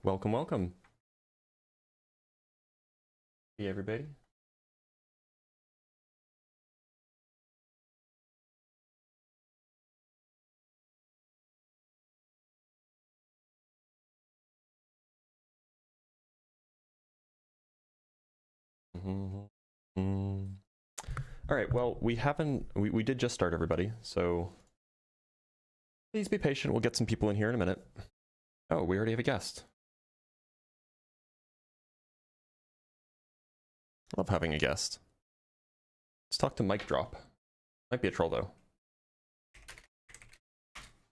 Welcome, welcome. Hey, everybody. All right, well, we did just start, everybody, so please be patient. We'll get some people in here in a minute. Oh, we already have a guest. Love having a guest. Let's talk to Mic Drop. Might be a troll, though.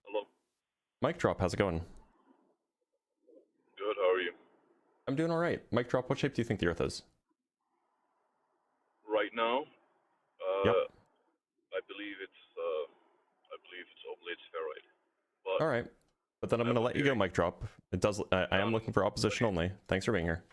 Hello. Mic Drop, how's it going? Good, how are you? I'm doing all right. Mic Drop, what shape do you think the Earth is? Right now, Yep. I believe it's oblate spheroid. But All right, but then I'm going to let you go, Mic Drop. It does. I am looking for opposition only. Thanks for being here.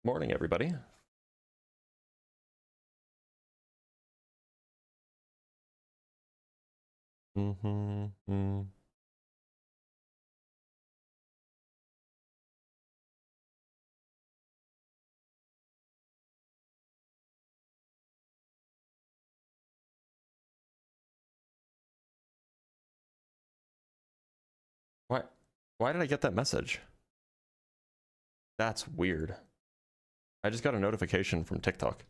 Morning, everybody. Why did I get that message? That's weird. I just got a notification from TikTok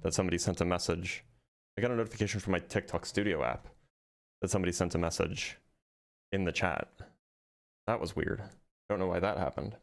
that somebody sent a message. I got a notification from my TikTok Studio app that somebody sent a message in the chat. That was weird. Don't know why that happened.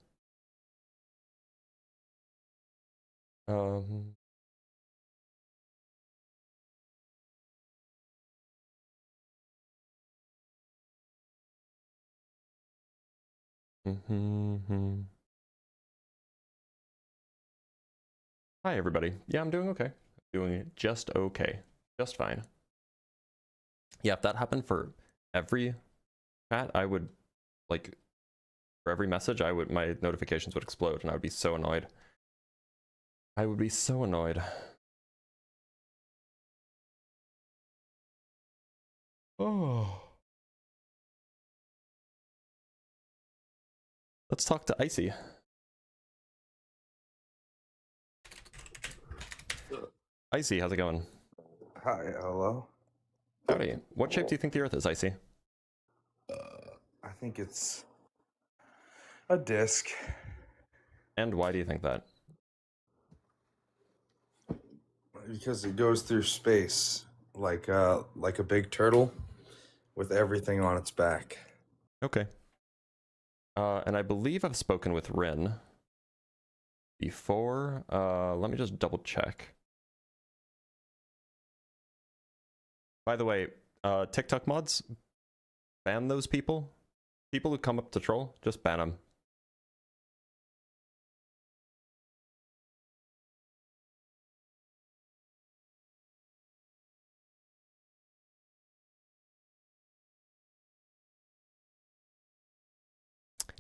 Hi, everybody. Yeah, I'm doing okay. Doing just okay. Just fine. Yeah, if that happened for every chat, I would, like, for every message, my notifications would explode and I would be so annoyed. I would be so annoyed. Oh. Let's talk to Icy. Icy, how's it going? Hi, hello. Howdy. What shape do you think the Earth is, Icy? I think it's a disc. And why do you think that? Because it goes through space like a big turtle with everything on its back. Okay. And I believe I've spoken with Rin before. Let me just double check. By the way, TikTok mods, ban those people. People who come up to troll, just ban them.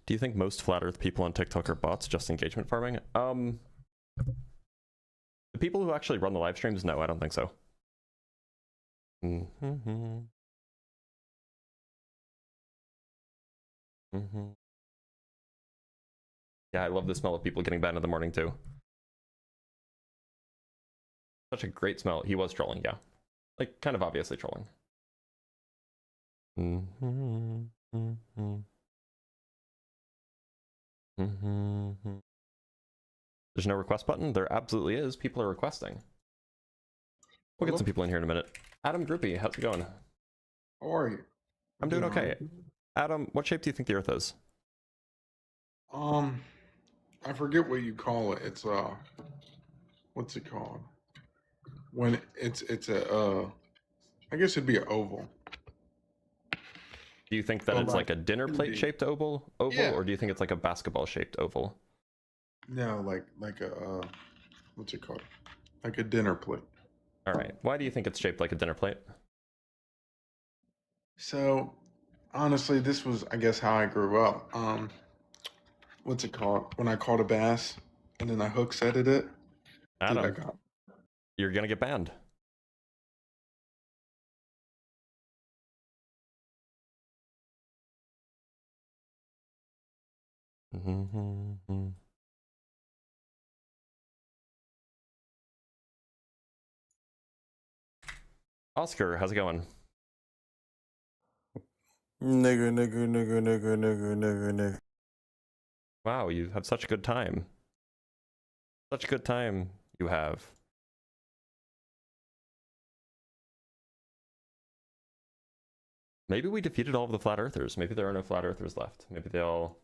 Do you think most flat earth people on TikTok are bots, just engagement farming? The people who actually run the live streams, no, I don't think so. Yeah, I love the smell of people getting banned in the morning too. Such a great smell. He was trolling, yeah. Like, kind of obviously trolling. There's no request button? There absolutely is. People are requesting. We'll get some people in here in a minute. Adam Groupie, how's it going? How are you? I'm doing okay. Adam, what shape do you think the Earth is? I forget what you call it. It's what's it called? When it's a I guess it'd be an oval. Do you think that Well, it's like a dinner plate indeed. shaped oval, Yeah. or do you think it's like a basketball shaped oval? No, like a what's it called? Like a dinner plate. All right. Why do you think it's shaped like a dinner plate? So, honestly, this was, I guess, how I grew up. What's it called? When I caught a bass and then I hook setted it. Dude, I Adam, got. you're gonna get banned. Oscar, how's it going? Nigger. Wow, you have such a good time. Such a good time you have. Maybe we defeated all of the flat earthers. Maybe there are no flat earthers left. Maybe they all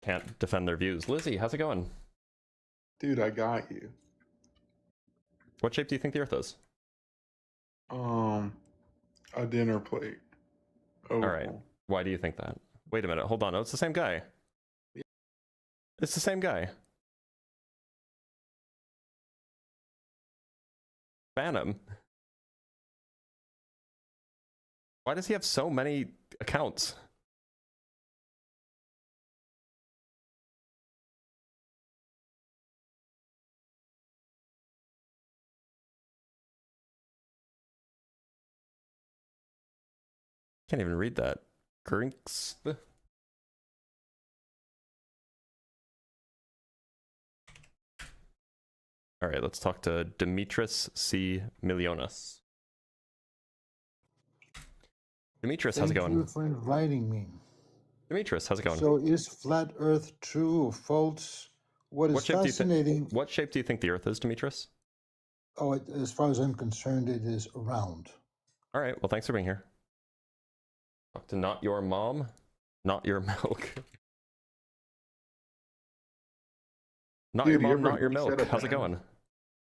can't defend their views. Lizzie, how's it going? Dude, I got you. What shape do you think the earth is? A dinner plate. Oval. All right. Why do you think that? Wait a minute. Hold on. Oh, it's the same guy. Yeah. It's the same guy. Ban him. Why does he have so many accounts? Can't even read that. Grinks. All right, let's talk to Demetris C. Milionis. Demetris, how's it going? Thank you for inviting me. Demetris, how's it going? So is flat Earth true or false? What is fascinating? What shape do you think the Earth is, Demetris? Oh, as far as I'm concerned, it is round. All right, well, thanks for being here. Talk to not your mom, not your milk. Not Dude, your you mom, ever not your hook set milk. a How's it bass? going?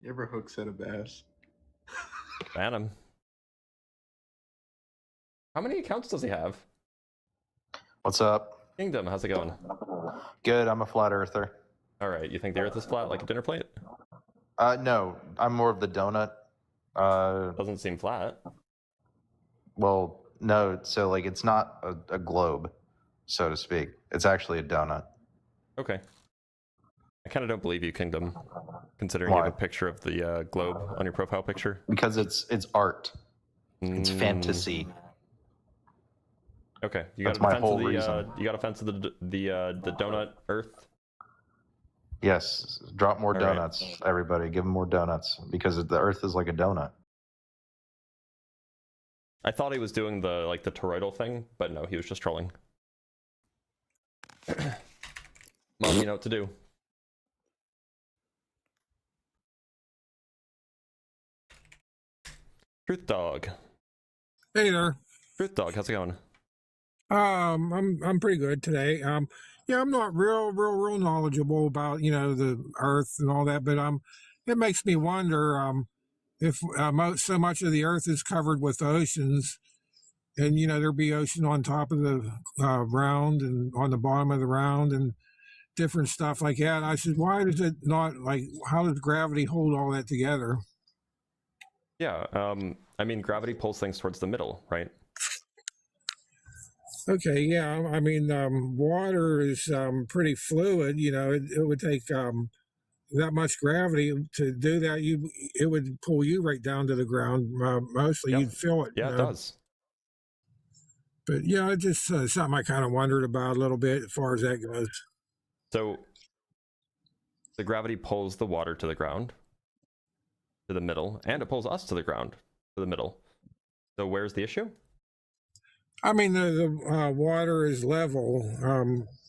You ever hook set a bass? Ban him. How many accounts does he have? What's up? Kingdom, how's it going? Good, I'm a flat earther. All right, you think the Earth is flat like a dinner plate? No, I'm more of the donut. Doesn't seem flat. Well, no, so like it's not a globe, so to speak. It's actually a donut. Okay. I kind of don't believe you, Kingdom, considering you have a picture of the globe on your profile picture. Because it's art. It's fantasy. Okay, you That's got a my defense whole of the reason. you got a defense of the donut Earth. Yes, drop more All right. donuts, everybody. Give them more donuts because the Earth is like a donut. I thought he was doing the toroidal thing, but no, he was just trolling. Mom, you know what to do. Truth Dog. Hey there. Truth Dog, how's it going? I'm pretty good today. Yeah, I'm not real knowledgeable about the Earth and all that, but it makes me wonder if so much of the Earth is covered with oceans, and there'd be ocean on top of the round and on the bottom of the round and different stuff like that. And I said, why does it not how does gravity hold all that together? Yeah, I mean, gravity pulls things towards the middle, right? Okay, yeah. I mean, water is pretty fluid. It would take that much gravity to do that. It would pull you right down to the ground. Mostly, Yep. you'd feel it. Yeah, it does. But yeah, it's just something I kind of wondered about a little bit as far as that goes. So the gravity pulls the water to the ground, to the middle, and it pulls us to the ground, to the middle. So where's the issue? I mean, the water is level.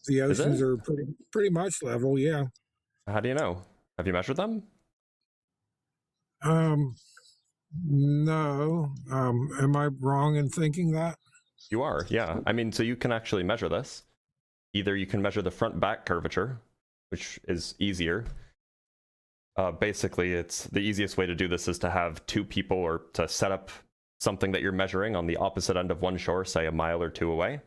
The oceans are pretty much level. Yeah. How do you know? Have you measured them? No. Am I wrong in thinking that? You are, yeah. I mean, so you can actually measure this. Either you can measure the front-back curvature, which is easier. Basically, it's the easiest way to do this is to have two people or to set up something that you're measuring on the opposite end of one shore, say a mile or 2 away,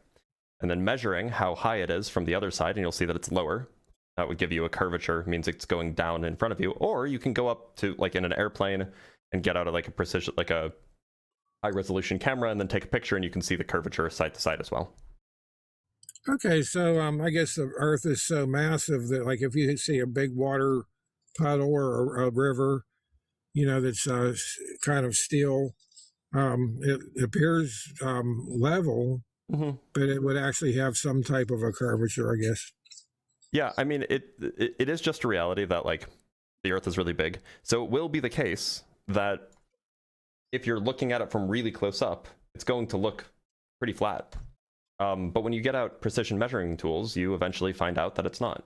and then measuring how high it is from the other side, and you'll see that it's lower. That would give you a curvature, means it's going down in front of you. Or you can go up to, like in an airplane, and get out of like a precision, like a high resolution camera, and then take a picture, and you can see the curvature side to side as well. Okay, so I guess the Earth is so massive that, like, if you see a big water puddle or a river, you know, that's kind of still, it appears level, but it would actually have some type of a curvature, I guess. Yeah, I mean, it is just a reality that, like, the Earth is really big. So it will be the case that if you're looking at it from really close up, it's going to look pretty flat. But when you get out precision measuring tools, you eventually find out that it's not.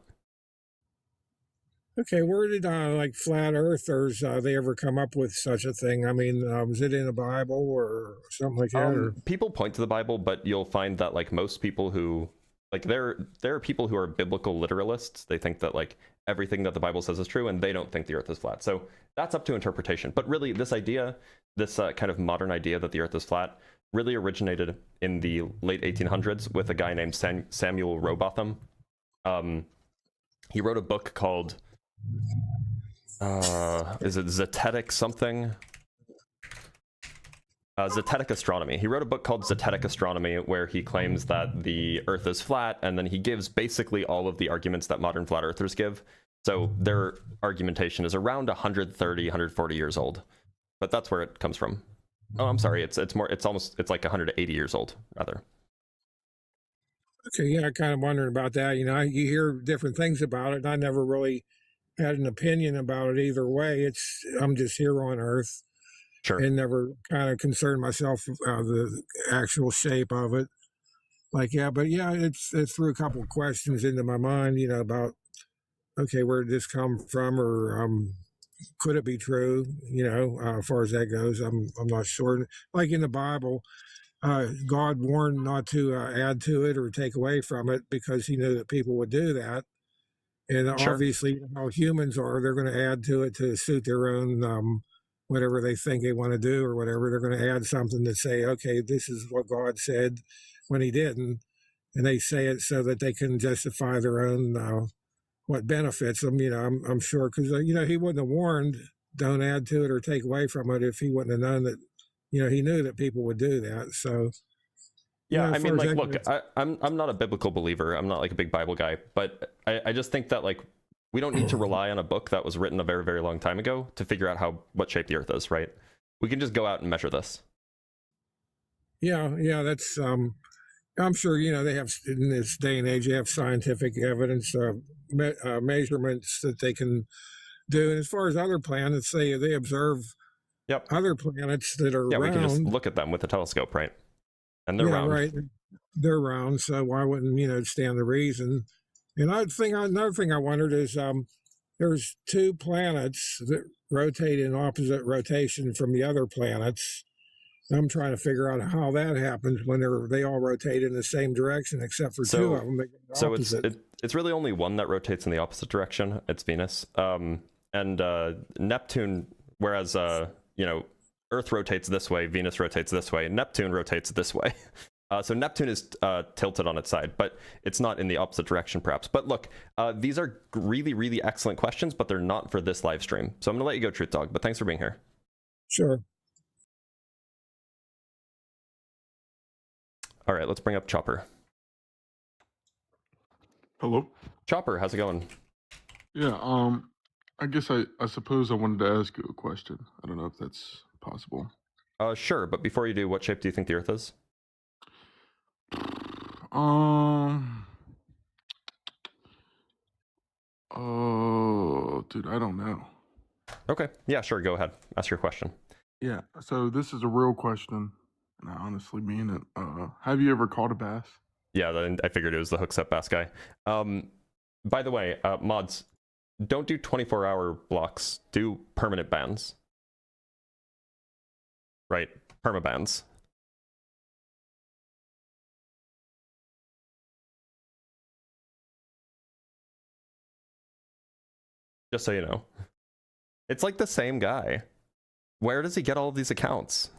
Okay, where did like flat earthers they ever come up with such a thing? I mean, was it in the Bible or something like that? Or? People point to the Bible, but you'll find that, like, most people who, like, there are people who are biblical literalists. They think that, like, everything that the Bible says is true, and they don't think the Earth is flat. So that's up to interpretation. But really, this idea, this kind of modern idea that the Earth is flat, really originated in the late 1800s with a guy named Samuel Rowbotham. He wrote a book called is it Zetetic something? Zetetic Astronomy. He wrote a book called Zetetic Astronomy, where he claims that the Earth is flat, and then he gives basically all of the arguments that modern flat earthers give. So their argumentation is around 130, 140 years old, but that's where it comes from. Oh, I'm sorry. It's like 180 years old, rather. Okay, yeah, I kind of wondering about that. You know, you hear different things about it, and I never really had an opinion about it either way. I'm just here on Earth, sure, and never kind of concerned myself with the actual shape of it. Like, yeah, but yeah, it threw a couple of questions into my mind. You know, about okay, where did this come from, or could it be true? You know, as far as that goes, I'm not sure. Like in the Bible, God warned not to add to it or take away from it because he knew that people would do that. And obviously, how humans are, they're going to add to it to suit their own whatever they think they want to do or whatever. They're going to add something to say, okay, this is what God said when he didn't. And they say it so that they can justify their own what benefits them. You know, I'm sure because, you know, he wouldn't have warned, don't add to it or take away from it if he wouldn't have known that, you know, he knew that people would do that. So, yeah, I mean, like, look, I'm not a biblical believer. I'm not like a big Bible guy, but I just think that, like, we don't need to rely on a book that was written a very, very long time ago to figure out what shape the Earth is, right? We can just go out and measure this. Yeah, that's I'm sure, you know, they have in this day and age, they have scientific evidence, measurements that they can do. And as far as other planets, they observe other planets that are round. We can just look at them with a telescope, right? And they're round. Right. They're round, so why wouldn't, you know, stand the reason? And another thing I wondered is there's 2 planets that rotate in opposite rotation from the other planets. I'm trying to figure out how that happens when they all rotate in the same direction, except for 2 of them. So it's really only one that rotates in the opposite direction. It's Venus, and Neptune. Whereas you know, Earth rotates this way, Venus rotates this way, Neptune rotates this way. So Neptune is tilted on its side, but it's not in the opposite direction, perhaps. But look, these are really, really excellent questions, but they're not for this live stream. So I'm going to let you go, Truth Dog, but thanks for being here. Sure. All right, let's bring up Chopper. Hello? Chopper, how's it going? Yeah, I guess I suppose I wanted to ask you a question. I don't know if that's possible. Sure, but before you do, what shape do you think the Earth is? Oh, dude, I don't know. Okay, yeah, sure, go ahead. Ask your question. Yeah, so this is a real question, and I honestly mean it. Have you ever caught a bass? Yeah, I figured it was the hookset bass guy. By the way, mods, don't do 24-hour blocks. Do permanent bans. Right, permabans. Just so you know. It's like the same guy. Where does he get all of these accounts?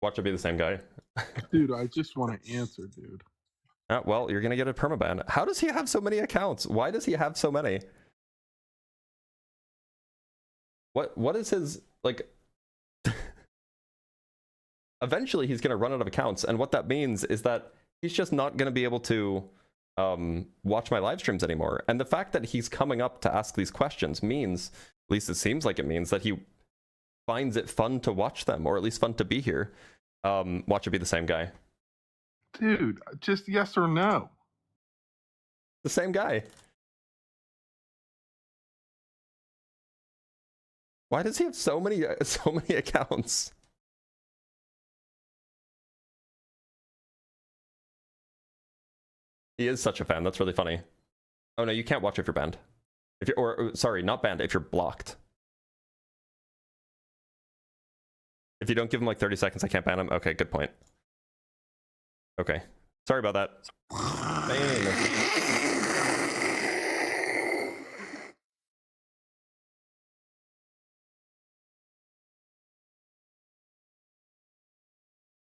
Watch it be the same guy. Dude, I just want to answer, dude. Well, you're gonna get a permaban. How does he have so many accounts? Why does he have so many? What is his, like... Eventually he's gonna run out of accounts, and what that means is that he's just not gonna be able to watch my live streams anymore. And the fact that he's coming up to ask these questions means, at least it seems like it means, that he finds it fun to watch them, or at least fun to be here. Watch it be the same guy. Dude, just yes or no. The same guy. Why does he have so many accounts? He is such a fan. That's really funny. Oh no, you can't watch if you're banned. If you're, or sorry, not banned, if you're blocked. If you don't give him like 30 seconds, I can't ban him. Okay, good point. Okay. Sorry about that.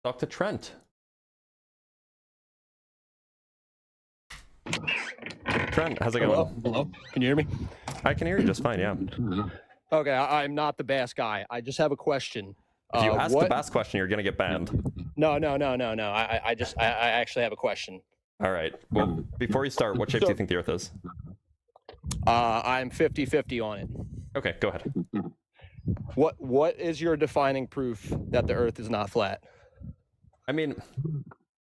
Talk to Trent. Trent, how's it going? Hello? Can you hear me? I can hear you just fine, yeah. Okay, I'm not the bass guy. I just have a question. If you ask the bass question, you're gonna get banned. No. I actually have a question. All right. Well, before you start, what shape do you think the Earth is? I'm 50-50 on it. Okay, go ahead. What is your defining proof that the Earth is not flat? I mean,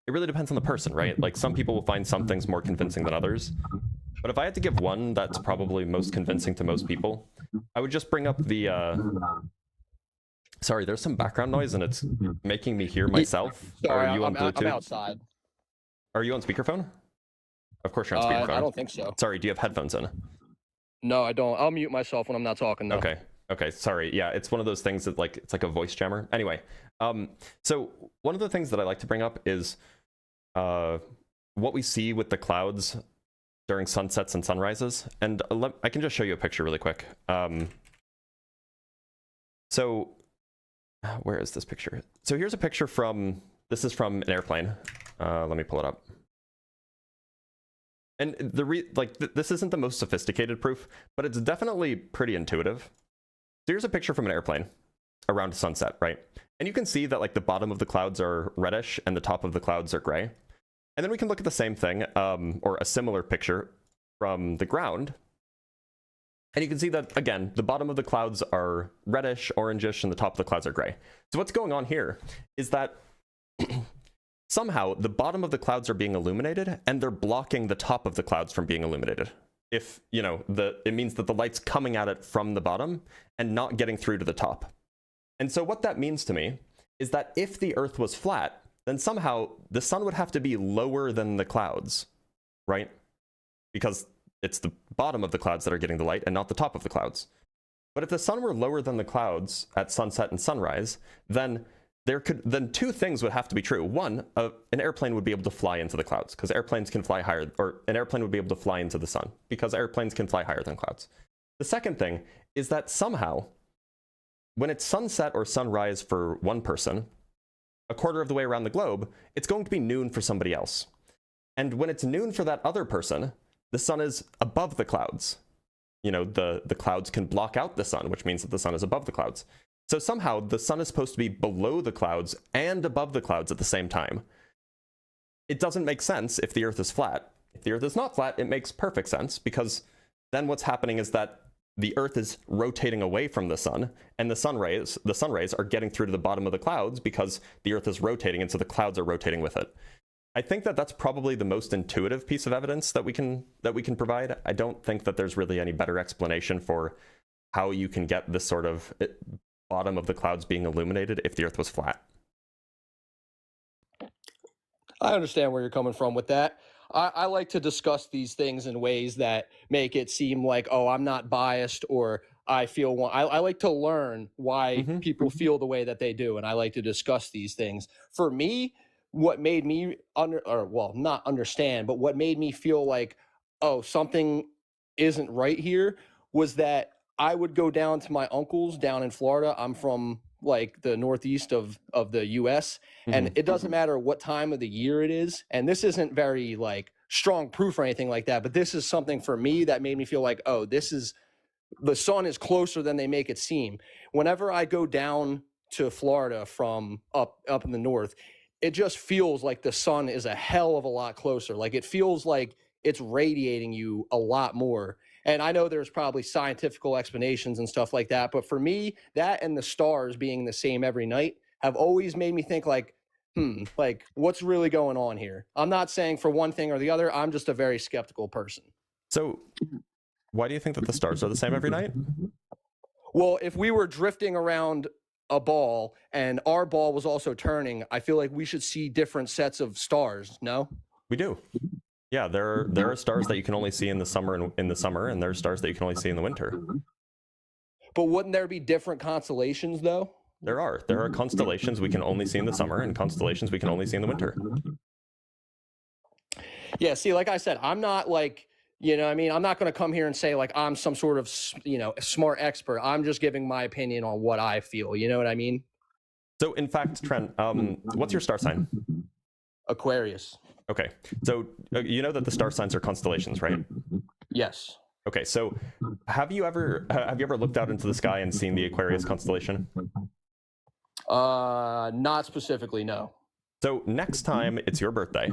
it really depends on the person, right? Like, some people will find some things more convincing than others. But if I had to give one that's probably most convincing to most people, I would just bring up the... Sorry, there's some background noise and it's making me hear myself. Sorry, are you on Bluetooth? I'm outside. Are you on speakerphone? Of course you're on speakerphone. I don't think so. Sorry, do you have headphones in? No, I don't. I'll mute myself when I'm not talking, though. Okay, sorry. Yeah, it's one of those things that, like, it's like a voice jammer. Anyway, so one of the things that I like to bring up is what we see with the clouds during sunsets and sunrises. And I can just show you a picture really quick. So where is this picture? So here's a picture from, this is from an airplane. Let me pull it up. And this isn't the most sophisticated proof, but it's definitely pretty intuitive. So here's a picture from an airplane around sunset, right? And you can see that, like, the bottom of the clouds are reddish and the top of the clouds are gray. And then we can look at the same thing, or a similar picture from the ground. And you can see that, again, the bottom of the clouds are reddish, orangish, and the top of the clouds are gray. So what's going on here is that somehow the bottom of the clouds are being illuminated, and they're blocking the top of the clouds from being illuminated. If, you know, it means that the light's coming at it from the bottom and not getting through to the top. And so what that means to me is that if the Earth was flat, then somehow the sun would have to be lower than the clouds, right? Because it's the bottom of the clouds that are getting the light and not the top of the clouds. But if the sun were lower than the clouds at sunset and sunrise, then two things would have to be true. One, an airplane would be able to fly into the clouds because airplanes can fly higher, or an airplane would be able to fly into the sun because airplanes can fly higher than clouds. The second thing is that somehow, when it's sunset or sunrise for one person, a quarter of the way around the globe, it's going to be noon for somebody else. And when it's noon for that other person, the sun is above the clouds. You know, the clouds can block out the sun, which means that the sun is above the clouds. So somehow the sun is supposed to be below the clouds and above the clouds at the same time. It doesn't make sense if the Earth is flat. If the Earth is not flat, it makes perfect sense, because then what's happening is that the Earth is rotating away from the sun, and the sun rays are getting through to the bottom of the clouds because the Earth is rotating, and so the clouds are rotating with it. I think that that's probably the most intuitive piece of evidence that we can provide. I don't think that there's really any better explanation for how you can get this sort of bottom of the clouds being illuminated if the Earth was flat. I understand where you're coming from with that. I like to discuss these things in ways that make it seem like, oh, I'm not biased, or I like to learn why people feel the way that they do, and I like to discuss these things. For me, what made me not understand, but what made me feel like, oh, something isn't right here, was that I would go down to my uncle's down in Florida. I'm from like the northeast of the US, and it doesn't matter what time of the year it is. And this isn't very like strong proof or anything like that, but this is something for me that made me feel like, oh, the sun is closer than they make it seem. Whenever I go down to Florida from up in the north, it just feels like the sun is a hell of a lot closer. Like it feels like it's radiating you a lot more. And I know there's probably scientific explanations and stuff like that, but for me, that and the stars being the same every night have always made me think like, like what's really going on here? I'm not saying for one thing or the other. I'm just a very skeptical person. So why do you think that the stars are the same every night? Well, if we were drifting around a ball and our ball was also turning, I feel like we should see different sets of stars. No? We do. Yeah, there are stars that you can only see in the summer and there are stars that you can only see in the winter. But wouldn't there be different constellations though? There are constellations we can only see in the summer and constellations we can only see in the winter. Yeah, see, like I said, I'm not like, you know what I mean? I'm not going to come here and say like I'm some sort of, you know, smart expert. I'm just giving my opinion on what I feel. You know what I mean? So in fact, Trent, what's your star sign? Aquarius. Okay. So you know that the star signs are constellations, right? Yes. Okay. So have you ever looked out into the sky and seen the Aquarius constellation? Not specifically, no. So next time it's your birthday,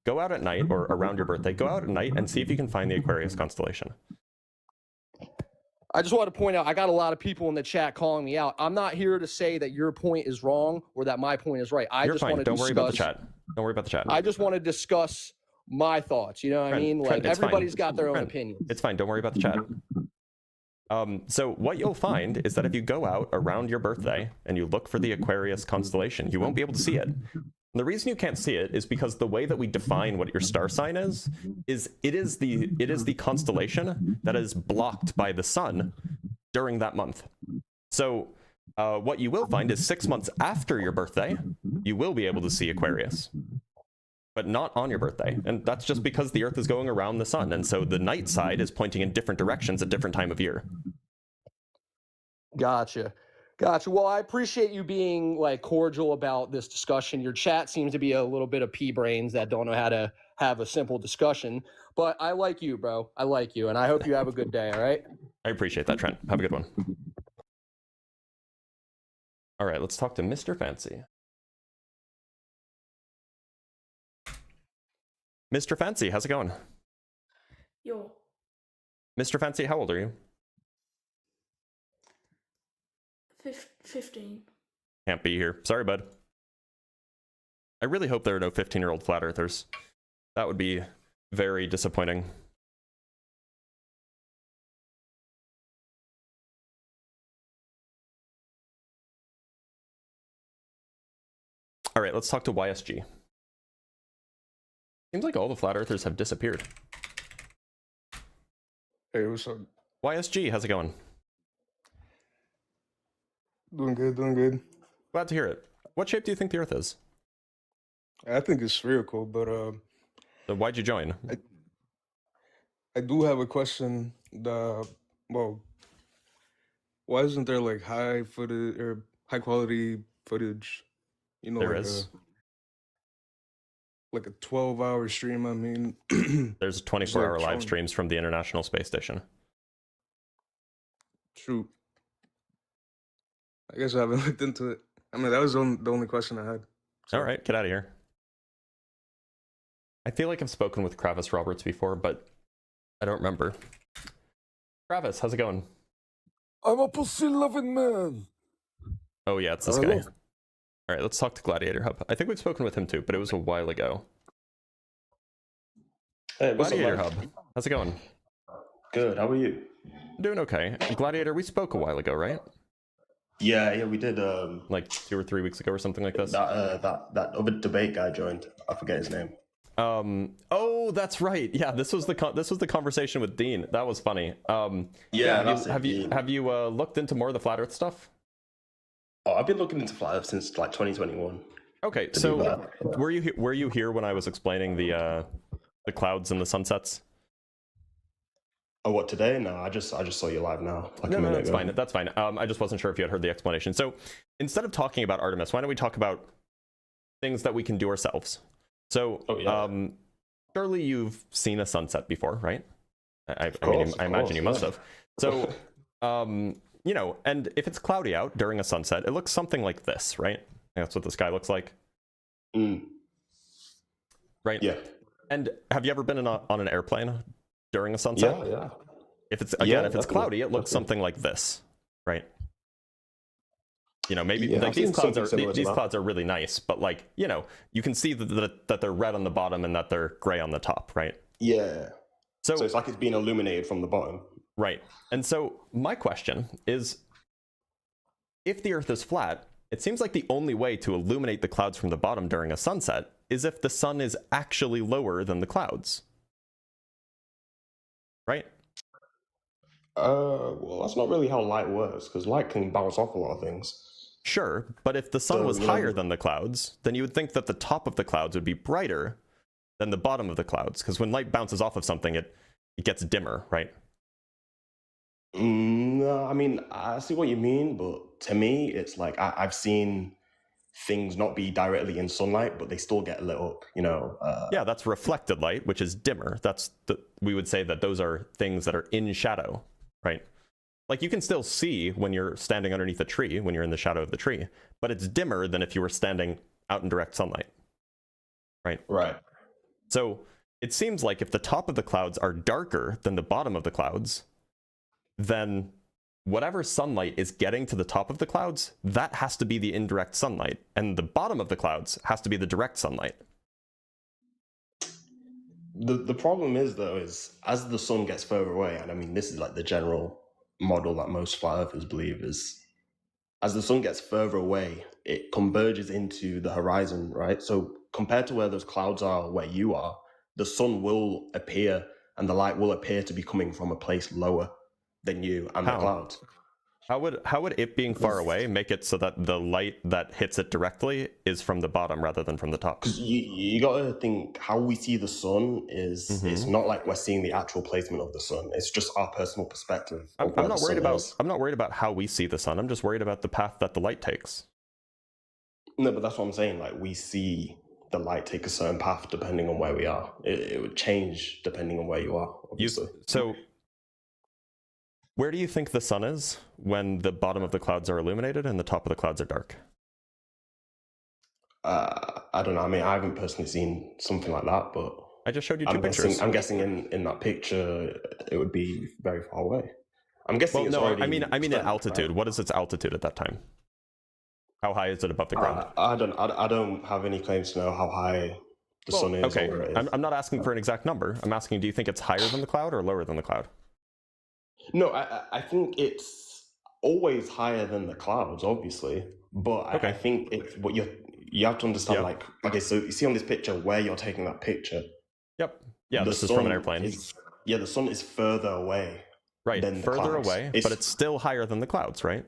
go out at night or around your birthday, go out at night and see if you can find the Aquarius constellation. I just want to point out, I got a lot of people in the chat calling me out. I'm not here to say that your point is wrong or that my point is right. You're fine. Don't worry about the chat. Don't worry about the chat. I just want to discuss my thoughts. You know what I mean? Like everybody's got their own opinion. It's fine. Don't worry about the chat. So what you'll find is that if you go out around your birthday and you look for the Aquarius constellation, you won't be able to see it. And the reason you can't see it is because the way that we define what your star sign is it is the constellation that is blocked by the sun during that month. So what you will find is 6 months after your birthday, you will be able to see Aquarius, but not on your birthday. And that's just because the Earth is going around the sun. And so the night side is pointing in different directions at different time of year. Gotcha. Well, I appreciate you being like cordial about this discussion. Your chat seems to be a little bit of pea brains that don't know how to have a simple discussion, but I like you, bro. I like you. And I hope you have a good day. All right. I appreciate that, Trent. Have a good one. All right, let's talk to Mr. Fancy. Mr. Fancy, how's it going? Yo. Mr. Fancy, how old are you? 15. Can't be here. Sorry, bud. I really hope there are no 15-year-old flat earthers. That would be very disappointing. All right, let's talk to YSG. Seems like all the flat earthers have disappeared. Hey, what's up? YSG, how's it going? Doing good. Glad to hear it. What shape do you think the Earth is? I think it's spherical, but So why'd you join? I do have a question. Well, why isn't there like high footage or high quality footage? You know, There like is. like a 12-hour stream. I mean, There's 24-hour live streams from the International Space Station. Shoot. I guess I haven't looked into it. I mean, that was the only question I had. All right, get out of here. I feel like I've spoken with Kravis Roberts before, but I don't remember. Kravis, how's it going? I'm a pussy-loving man. Oh yeah, it's this guy. All right, let's talk to Gladiator Hub. I think we've spoken with him too, but it was a while ago. Hey, what's Gladiator up, Hub, how's it going? Good, how are you? Doing okay. Gladiator, we spoke a while ago, right? Yeah, we did. Like 2 or 3 weeks ago or something like this. That other debate guy joined. I forget his name. Oh, that's right. Yeah, this was the conversation with Dean. That was funny. Yeah, have you looked into more of the flat Earth stuff? Oh, I've been looking into flat Earth since like 2021. Okay, so were you here when I was explaining the clouds and the sunsets? Oh, what, today? No, I just saw you live now. Like No, that's fine. That's fine. I just wasn't sure if you had heard the explanation. So instead of talking about Artemis, why don't we talk about things that we can do ourselves? So, surely you've seen a sunset before, right? I imagine you must have. So, you know, and if it's cloudy out during a sunset, it looks something like this, right? That's what the sky looks like. Right? Yeah. And have you ever been on an airplane during a sunset? Yeah. If it's if it's cloudy, it looks something like this, right? You know, maybe like these clouds are really nice, but like, you know, you can see that they're red on the bottom and that they're gray on the top, right? Yeah. So it's like it's being illuminated from the bottom. Right. And so my question is, if the Earth is flat, it seems like the only way to illuminate the clouds from the bottom during a sunset is if the sun is actually lower than the clouds. Right? Well, that's not really how light works, because light can bounce off a lot of things. Sure, but if the sun was higher than the clouds, then you would think that the top of the clouds would be brighter than the bottom of the clouds, because when light bounces off of something, it gets dimmer, right? No, I mean, I see what you mean, but to me, it's like I've seen things not be directly in sunlight, but they still get lit up, you know? Yeah, that's reflected light, which is dimmer. We would say that those are things that are in shadow, right? Like, you can still see when you're standing underneath a tree, when you're in the shadow of the tree, but it's dimmer than if you were standing out in direct sunlight, right? Right. So it seems like if the top of the clouds are darker than the bottom of the clouds, then whatever sunlight is getting to the top of the clouds, that has to be the indirect sunlight, and the bottom of the clouds has to be the direct sunlight. The problem is, though, is as the sun gets further away, and I mean, this is like the general model that most flat earthers believe, is as the sun gets further away, it converges into the horizon, right? So compared to where those clouds are, where you are, the sun will appear and the light will appear to be coming from a place lower than you and the clouds. How would it being far away make it so that the light that hits it directly is from the bottom rather than from the top? Because you got to think how we see the sun is it's not like we're seeing the actual placement of the sun. It's just our personal perspective. I'm not worried about how we see the sun. I'm just worried about the path that the light takes. No, but that's what I'm saying. Like, we see the light take a certain path depending on where we are. It would change depending on where you are, obviously. So where do you think the sun is when the bottom of the clouds are illuminated and the top of the clouds are dark? I don't know. I mean, I haven't personally seen something like that, but I just showed you two pictures. I'm guessing in that picture it would be very far away. I'm guessing. Well, no, I mean at altitude. Right? What is its altitude at that time? How high is it above the ground? I don't have any claims to know how high the sun is. Okay, or where it is. I'm not asking for an exact number. I'm asking, do you think it's higher than the cloud or lower than the cloud? No, I think it's always higher than the clouds, obviously. But I think it's what you have to understand. Yep. Like, okay, so you see on this picture where you're taking that picture. Yep. Yeah, this is from an airplane. The sun is further away. Right, than further the clouds. Away, but it's still higher than the clouds, right?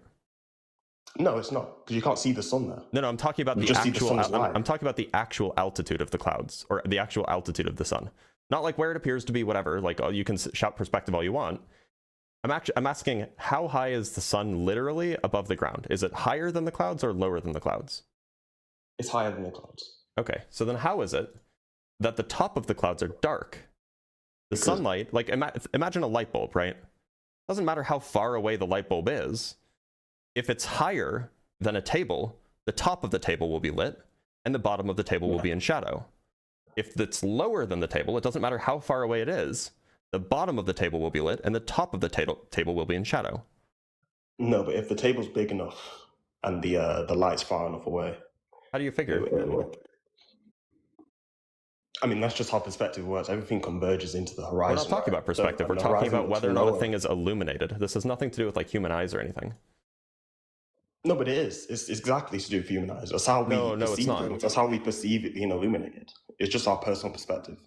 No, it's not, because you can't see the sun there. No, I'm talking about I'm talking about the actual altitude of the clouds, or the actual altitude of the sun. Not like where it appears to be, whatever. Like, you can shout perspective all you want. I'm asking, how high is the sun literally above the ground? Is it higher than the clouds or lower than the clouds? It's higher than the clouds. Okay, so then how is it that the top of the clouds are dark? The sunlight, like imagine a light bulb, right? Doesn't matter how far away the light bulb is. If it's higher than a table, the top of the table will be lit and the bottom of the table will be in shadow. If it's lower than the table, it doesn't matter how far away it is. The bottom of the table will be lit and the top of the table will be in shadow. No, but if the table's big enough and the light's far enough away. How do you figure? I mean, that's just how perspective works. Everything converges into the horizon. We're not talking about perspective. We're talking about whether or not a thing is illuminated. This has nothing to do with like human eyes or anything. No, but it is. It's exactly to do with human eyes. That's how we perceive things. That's how we perceive it being illuminated. It's just our personal perspective.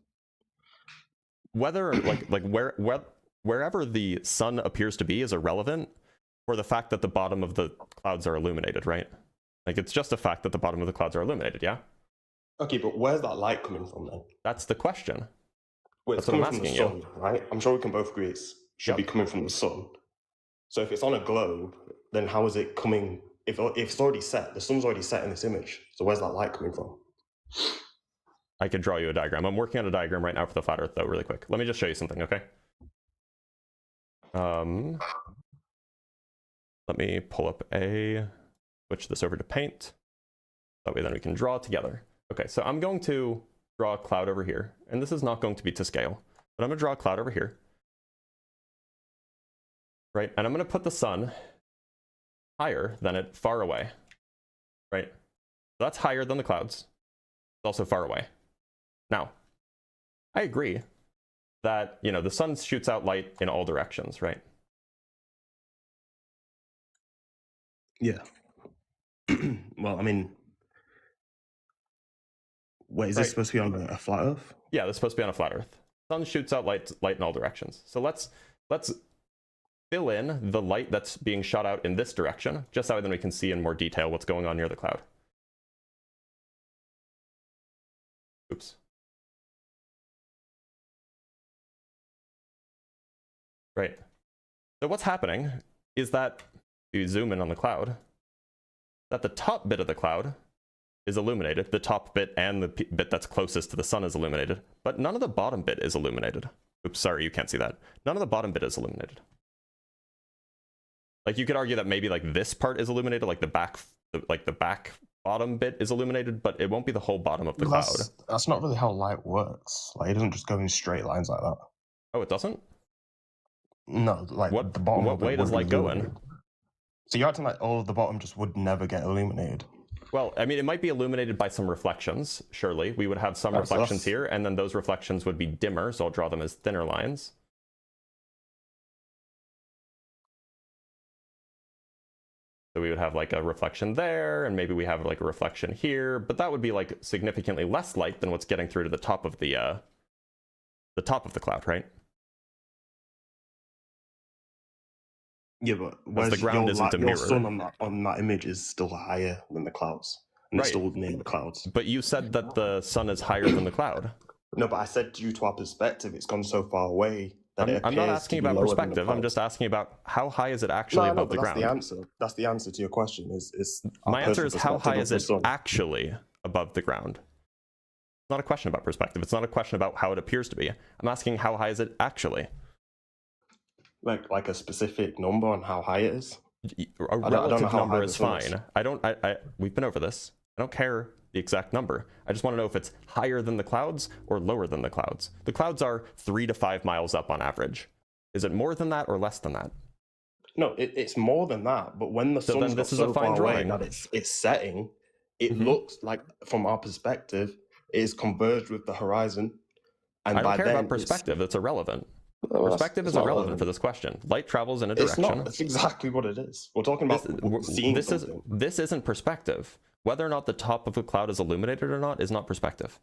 Whether wherever the sun appears to be is irrelevant for the fact that the bottom of the clouds are illuminated, right? Like, it's just a fact that the bottom of the clouds are illuminated, yeah? Okay, but where's that light coming from then? That's the question. Wait, it's coming from the sun, right? I'm sure we can both agree it's should be coming from the sun. So if it's on a globe, then how is it coming? If it's already set, the sun's already set in this image. So where's that light coming from? I could draw you a diagram. I'm working on a diagram right now for the flat Earth, though, really quick. Let me just show you something, okay? Let me pull up switch this over to paint. That way then we can draw together. Okay, so I'm going to draw a cloud over here, and this is not going to be to scale, but I'm gonna draw a cloud over here. Right, and I'm gonna put the sun higher than it, far away, right? So that's higher than the clouds. It's also far away. Now, I agree that, you know, the sun shoots out light in all directions, right? Yeah. Well, I mean, wait, is this supposed to be on a flat Earth? Yeah, this is supposed to be on a flat Earth. Sun shoots out light in all directions. So let's fill in the light that's being shot out in this direction, just so then we can see in more detail what's going on near the cloud. Oops. Right. So what's happening is that, if you zoom in on the cloud, that the top bit of the cloud is illuminated. The top bit and the bit that's closest to the sun is illuminated, but none of the bottom bit is illuminated. Oops, sorry, you can't see that. None of the bottom bit is illuminated. Like, you could argue that maybe like this part is illuminated, like the back bottom bit is illuminated, but it won't be the whole bottom of the cloud. That's not really how light works. Like, it doesn't just go in straight lines like that. Oh, it doesn't? No, like the bottom. What way does light go in? So you're acting like all of the bottom just would never get illuminated. Well, I mean, it might be illuminated by some reflections, surely. We would have some reflections here, and then those reflections would be dimmer, so I'll draw them as thinner lines. So we would have like a reflection there, and maybe we have like a reflection here, but that would be like significantly less light than what's getting through to the top of the cloud, right? Yeah, but whereas the ground isn't a mirror. Your sun on that image is still higher than the clouds, and it's still near the clouds. But you said that the sun is higher than the cloud. No, but I said due to our perspective, it's gone so far away that it appears I'm not asking about perspective. I'm just asking about how high is it actually above the ground. That's the answer. That's the answer to your question. My answer is how high is it actually above the ground? It's not a question about perspective. It's not a question about how it appears to be. I'm asking how high is it actually? Like a specific number on how high it is? A relative number is fine. We've been over this. I don't care the exact number. I just want to know if it's higher than the clouds or lower than the clouds. The clouds are 3 to 5 miles up on average. Is it more than that or less than that? No, it's more than that. But when the sun's got so far away that it's setting, it looks like, from our perspective, it is converged with the horizon. And I don't care about perspective. It's irrelevant. Perspective is irrelevant for this question. Light travels in a direction. It's not. It's exactly what it is. We're talking about seeing something. This isn't perspective. Whether or not the top of the cloud is illuminated or not is not perspective.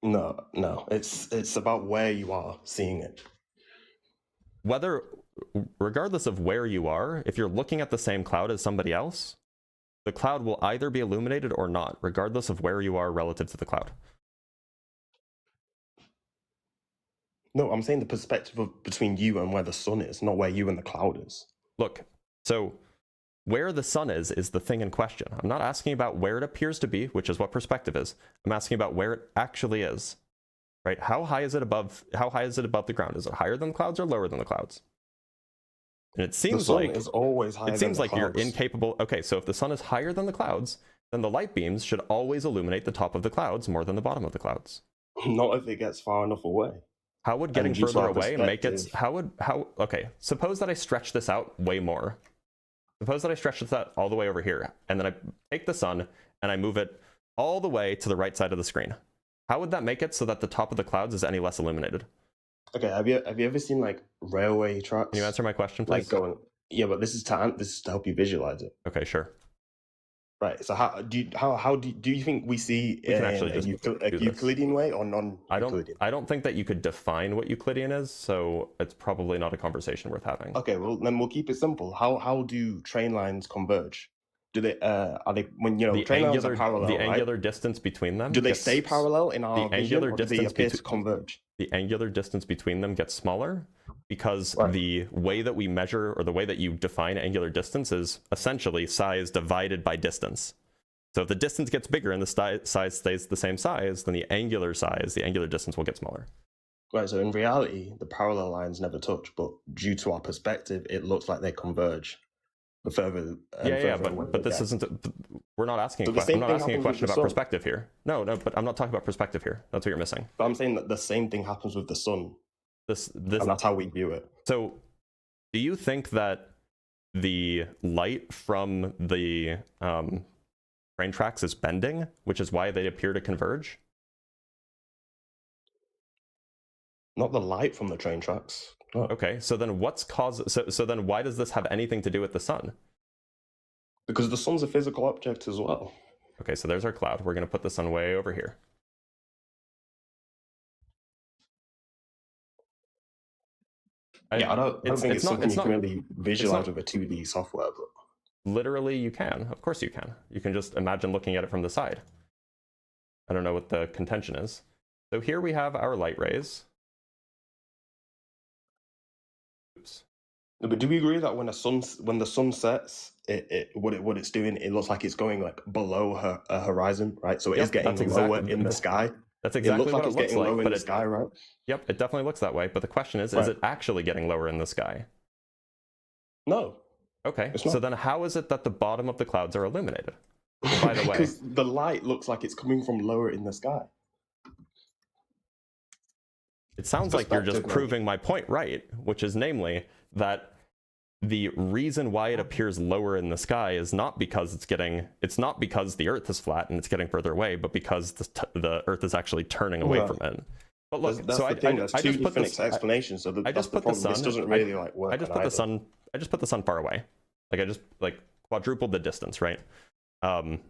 No. It's about where you are seeing it. Regardless of where you are, if you're looking at the same cloud as somebody else, the cloud will either be illuminated or not, regardless of where you are relative to the cloud. No, I'm saying the perspective between you and where the sun is, not where you and the cloud is. Look, so where the sun is the thing in question. I'm not asking about where it appears to be, which is what perspective is. I'm asking about where it actually is. Right? How high is it above the ground? Is it higher than the clouds or lower than the clouds? And it seems like is always higher. It seems like clouds. You're incapable. Okay, so if the sun is higher than the clouds, then the light beams should always illuminate the top of the clouds more than the bottom of the clouds. Not if it gets far enough away. How would getting further away make it? Okay, suppose that I stretch this out way more. Suppose that I stretch this out all the way over here, and then I take the sun and I move it all the way to the right side of the screen. How would that make it so that the top of the clouds is any less illuminated? Okay, have you ever seen like railway tracks? Can you answer my question, please? Yeah, but this is to help you visualize it. Okay, sure. Right. So how do you think we see a Euclidean way or non-Euclidean? I don't think that you could define what Euclidean is, so it's probably not a conversation worth having. Okay, well then we'll keep it simple. How do train lines converge? Do they are they when you know the train lines angular are parallel, the right? angular distance between them Do they gets, stay parallel in our the vision, angular or do they distance appear to converge? The angular distance between them gets smaller because Right. the way that we measure, or the way that you define angular distance, is essentially size divided by distance. So if the distance gets bigger and the size stays the same size, then the angular distance will get smaller. Right, so in reality, the parallel lines never touch, but due to our perspective, it looks like they converge. The further, but this isn't. We're not asking. So I'm not asking a with question the about sun. perspective here. No, but I'm not talking about perspective here. That's what you're missing. But I'm saying that the same thing happens with the sun, This, and that's how we view it. So, do you think that the light from the train tracks is bending, which is why they appear to converge? Not the light from the train tracks. No. Okay, so then so then why does this have anything to do with the sun? Because the sun's a physical object as well. Okay, so there's our cloud. We're going to put the sun way over here. I don't think it's something you can really visualize with a 2D software. But literally, you can. Of course you can. You can just imagine looking at it from the side. I don't know what the contention is. So here we have our light rays. Oops. But do we agree that when the sun sets, what it's doing, it looks like it's going like below a horizon, right? So it is getting lower in the sky. That's exactly what it looks like. Lower in the sky, right? Yep, it definitely looks that way. But the question is it actually getting lower in the sky? No. Okay, so then how is it that the bottom of the clouds are illuminated? By the way, because the light looks like it's coming from lower in the sky. It sounds like you're just proving my point right, which is namely that the reason why it appears lower in the sky is not because it's not because the Earth is flat and it's getting further away, but because the Earth is actually turning away from it. But look, that's so the thing. There's two different explanations. So I just put the sun. This doesn't really like work. I just put the sun. I just put the sun far away. Like I just quadrupled the distance, right? And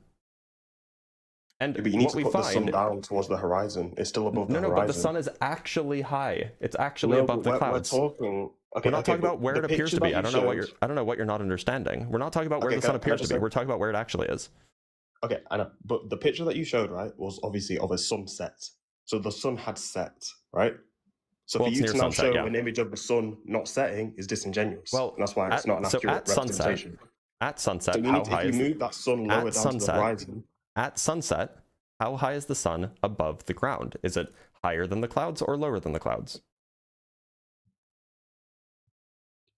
but you need what to we put find, the sun down towards the horizon. It's still above the horizon. But the sun is actually high. It's actually above the clouds. We're talking. We're not talking about where it appears to be. I don't know what you're not understanding. We're not talking about where the sun appears to be. We're talking about where it actually is. Okay, I know. But the picture that you showed, right, was obviously of a sunset. So the sun had set, right? So for you to now show an image of the sun not setting is disingenuous. Well, and that's why it's not an accurate representation. At sunset, if you move that sun lower down to the horizon. At sunset, how high is the sun above the ground? Is it higher than the clouds or lower than the clouds?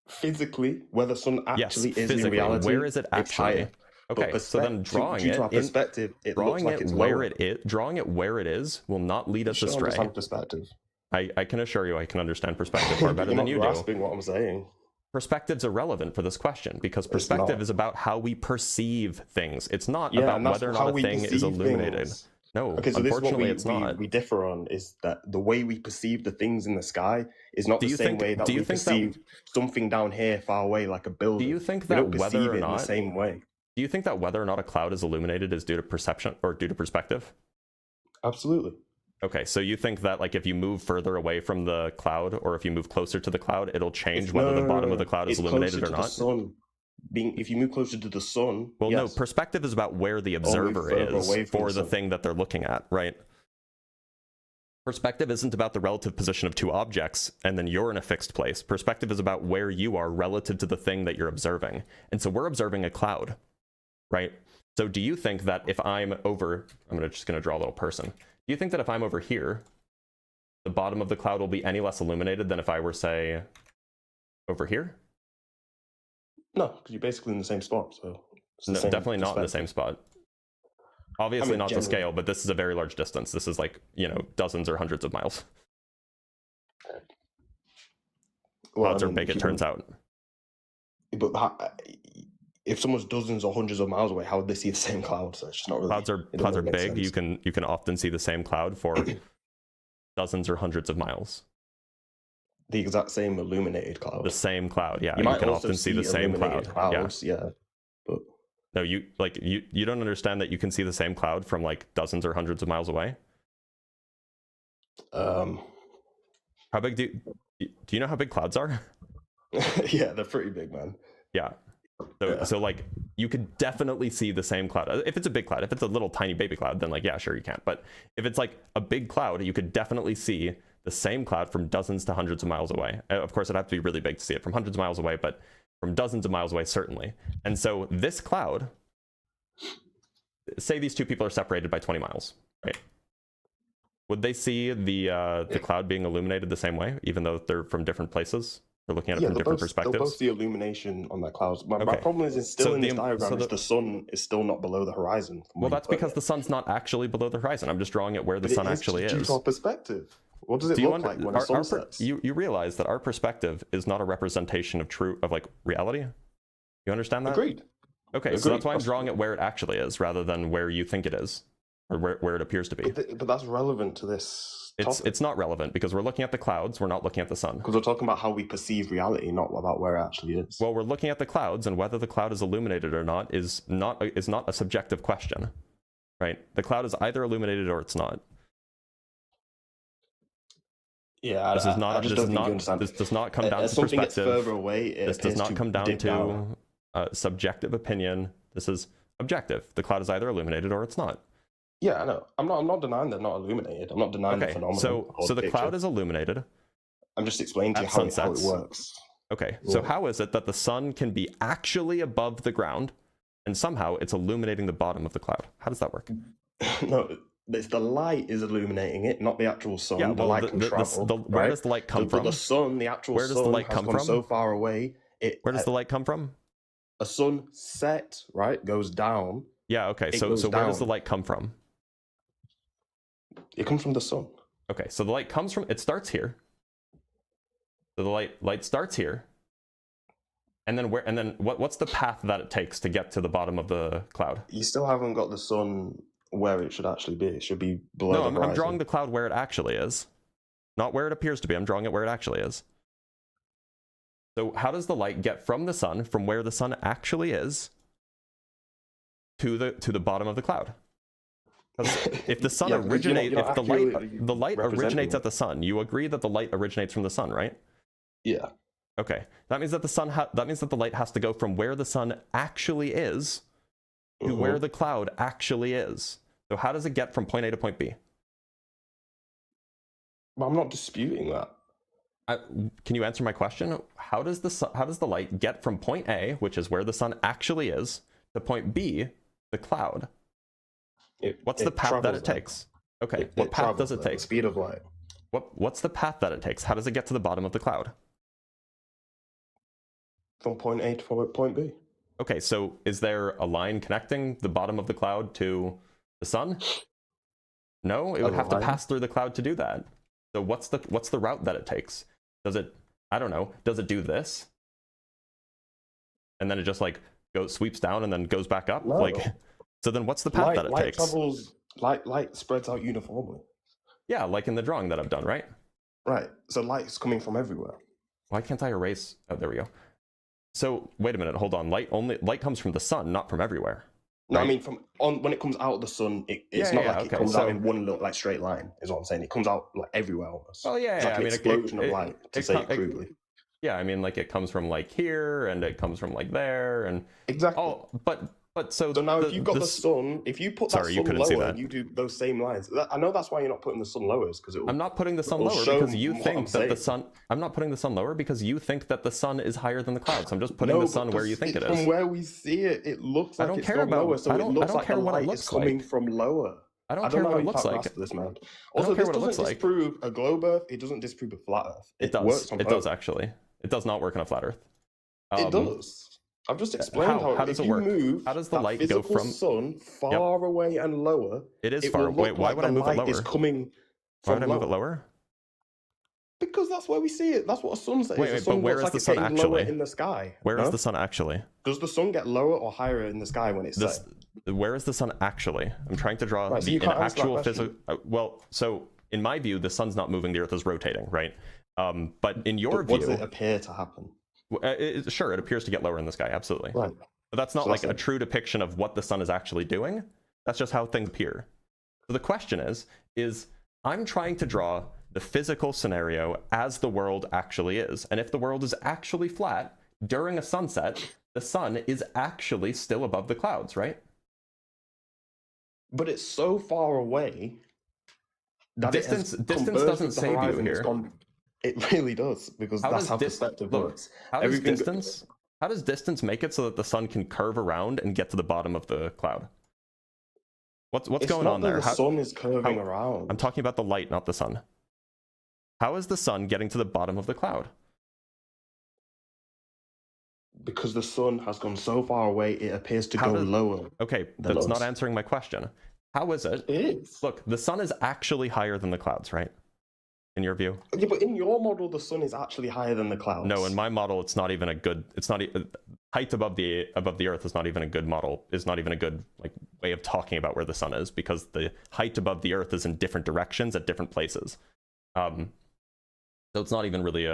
Physically, where the sun actually is in reality, where is it actually? It's higher. Okay, so then drawing it where it is will not lead us astray. Perspective. I can assure you I can understand perspective far better than you do. You're not grasping what I'm saying. Perspective's irrelevant for this question because perspective is about how we perceive things. It's not about whether or not a thing is illuminated. No, okay, so unfortunately, it's not. We differ on is that the way we perceive the things in the sky is not the same way that we perceive something down here far away, like a building. Do you think that whether or not the same way? Do you think that whether or not a cloud is illuminated is due to perception or due to perspective? Absolutely. Okay, so you think that like if you move further away from the cloud or if you move closer to the cloud, it'll change whether the bottom of the cloud is illuminated or not? If you move closer to the sun, well, no, perspective is about where the observer is for the thing that they're looking at, right? Perspective isn't about the relative position of two objects and then you're in a fixed place. Perspective is about where you are relative to the thing that you're observing. And so we're observing a cloud, right? So do you think that if I'm just gonna draw a little person. Do you think that if I'm over here, the bottom of the cloud will be any less illuminated than if I were, say, over here? No, because you're basically in the same spot. So no, definitely not in the same spot. Obviously not to scale, but this is a very large distance. This is like, dozens or hundreds of miles. Clouds are big, it turns out. But if someone's dozens or hundreds of miles away, how would they see the same cloud? So it's just not really. Clouds are big. You can often see the same cloud for dozens or hundreds of miles. The exact same illuminated cloud. The same cloud, yeah. You can often see the same cloud. Clouds, yeah. But no, you don't understand that you can see the same cloud from like dozens or hundreds of miles away. How big do you know how big clouds are? Yeah, they're pretty big, man. Yeah. So like you could definitely see the same cloud. If it's a big cloud, if it's a little tiny baby cloud, then like, yeah, sure you can't. But if it's like a big cloud, you could definitely see the same cloud from dozens to hundreds of miles away. Of course, it'd have to be really big to see it from hundreds of miles away, but from dozens of miles away, certainly. And so this cloud, say these two people are separated by 20 miles, right? Would they see the cloud being illuminated the same way, even though they're from different places? They're looking at it from different perspectives. They'll both see illumination on their clouds. My problem is still in this diagram is the sun is still not below the horizon. Well, that's because the sun's not actually below the horizon. I'm just drawing it where the sun actually is. Due to our perspective. What does it look like when the sun sets? You realize that our perspective is not a representation of like reality? You understand that? Agreed. Okay, so that's why I'm drawing it where it actually is, rather than where you think it is, or where it appears to be. But that's relevant to this. It's not relevant because we're looking at the clouds, we're not looking at the sun. Because we're talking about how we perceive reality, not about where it actually is. Well, we're looking at the clouds, and whether the cloud is illuminated or not is not a subjective question, right? The cloud is either illuminated or it's not. Yeah, this does not come down to something perspective. Gets further away, this does not come down to subjective opinion. This is objective. The cloud is either illuminated or it's not. Yeah, I know. I'm not denying they're not illuminated. I'm not denying the phenomenon. So the cloud is illuminated. I'm just explaining to you how it works. Okay, so how is it that the sun can be actually above the ground and somehow it's illuminating the bottom of the cloud? How does that work? No, it's the light is illuminating it, not the actual sun. Yeah, the light can travel. Where does the light come from? The sun, the actual where does the light come from? So far away. Where does the light come from? A sunset, right, goes down. Yeah, okay, so where does the light come from? It comes from the sun. Okay, so the light comes from, it starts here. So the light starts here. And then what's the path that it takes to get to the bottom of the cloud? You still haven't got the sun where it should actually be. It should be below the horizon. I'm drawing the cloud where it actually is. Not where it appears to be. I'm drawing it where it actually is. So how does the light get from the sun, from where the sun actually is, to the bottom of the cloud? If the sun originates, if the light originates at the sun, you agree that the light originates from the sun, right? Yeah. Okay, that means that the light has to go from where the sun actually is to where the cloud actually is. So how does it get from point A to point B? Well, I'm not disputing that. Can you answer my question? How does the light get from point A, which is where the sun actually is, to point B, the cloud? What's the path that it takes? Okay, what path does it take? The speed of light. What's the path that it takes? How does it get to the bottom of the cloud? From point A to point B. Okay, so is there a line connecting the bottom of the cloud to the sun? No, it would have to pass through the cloud to do that. So what's the route that it takes? Does it, I don't know, does it do this? And then it just like sweeps down and then goes back up? No. Like, so then what's the path that it takes? Light spreads out uniformly. Yeah, like in the drawing that I've done, right? Right. So light's coming from everywhere. Why can't I erase? Oh, there we go. So wait a minute, hold on. Light comes from the sun, not from everywhere. No, right? I mean when it comes out of the sun, it's not like it comes out in one little straight line. Is what I'm saying. It comes out like everywhere almost. Oh yeah, it's like an explosion of light. To say it crudely. Yeah, I mean like it comes from like here and it comes from like there and exactly. Oh, but so now if you've got the sun, if you put that sun lower, and you do those same lines. I know that's why you're not putting the sun lower, because I'm not putting the sun lower because you think that the sun. I'm not putting the sun lower because you think that the sun is higher than the clouds. I'm just putting the sun where you think it is. From where we see it, it looks like it's going lower. So it looks like the light is coming from lower. I don't care what it looks like. This man. Also, this doesn't disprove a globe Earth. It doesn't disprove a flat Earth. It does. It does actually. It does not work on a flat Earth. It does. I've just explained how does it work? How does the light go from sun far away and lower? It is far away. Why would I move it lower? Is coming why would I move it lower? Because that's where we see it. That's what a sunset is. Wait, but where is the sun actually? In the sky. Where is the sun actually? Does the sun get lower or higher in the sky when it's set? Where is the sun actually? I'm trying to draw an actual physical. Well, so in my view, the sun's not moving. The Earth is rotating, right? But in your view, what does it appear to happen? Sure, it appears to get lower in the sky, absolutely. Right. But that's not like a true depiction of what the sun is actually doing. That's just how things appear. So the question is I'm trying to draw the physical scenario as the world actually is. And if the world is actually flat, during a sunset, the sun is actually still above the clouds, right? But it's so far away that distance doesn't save you here. It really does, because that's how perspective works. How does distance make it so that the sun can curve around and get to the bottom of the cloud? What's going on there? The sun is curving around. I'm talking about the light, not the sun. How is the sun getting to the bottom of the cloud? Because the sun has gone so far away, it appears to go lower. Okay, that's not answering my question. How is it? It is. Look, the sun is actually higher than the clouds, right? In your view? Yeah, but in your model, the sun is actually higher than the clouds. No, in my model, it's not even a good. It's not height above the Earth is not even a good model. Is not even a good way of talking about where the sun is, because the height above the Earth is in different directions at different places. So it's not even really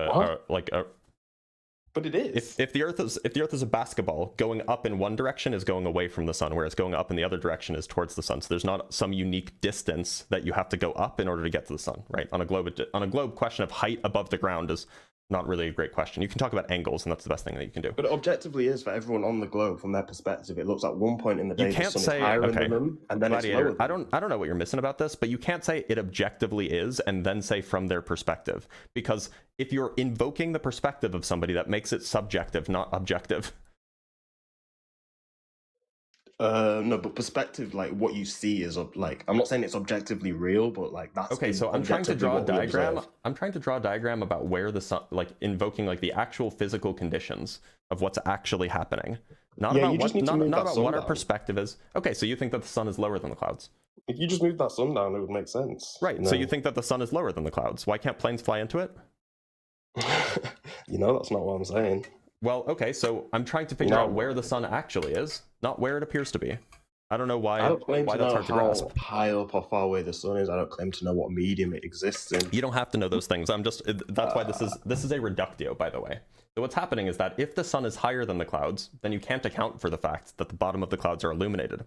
But it is. If the Earth is a basketball, going up in one direction is going away from the sun, whereas going up in the other direction is towards the sun. So there's not some unique distance that you have to go up in order to get to the sun, right? On a globe, question of height above the ground is not really a great question. You can talk about angles, and that's the best thing that you can do. But it objectively is for everyone on the globe, from their perspective. It looks at one point in the day you can't the sun say, is higher okay, than them, and then Gladiator, it's lower. I don't know what you're missing about this, but you can't say it objectively is and then say from their perspective, because if you're invoking the perspective of somebody, that makes it subjective, not objective. No, but perspective, like what you see is I'm not saying it's objectively real, but that's okay. So I'm trying to draw a diagram. I'm trying to draw a diagram about where the sun, invoking the actual physical conditions of what's actually happening, not about what our perspective is. Okay, so you think that the sun is lower than the clouds? If you just move that sun down, it would make sense. Right. So you think that the sun is lower than the clouds? Why can't planes fly into it? That's not what I'm saying. Well, okay, so I'm trying to figure out where the sun actually is, not where it appears to be. I don't know why. I don't claim to that's know hard to grasp. how high up or far away the sun is. I don't claim to know what medium it exists in. You don't have to know those things. That's why this is a reductio, by the way. So what's happening is that if the sun is higher than the clouds, then you can't account for the fact that the bottom of the clouds are illuminated.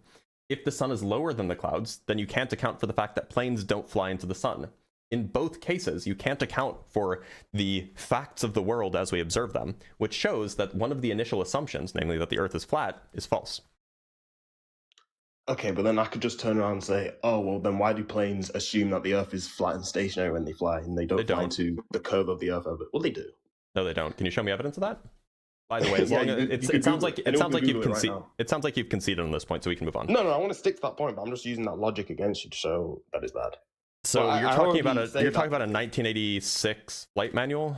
If the sun is lower than the clouds, then you can't account for the fact that planes don't fly into the sun. In both cases, you can't account for the facts of the world as we observe them, which shows that one of the initial assumptions, namely that the Earth is flat, is false. Okay, but then I could just turn around and say, oh, well, then why do planes assume that the Earth is flat and stationary when they fly, and they don't fly into the curve of the Earth over? Well, they do. No, they don't. Can you show me evidence of that? By the way, as long as it sounds like you've conceded on this point, so we can move on. No, I want to stick to that point, but I'm just using that logic against you to show that it's bad. So you're talking about a 1986 flight manual?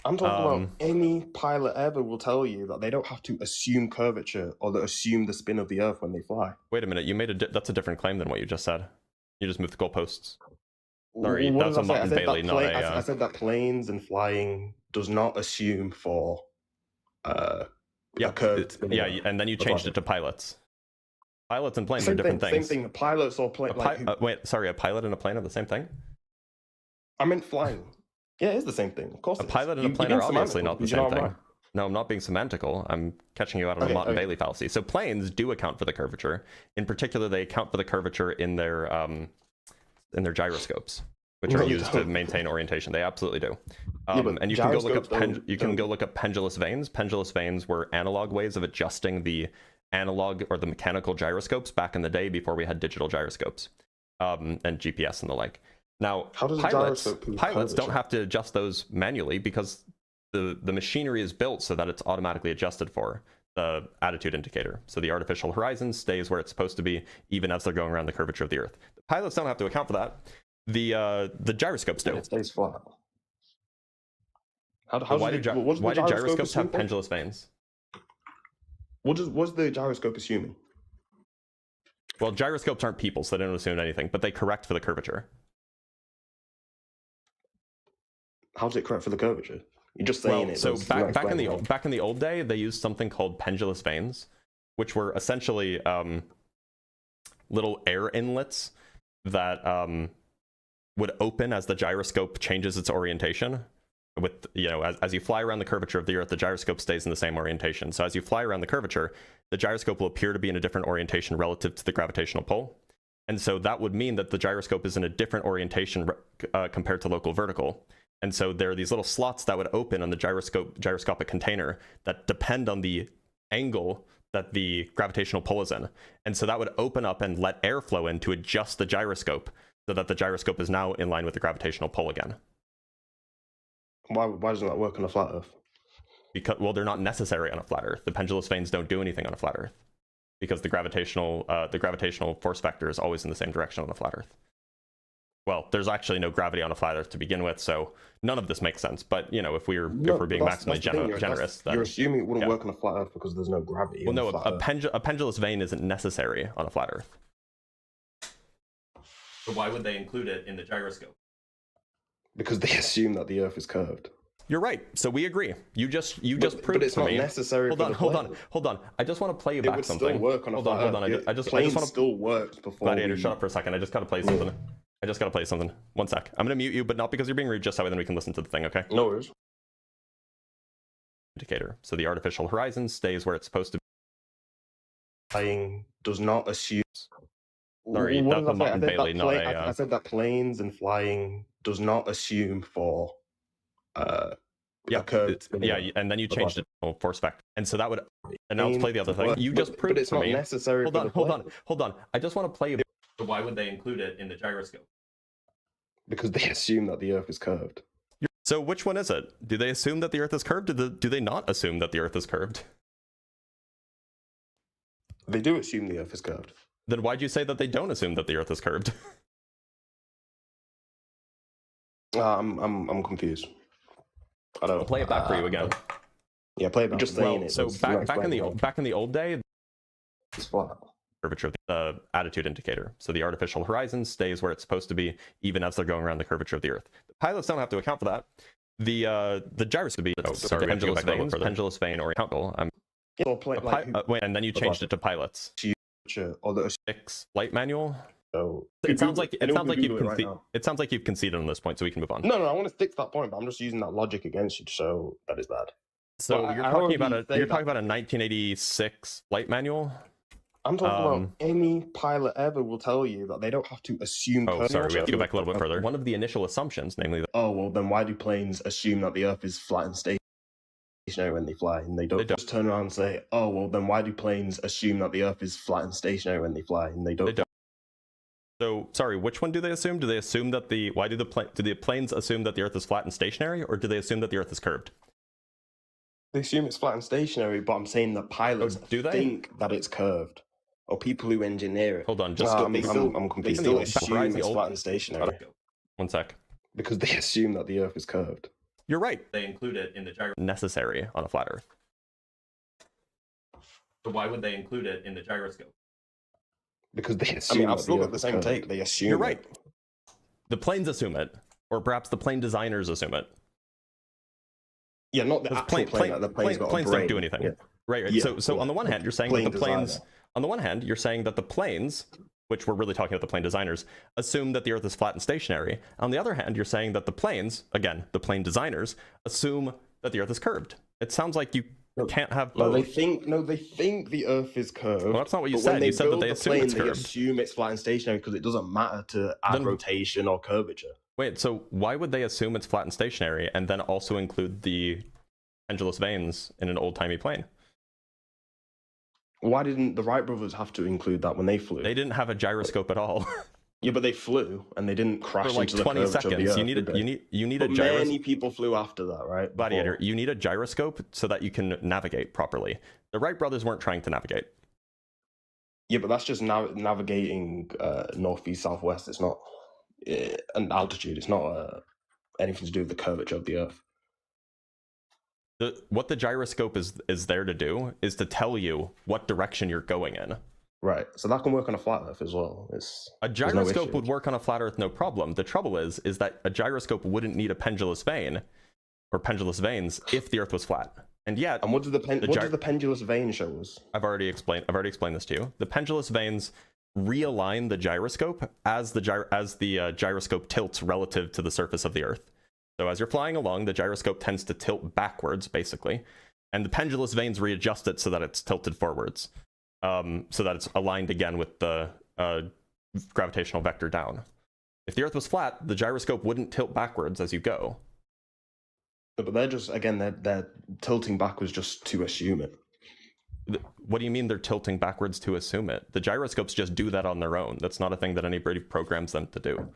I'm talking about any pilot ever will tell you that they don't have to assume curvature or assume the spin of the Earth when they fly. Wait a minute, you made that's a different claim than what you just said. You just moved the goalposts. Sorry, that was a Martin Bailey, not a... I said that planes and flying does not assume for a curved spin. Yeah, and then you changed it to pilots. Pilots and planes are different things. Same thing. Pilots or planes. Wait, sorry, a pilot and a plane are the same thing? I meant flying. Yeah, it is the same thing. Of course. A pilot and a plane are obviously not the same thing. No, I'm not being semantical. I'm catching you out on a Martin Bailey fallacy. So planes do account for the curvature. In particular, they account for the curvature in their gyroscopes, which are used to maintain orientation. They absolutely do. And you can go look up pendulous vanes. Pendulous vanes were analog ways of adjusting the analog or the mechanical gyroscopes back in the day before we had digital gyroscopes and GPS and the like. Now, pilots don't have to adjust those manually because the machinery is built so that it's automatically adjusted for the attitude indicator. So the artificial horizon stays where it's supposed to be even as they're going around the curvature of the Earth. The pilots don't have to account for that. The gyroscopes do. It stays flat. Why do gyroscopes have pendulous vanes? What's the gyroscope assuming? Well, gyroscopes aren't people, so they don't assume anything, but they correct for the curvature. How does it correct for the curvature? You're just saying it. So back in the old day, they used something called pendulous vanes, which were essentially little air inlets that would open as the gyroscope changes its orientation. With as you fly around the curvature of the Earth, the gyroscope stays in the same orientation. So as you fly around the curvature, the gyroscope will appear to be in a different orientation relative to the gravitational pull. And so that would mean that the gyroscope is in a different orientation compared to local vertical. And so there are these little slots that would open on the gyroscopic container that depend on the angle that the gravitational pull is in. And so that would open up and let air flow in to adjust the gyroscope so that the gyroscope is now in line with the gravitational pull again. Why doesn't that work on a flat Earth? Because, well, they're not necessary on a flat Earth. The pendulous vanes don't do anything on a flat Earth because the gravitational force vector is always in the same direction on a flat Earth. Well, there's actually no gravity on a flat Earth to begin with, so none of this makes sense. But, you know, if we're being maximally generous, then you're assuming it wouldn't work on a flat Earth because there's no gravity. Well, no, a pendulous vane isn't necessary on a flat Earth. So why would they include it in the gyroscope? Because they assume that the Earth is curved. You're right. So we agree. You just proved but it's to not me. necessary. Hold on. I just want to play you back something. It would still work on a flat Earth. I just want to still works before. Gladiator, shut up for a second. I just gotta play something. One sec. I'm gonna mute you, but not because you're being rude. Just so then we can listen to the thing. Okay? No worries. Indicator. So the artificial horizon stays where it's supposed to be. Flying does not assume. Sorry, that's a Martin Bailey, not a. I said that planes and flying does not assume for. And then you changed it to force vector, and so that would. And now let's play the other thing. You just proved it's to not me. Necessary. Hold on. I just want to play. So why would they include it in the gyroscope? Because they assume that the Earth is curved. So which one is it? Do they assume that the Earth is curved? Do they not assume that the Earth is curved? They do assume the Earth is curved. Then why'd you say that they don't assume that the Earth is curved? I'm confused. I don't I'll play it back for you again. Yeah, play it back. Just saying it. So back in the old day, it's flat. Curvature of the attitude indicator. So the artificial horizon stays where it's supposed to be, even as they're going around the curvature of the Earth. The pilots don't have to account for that. The gyroscope would be pendulous vane or countable. And then you changed it to pilots. Or the flight manual. So it sounds like you've conceded on this point, so we can move on. No, I want to stick to that point, but I'm just using that logic against you, so that is bad. So you're talking about a 1986 flight manual. I'm talking about any pilot ever will tell you that they don't have to assume. Oh, sorry, we have to go back a little bit further. One of the initial assumptions, namely that. Oh well, then why do planes assume that the Earth is flat and stationary when they fly, and they don't just turn around and say, "Oh well, then why do planes assume that the Earth is flat and stationary when they fly?" And they don't. So sorry, which one do they assume? Do they assume that do the planes assume that the Earth is flat and stationary, or do they assume that the Earth is curved? They assume it's flat and stationary, but I'm saying that pilots think that it's curved. Or people who engineer it. Hold on, I'm confused. They still assume it's flat and stationary. One sec. Because they assume that the Earth is curved. You're right. They include it in the gyroscope. Necessary on a flat Earth. So why would they include it in the gyroscope? Because they assume. I've still got the same take. They assume. You're right. The planes assume it, or perhaps the plane designers assume it. Yeah, not the actual plane. The planes don't do anything. Yeah. Right. Yeah. So on the one hand, you're saying that the planes. On the one hand, you're saying that the planes, which we're really talking about the plane designers, assume that the Earth is flat and stationary. On the other hand, you're saying that the planes, again, the plane designers, assume that the Earth is curved. It sounds like you can't have both. They think the Earth is curved. Well, that's not what you said. You said that they assume it's curved. They assume it's flat and stationary because it doesn't matter to add rotation or curvature. Wait, so why would they assume it's flat and stationary and then also include the pendulous vanes in an old-timey plane? Why didn't the Wright brothers have to include that when they flew? They didn't have a gyroscope at all. Yeah, but they flew and they didn't crash for like into 20 the seconds. Of the Earth, you need a gyroscope. Many people flew after that, right? Gladiator, you need a gyroscope so that you can navigate properly. The Wright brothers weren't trying to navigate. Yeah, but that's just navigating northeast, southwest. It's not an altitude. It's not anything to do with the curvature of the Earth. What the gyroscope is there to do is to tell you what direction you're going in. Right, so that can work on a flat Earth as well. A gyroscope would work on a flat Earth, no problem. The trouble is that a gyroscope wouldn't need a pendulous vane or pendulous vanes if the Earth was flat. And yet, and what does the pendulous vane show us? I've already explained this to you. The pendulous vanes realign the gyroscope as the gyroscope tilts relative to the surface of the Earth. So as you're flying along, the gyroscope tends to tilt backwards, basically, and the pendulous vanes readjust it so that it's tilted forwards, so that it's aligned again with the gravitational vector down. If the Earth was flat, the gyroscope wouldn't tilt backwards as you go. But they're just, again, they're tilting backwards just to assume it. What do you mean they're tilting backwards to assume it? The gyroscopes just do that on their own. That's not a thing that anybody programs them to do.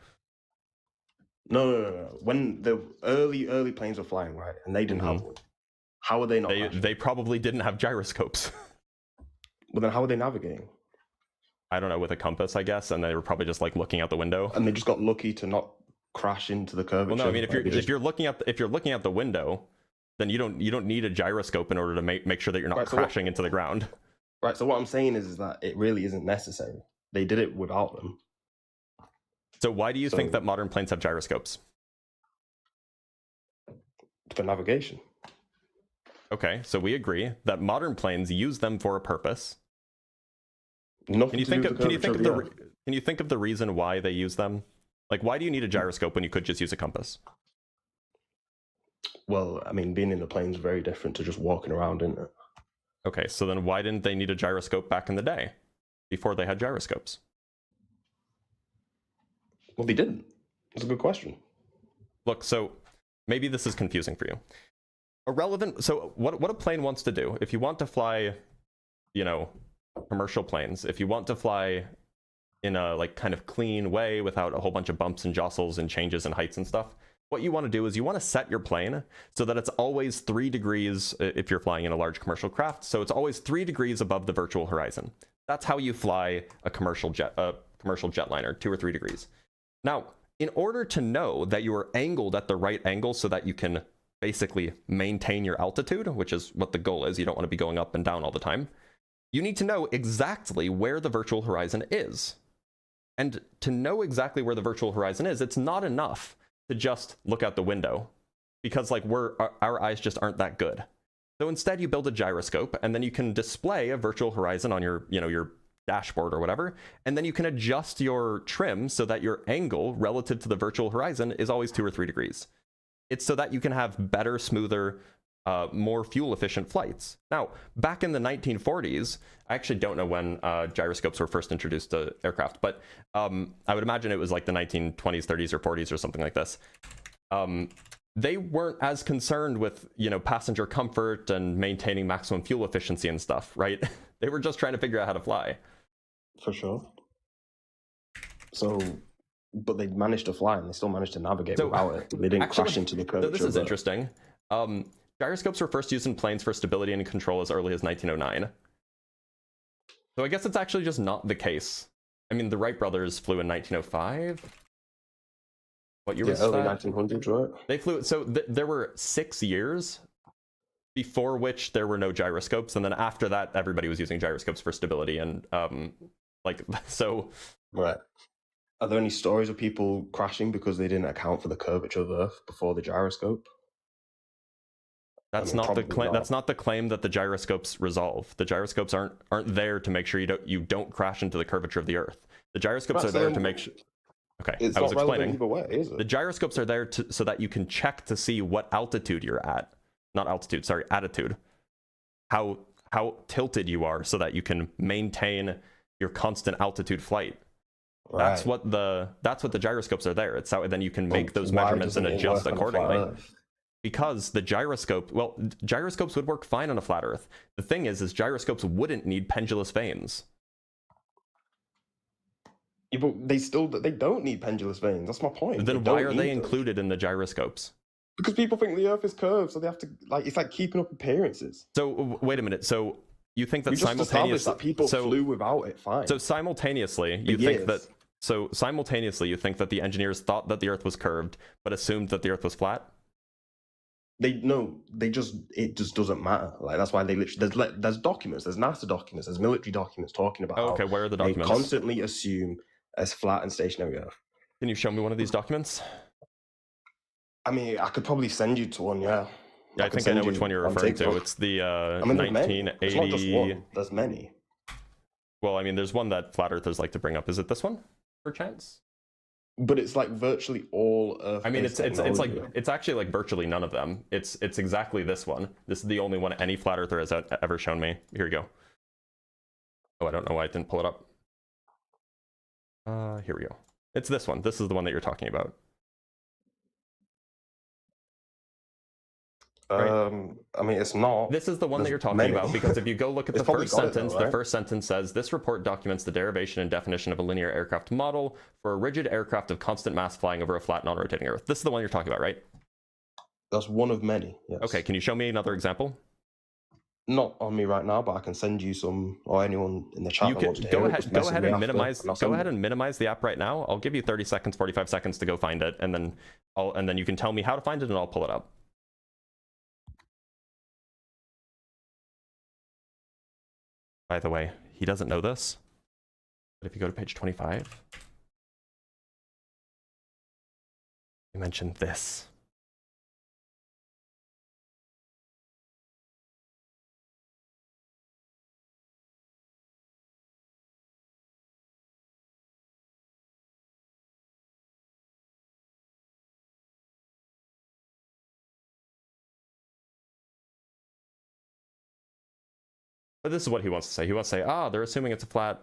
No. When the early planes were flying, right, and they didn't have one, how are they not? They probably didn't have gyroscopes. Well, then how are they navigating? I don't know, with a compass, I guess, and they were probably just like looking out the window. And they just got lucky to not crash into the curvature. Well, no, I mean, if you're looking out the window, then you don't need a gyroscope in order to make sure that you're not crashing into the ground. Right. So what I'm saying is that it really isn't necessary. They did it without them. So why do you think that modern planes have gyroscopes? For navigation. Okay, so we agree that modern planes use them for a purpose. Can you think of the reason why they use them? Like, why do you need a gyroscope when you could just use a compass? Well, I mean, being in the plane is very different to just walking around, isn't it? Okay, so then why didn't they need a gyroscope back in the day, before they had gyroscopes? Well, they didn't. That's a good question. Look, so maybe this is confusing for you. So what a plane wants to do, if you want to fly, you know, commercial planes, if you want to fly in a like kind of clean way without a whole bunch of bumps and jostles and changes in heights and stuff, what you want to do is you want to set your plane so that it's always 3 degrees if you're flying in a large commercial craft, so it's always 3 degrees above the virtual horizon. That's how you fly a commercial jetliner, 2 or 3 degrees. Now, in order to know that you are angled at the right angle so that you can basically maintain your altitude, which is what the goal is, you don't want to be going up and down all the time, you need to know exactly where the virtual horizon is. And to know exactly where the virtual horizon is, it's not enough to just look out the window, because like our eyes just aren't that good. So instead you build a gyroscope, and then you can display a virtual horizon on your, you know, your dashboard or whatever, and then you can adjust your trim so that your angle relative to the virtual horizon is always 2 or 3 degrees. It's so that you can have better, smoother, more fuel efficient flights. Now, back in the 1940s, I actually don't know when gyroscopes were first introduced to aircraft, but I would imagine it was like the 1920s, 30s, or 40s or something like this. They weren't as concerned with, you know, passenger comfort and maintaining maximum fuel efficiency and stuff, right? They were just trying to figure out how to fly. For sure. So, but they managed to fly, and they still managed to navigate without it. They didn't crash into the curvature. So this is interesting. Gyroscopes were first used in planes for stability and control as early as 1909. So I guess it's actually just not the case. I mean, the Wright brothers flew in 1905. What year was that? Early 1900s, right? They flew. So there were 6 years before which there were no gyroscopes, and then after that, everybody was using gyroscopes for stability and like so. Right. Are there any stories of people crashing because they didn't account for the curvature of Earth before the gyroscope? That's not the claim. That's not the claim that the gyroscopes resolve. The gyroscopes aren't there to make sure you don't crash into the curvature of the Earth. The gyroscopes are there to make sure. Okay, I was explaining. Either way, is it? The gyroscopes are there so that you can check to see what altitude you're at. Not altitude, sorry, attitude. How tilted you are, so that you can maintain your constant altitude flight. Right. That's what the gyroscopes are there. It's how then you can make those measurements and adjust accordingly. Because the gyroscopes would work fine on a flat Earth. The thing is gyroscopes wouldn't need pendulous vanes. Yeah, but they don't need pendulous vanes. That's my point. Then why are they included in the gyroscopes? Because people think the Earth is curved, so they have to it's like keeping up appearances. So wait a minute. So you think that we just established that people flew without it fine. So simultaneously, you think that the engineers thought that the Earth was curved, but assumed that the Earth was flat? It just doesn't matter. Like, that's why they literally there's documents, there's NASA documents, there's military documents talking about. Okay, where are the documents? They constantly assume as flat and stationary Earth. Can you show me one of these documents? I mean, I could probably send you to one. Yeah. I think I know which one you're referring to. It's the 1980. It's not just one. There's many. Well, I mean, there's one that flat earthers like to bring up. Is it this one, perchance? But it's like virtually all Earth. I mean, it's actually like virtually none of them. It's exactly this one. This is the only one any flat earther has ever shown me. Here you go. Oh, I don't know why I didn't pull it up. Here we go. It's this one. This is the one that you're talking about. Right. I mean, it's not. This is the one that you're talking many. about, because if you go look at the It's probably first got it sentence, though, right? the first sentence says, this report documents the derivation and definition of a linear aircraft model for a rigid aircraft of constant mass flying over a flat, non-rotating Earth. This is the one you're talking about, right? That's one of many, yes. Okay, can you show me another example? Not on me right now, but I can send you some, or anyone in the chat. You that can wants to go hear it, ahead, just go message ahead me and after, minimize. and I'll Go send ahead it. and minimize the app right now. I'll give you 30 seconds, 45 seconds to go find it, and then you can tell me how to find it, and I'll pull it up. By the way, he doesn't know this, but if you go to page 25, you mentioned this. But this is what he wants to say. He wants to say, they're assuming it's a flat,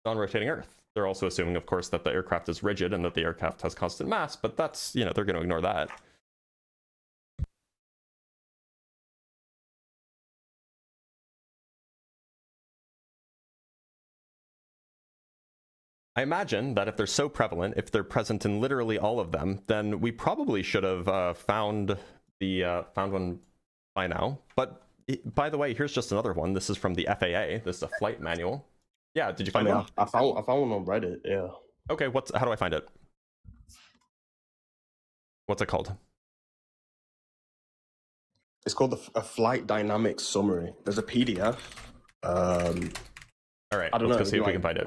non-rotating Earth. They're also assuming, of course, that the aircraft is rigid and that the aircraft has constant mass, but that's, they're going to ignore that. I imagine that if they're so prevalent, if they're present in literally all of them, then we probably should have found one by now. But by the way, here's just another one. This is from the FAA. This is a flight manual. Yeah, did you find one? I found one on Reddit, yeah. Okay, how do I find it? What's it called? It's called a flight dynamics summary. There's a PDF. All right, I don't let's know, go see if we can find it.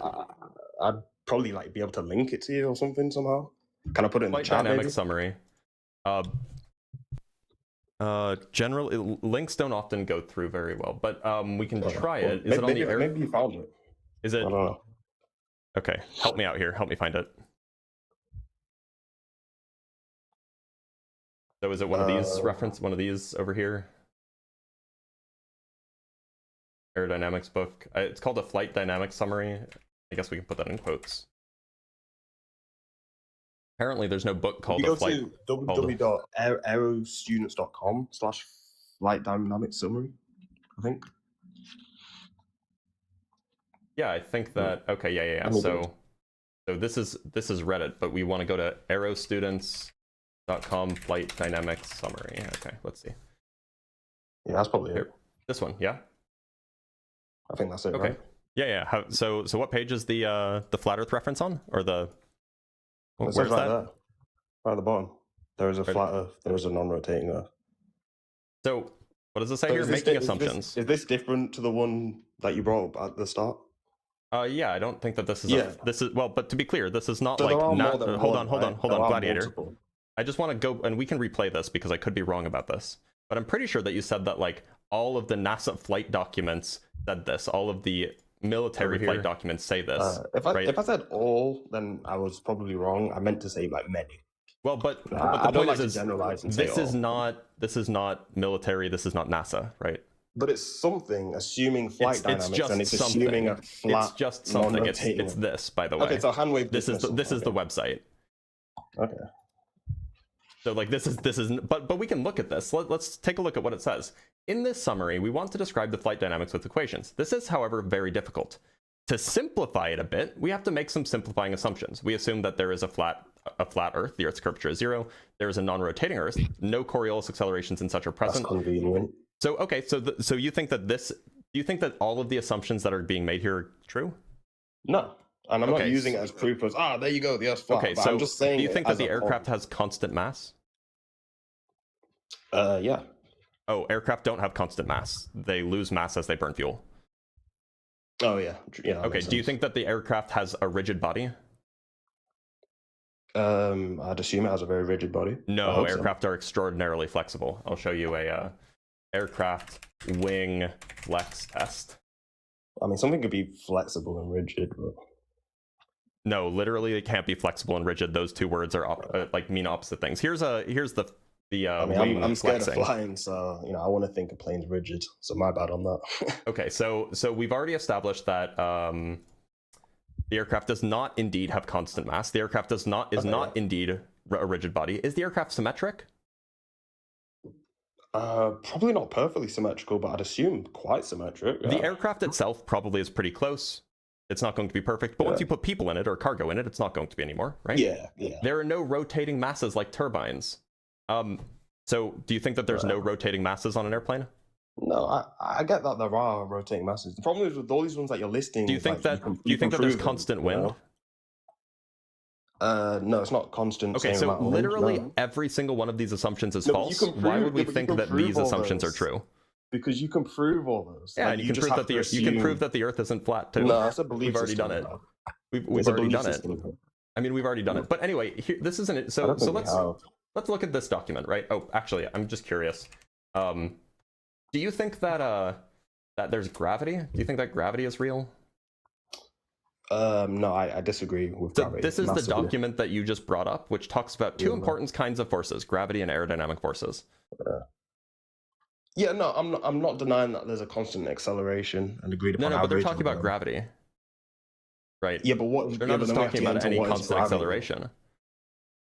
I'd probably be able to link it to you or something somehow. Can I put it in the chat? Flight dynamics summary. Generally, links don't often go through very well, but we can try it. Is it on the air? Maybe you found it. Is it? I don't know. Okay, help me out here. Help me find it. So is it one of these one of these over here? Aerodynamics book. It's called a flight dynamics summary. I guess we can put that in quotes. Apparently, there's no book called You a flight. go to www.aerostudents.com/flight dynamics summary, I think. Yeah, I think that. Okay, yeah. So this is Reddit, but we want to go to aerostudents.com flight dynamics summary. Okay, let's see. Yeah, that's probably it. This one, yeah. I think that's it. Okay. Right? Yeah. So what page is the flat Earth reference on, or the? It says right there, right at the bottom. There is a flat Earth. There is a non-rotating Earth. So what does it say here? Making assumptions. Is this different to the one that you brought up at the start? Yeah, I don't think that this is. This is well, but to be clear, this is not So like hold on, Gladiator. multiple. I just want to go, and we can replay this because I could be wrong about this, but I'm pretty sure that you said that like all of the NASA flight documents said this. All of the military flight documents say this. If I said all, then I was probably wrong. I meant to say like many. Well, but the I don't point like to is generalize and say this is not military. This is not NASA, right? But it's something assuming flight dynamics, and it's assuming a flat. It's just something. non-rotating. It's this, by the way. Okay, so hand wave. This is the website. Okay. So like this is but we can look at this. Let's take a look at what it says. In this summary, we want to describe the flight dynamics with equations. This is, however, very difficult. To simplify it a bit, we have to make some simplifying assumptions. We assume that there is a flat Earth, the Earth's curvature is 0. There is a non-rotating Earth, no Coriolis accelerations and such are present. That's convenient. So okay, so you think that do you think that all of the assumptions that are being made here are true? No. And I'm not using it as proof as, there you go, the Earth's flat. Okay, but so I'm just saying do you think that as the a aircraft has constant mass? Yeah. Oh, aircraft don't have constant mass. They lose mass as they burn fuel. Oh, yeah. Yeah. Okay, do you think that the aircraft has a rigid body? I'd assume it has a very rigid body. No, aircraft are extraordinarily flexible. I'll show you a aircraft wing flex test. I mean, something could be flexible and rigid, but... No, literally, it can't be flexible and rigid. Those two words are mean opposite things. Here's the I mean, I'm scared of flying, so I want to think a plane's rigid. So my bad on that. Okay, so we've already established that the aircraft does not indeed have constant mass. The aircraft is not indeed a rigid body. Is the aircraft symmetric? Probably not perfectly symmetrical, but I'd assume quite symmetric. Yeah. The aircraft itself probably is pretty close. It's not going to be perfect, but once you put people in it or cargo in it, it's not going to be anymore, right? Yeah. There are no rotating masses like turbines. So do you think that there's no rotating masses on an airplane? No, I get that there are rotating masses. The problem is with all these ones that you're listing. Do you think that there's constant wind? No, it's not constant. Okay, so literally every single one of these assumptions is false. Why would we think that these assumptions are true? Because you can prove all those. Yeah, you can prove that the Earth isn't flat too. No, that's a belief. We've already done it. We've already done it. I mean, we've already done it. But anyway, this isn't it. So let's look at this document, right? Oh, actually, I'm just curious. Do you think that that there's gravity? Do you think that gravity is real? No, I disagree with gravity. This is the document that you just brought up, which talks about two important kinds of forces: gravity and aerodynamic forces. Yeah, no, I'm not denying that there's a constant acceleration and agreed upon. No, but they're talking about gravity, right? Yeah, but what they're not just talking about any constant acceleration.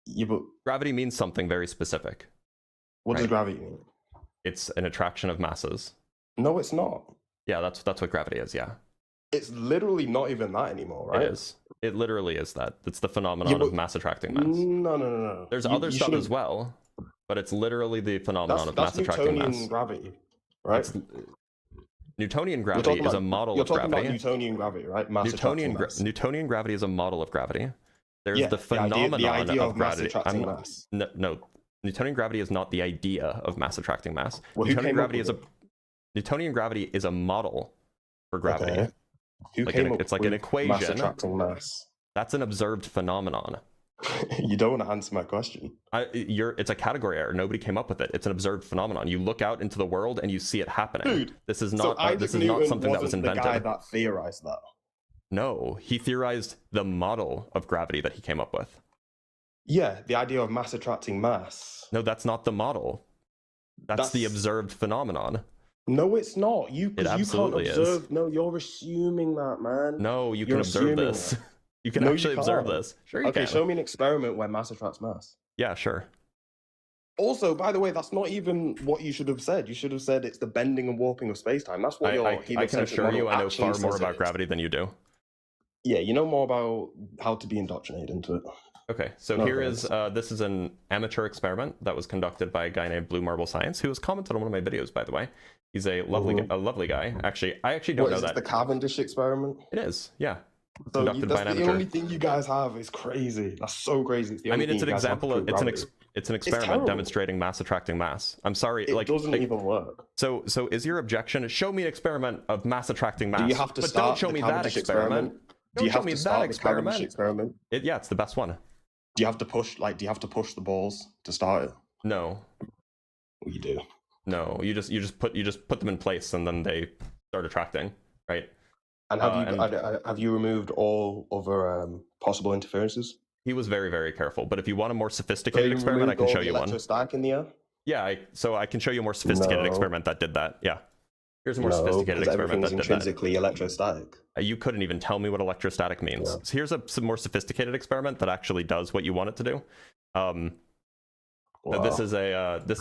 Yeah, but gravity means something very specific. What does gravity mean? It's an attraction of masses. No, it's not. Yeah, that's what gravity is. Yeah. It's literally not even that anymore, right? It is. It literally is that. It's the phenomenon of mass attracting mass. No. There's other stuff as well, but it's literally the phenomenon of mass attracting mass. Newtonian gravity, right? Newtonian gravity is a model of gravity. You're talking about Newtonian gravity, right? Newtonian gravity is a model of gravity. There's the phenomenon of gravity. No, Newtonian gravity is not the idea of mass attracting mass. Well, Newtonian gravity is a model for gravity. Okay. It's like an equation. Mass attracting mass. That's an observed phenomenon. You don't want to answer my question. It's a category error. Nobody came up with it. It's an observed phenomenon. You look out into the world and you see it happening. Dude, this is not something that was invented. The guy that theorized that. No, he theorized the model of gravity that he came up with. Yeah, the idea of mass attracting mass. No, that's not the model. That's the observed phenomenon. No, it's not. You can't observe. Is. No, you're assuming that, man. No, you can observe this. You can actually observe this. Sure, you can. Okay, show me an experiment where mass attracts mass. Yeah, sure. Also, by the way, that's not even what you should have said. You should have said it's the bending and warping of space-time. That's what I can assure you I know far more about gravity than you do. Yeah, you know more about how to be indoctrinated into it. Okay, so here is, this is an amateur experiment that was conducted by a guy named Blue Marble Science, who has commented on one of my videos, by the way. He's a lovely guy. Actually, I actually don't know that. Is this the Cavendish experiment? It is, yeah. So that's the only thing you guys have is crazy. That's so crazy. I mean, it's an example of it's an experiment demonstrating mass attracting mass. I'm sorry, it doesn't even work. So is your objection? Show me an experiment of mass attracting mass. Do you have to don't show me that experiment. Do you have to start the Cavendish experiment? Yeah, it's the best one. Do you have to push? Do you have to push the balls to start it? No. Well, you do. No, you just put them in place and then they start attracting, right? And have you removed all other possible interferences? He was very, very careful. But if you want a more sophisticated experiment, I can show you one. Electrostatic in the air? Yeah, so I can show you a more sophisticated experiment that did that. Yeah. Here's a more sophisticated experiment that did that. Intrinsically electrostatic. You couldn't even tell me what electrostatic means. Yeah. So here's some more sophisticated experiment that actually does what you want it to do. Wow. This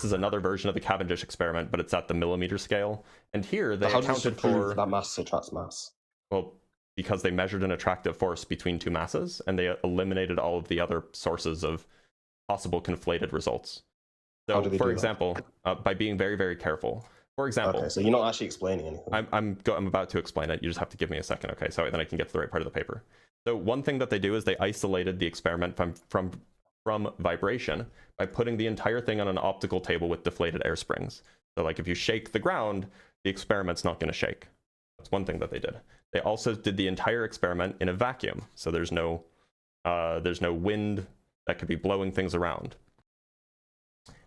is another version of the Cavendish experiment, but it's at the millimeter scale. And here they accounted for that mass attracts mass. Well, because they measured an attractive force between two masses, and they eliminated all of the other sources of possible conflated results. So, for example, by being very, very careful. For example, okay, so you're not actually explaining anything. I'm about to explain it. You just have to give me a second, okay? So then I can get to the right part of the paper. So one thing that they do is they isolated the experiment from vibration by putting the entire thing on an optical table with deflated air springs. So like if you shake the ground, the experiment's not going to shake. That's one thing that they did. They also did the entire experiment in a vacuum, so there's no wind that could be blowing things around.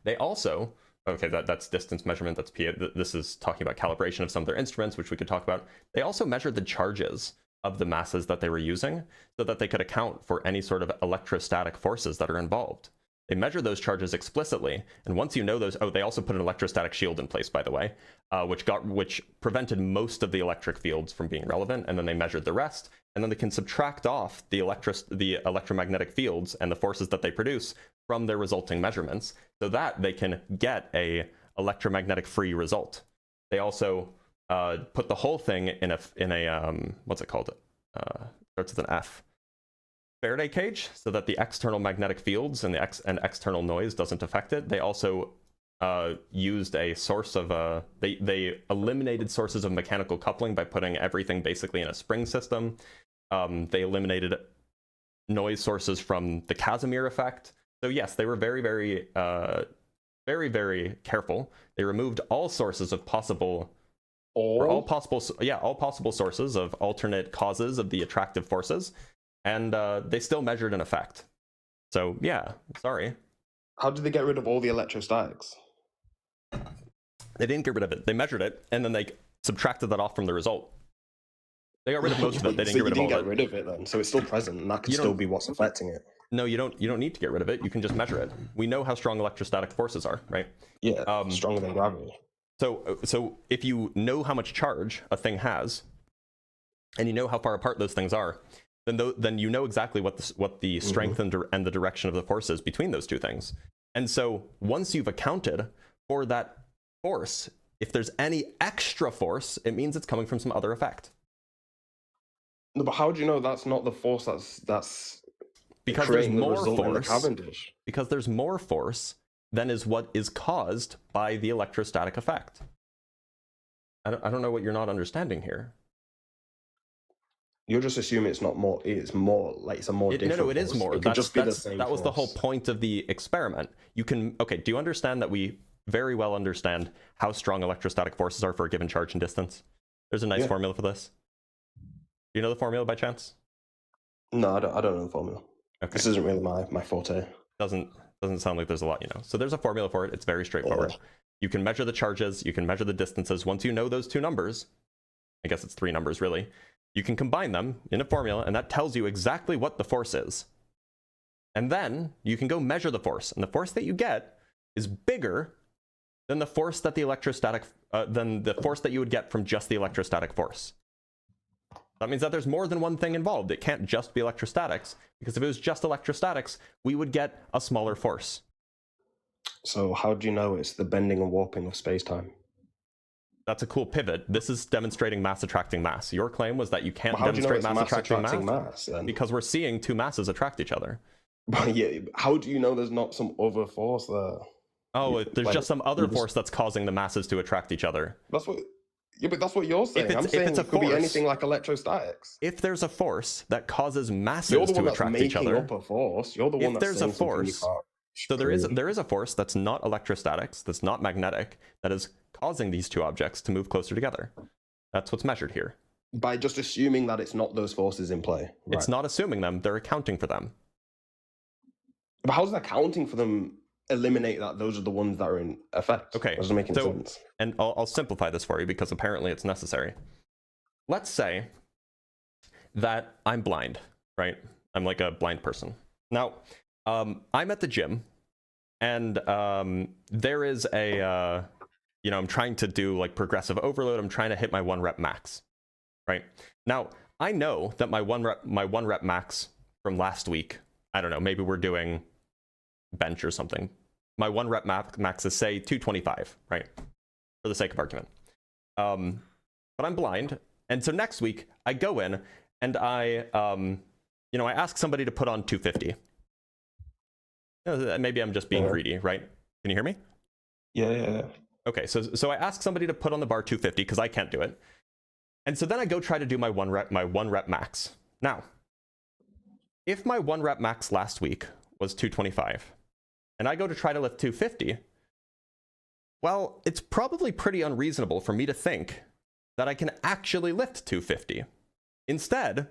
They also, okay, that's distance measurement, that's P. This is talking about calibration of some of their instruments, which we could talk about. They also measured the charges of the masses that they were using so that they could account for any sort of electrostatic forces that are involved. They measure those charges explicitly, and once you know those, they also put an electrostatic shield in place, by the way, which prevented most of the electric fields from being relevant, and then they measured the rest, and then they can subtract off the electromagnetic fields and the forces that they produce from their resulting measurements, so that they can get a electromagnetic free result. They also put the whole thing in a what's it called? Starts with an F. Faraday cage, so that the external magnetic fields and the external noise doesn't affect it. They also used a source of they eliminated sources of mechanical coupling by putting everything basically in a spring system. They eliminated noise sources from the Casimir effect. So yes, they were very, very, very, very careful. They removed all sources of all possible sources of alternate causes of the attractive forces, and they still measured an effect. So yeah, sorry. How did they get rid of all the electrostatics? They didn't get rid of it. They measured it, and then they subtracted that off from the result. They got rid of most of it. They didn't get rid of all of it. Get rid of it then, so it's still present, and that could still be what's affecting it. No, you don't need to get rid of it. You can just measure it. We know how strong electrostatic forces are, right? Yeah, stronger than gravity. So if you know how much charge a thing has, and you know how far apart those things are, then you know exactly what the strength and the direction of the force is between those two things. And so once you've accounted for that force, if there's any extra force, it means it's coming from some other effect. No, but how do you know that's not the force that's because there's more force? Because there's more force than is what is caused by the electrostatic effect. I don't know what you're not understanding here. You're just assuming it's not more. It's more like it's a more different. No, it is force. more. It could just be the same. That was the whole point of the experiment. You can do you understand that we very well understand how strong electrostatic forces are for a given charge and distance? There's a nice formula for this. Do you know the formula by chance? No, I don't know the formula. Okay. This isn't really my forte. Doesn't sound like there's a lot you know. So there's a formula for it. It's very straightforward. You can measure the charges. You can measure the distances. Once you know those two numbers, I guess it's three numbers really, you can combine them in a formula, and that tells you exactly what the force is. And then you can go measure the force, and the force that you get is bigger than the force that the force that you would get from just the electrostatic force. That means that there's more than one thing involved. It can't just be electrostatics, because if it was just electrostatics, we would get a smaller force. So how do you know it's the bending and warping of space-time? That's a cool pivot. This is demonstrating mass attracting mass. Your claim was that you can't demonstrate mass attracting mass because we're seeing two masses attract each other. But yeah, how do you know there's not some other force there? Oh, there's just some other force that's causing the masses to attract each other. That's what you're saying. I'm saying it could be anything like electrostatics. If there's a force that causes masses to attract each other, up a force. You're the one that's there's a force. So there is a force that's not electrostatics, that's not magnetic, that is causing these two objects to move closer together. That's what's measured here. By just assuming that it's not those forces in play. Right. It's not assuming them, they're accounting for them. But how's accounting for them eliminate that those are the ones that are in effect? Okay, that doesn't make any sense. And I'll simplify this for you because apparently it's necessary. Let's say that I'm blind, right? I'm like a blind person. Now, I'm at the gym, and there is a, I'm trying to do like progressive overload. I'm trying to hit my 1 rep max, right? Now, I know that my one rep max from last week, I don't know, maybe we're doing bench or something. My 1 rep max is, say, 225, right? For the sake of argument. But I'm blind, and so next week, I go in, and I ask somebody to put on 250. Maybe I'm just being greedy, right? Can you hear me? Yeah. Okay, so I ask somebody to put on the bar 250 because I can't do it. And so then I go try to do my one rep max. Now, if my 1 rep max last week was 225, and I go to try to lift 250, well, it's probably pretty unreasonable for me to think that I can actually lift 250. Instead,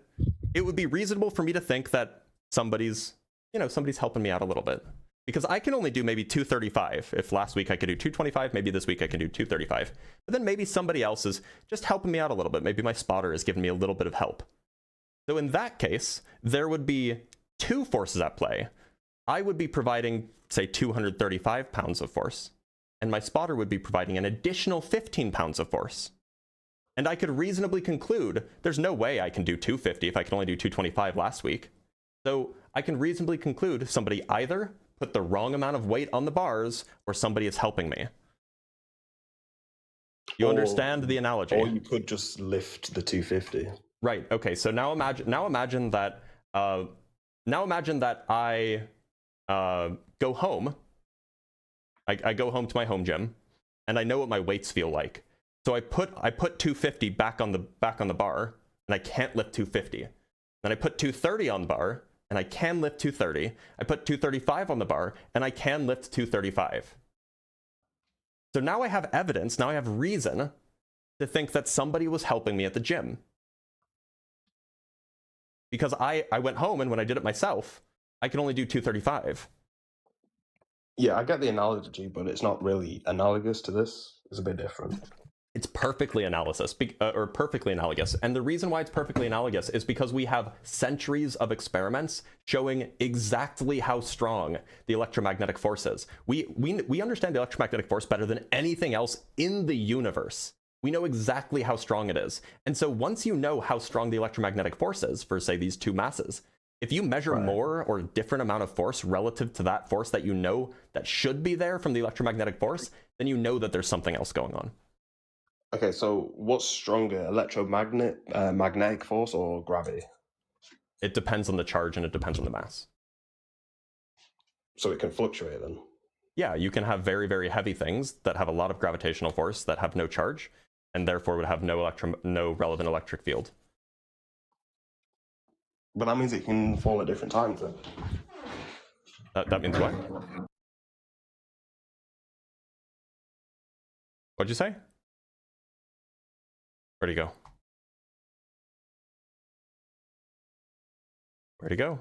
it would be reasonable for me to think that somebody's helping me out a little bit. Because I can only do maybe 235. If last week I could do 225, maybe this week I can do 235. But then maybe somebody else is just helping me out a little bit. Maybe my spotter is giving me a little bit of help. So in that case, there would be two forces at play. I would be providing, say, 235 pounds of force, and my spotter would be providing an additional 15 pounds of force. And I could reasonably conclude there's no way I can do 250 if I can only do 225 last week. So I can reasonably conclude somebody either put the wrong amount of weight on the bars or somebody is helping me. You understand the analogy? Or you could just lift the 250. Right. Okay. So now imagine that I go home. I go home to my home gym, and I know what my weights feel like. So I put 250 back on the bar, and I can't lift 250. Then I put 230 on the bar, and I can lift 230. I put 235 on the bar, and I can lift 235. So now I have evidence, now I have reason to think that somebody was helping me at the gym. Because I went home, and when I did it myself, I could only do 235. Yeah, I get the analogy, but it's not really analogous to this. It's a bit different. It's perfectly perfectly analogous. And the reason why it's perfectly analogous is because we have centuries of experiments showing exactly how strong the electromagnetic force is. We understand the electromagnetic force better than anything else in the universe. We know exactly how strong it is. And so once you know how strong the electromagnetic force is for, say, these two masses, if you measure more or different amount of force relative to that force that you know that should be there from the electromagnetic force, then you know that there's something else going on. Okay, so what's stronger, magnetic force or gravity? It depends on the charge and it depends on the mass. So it can fluctuate then? Yeah, you can have very, very heavy things that have a lot of gravitational force that have no charge, and therefore would have no relevant electric field. But that means it can fall at different times then? That means what? What'd you say? Where'd he go? Where'd he go?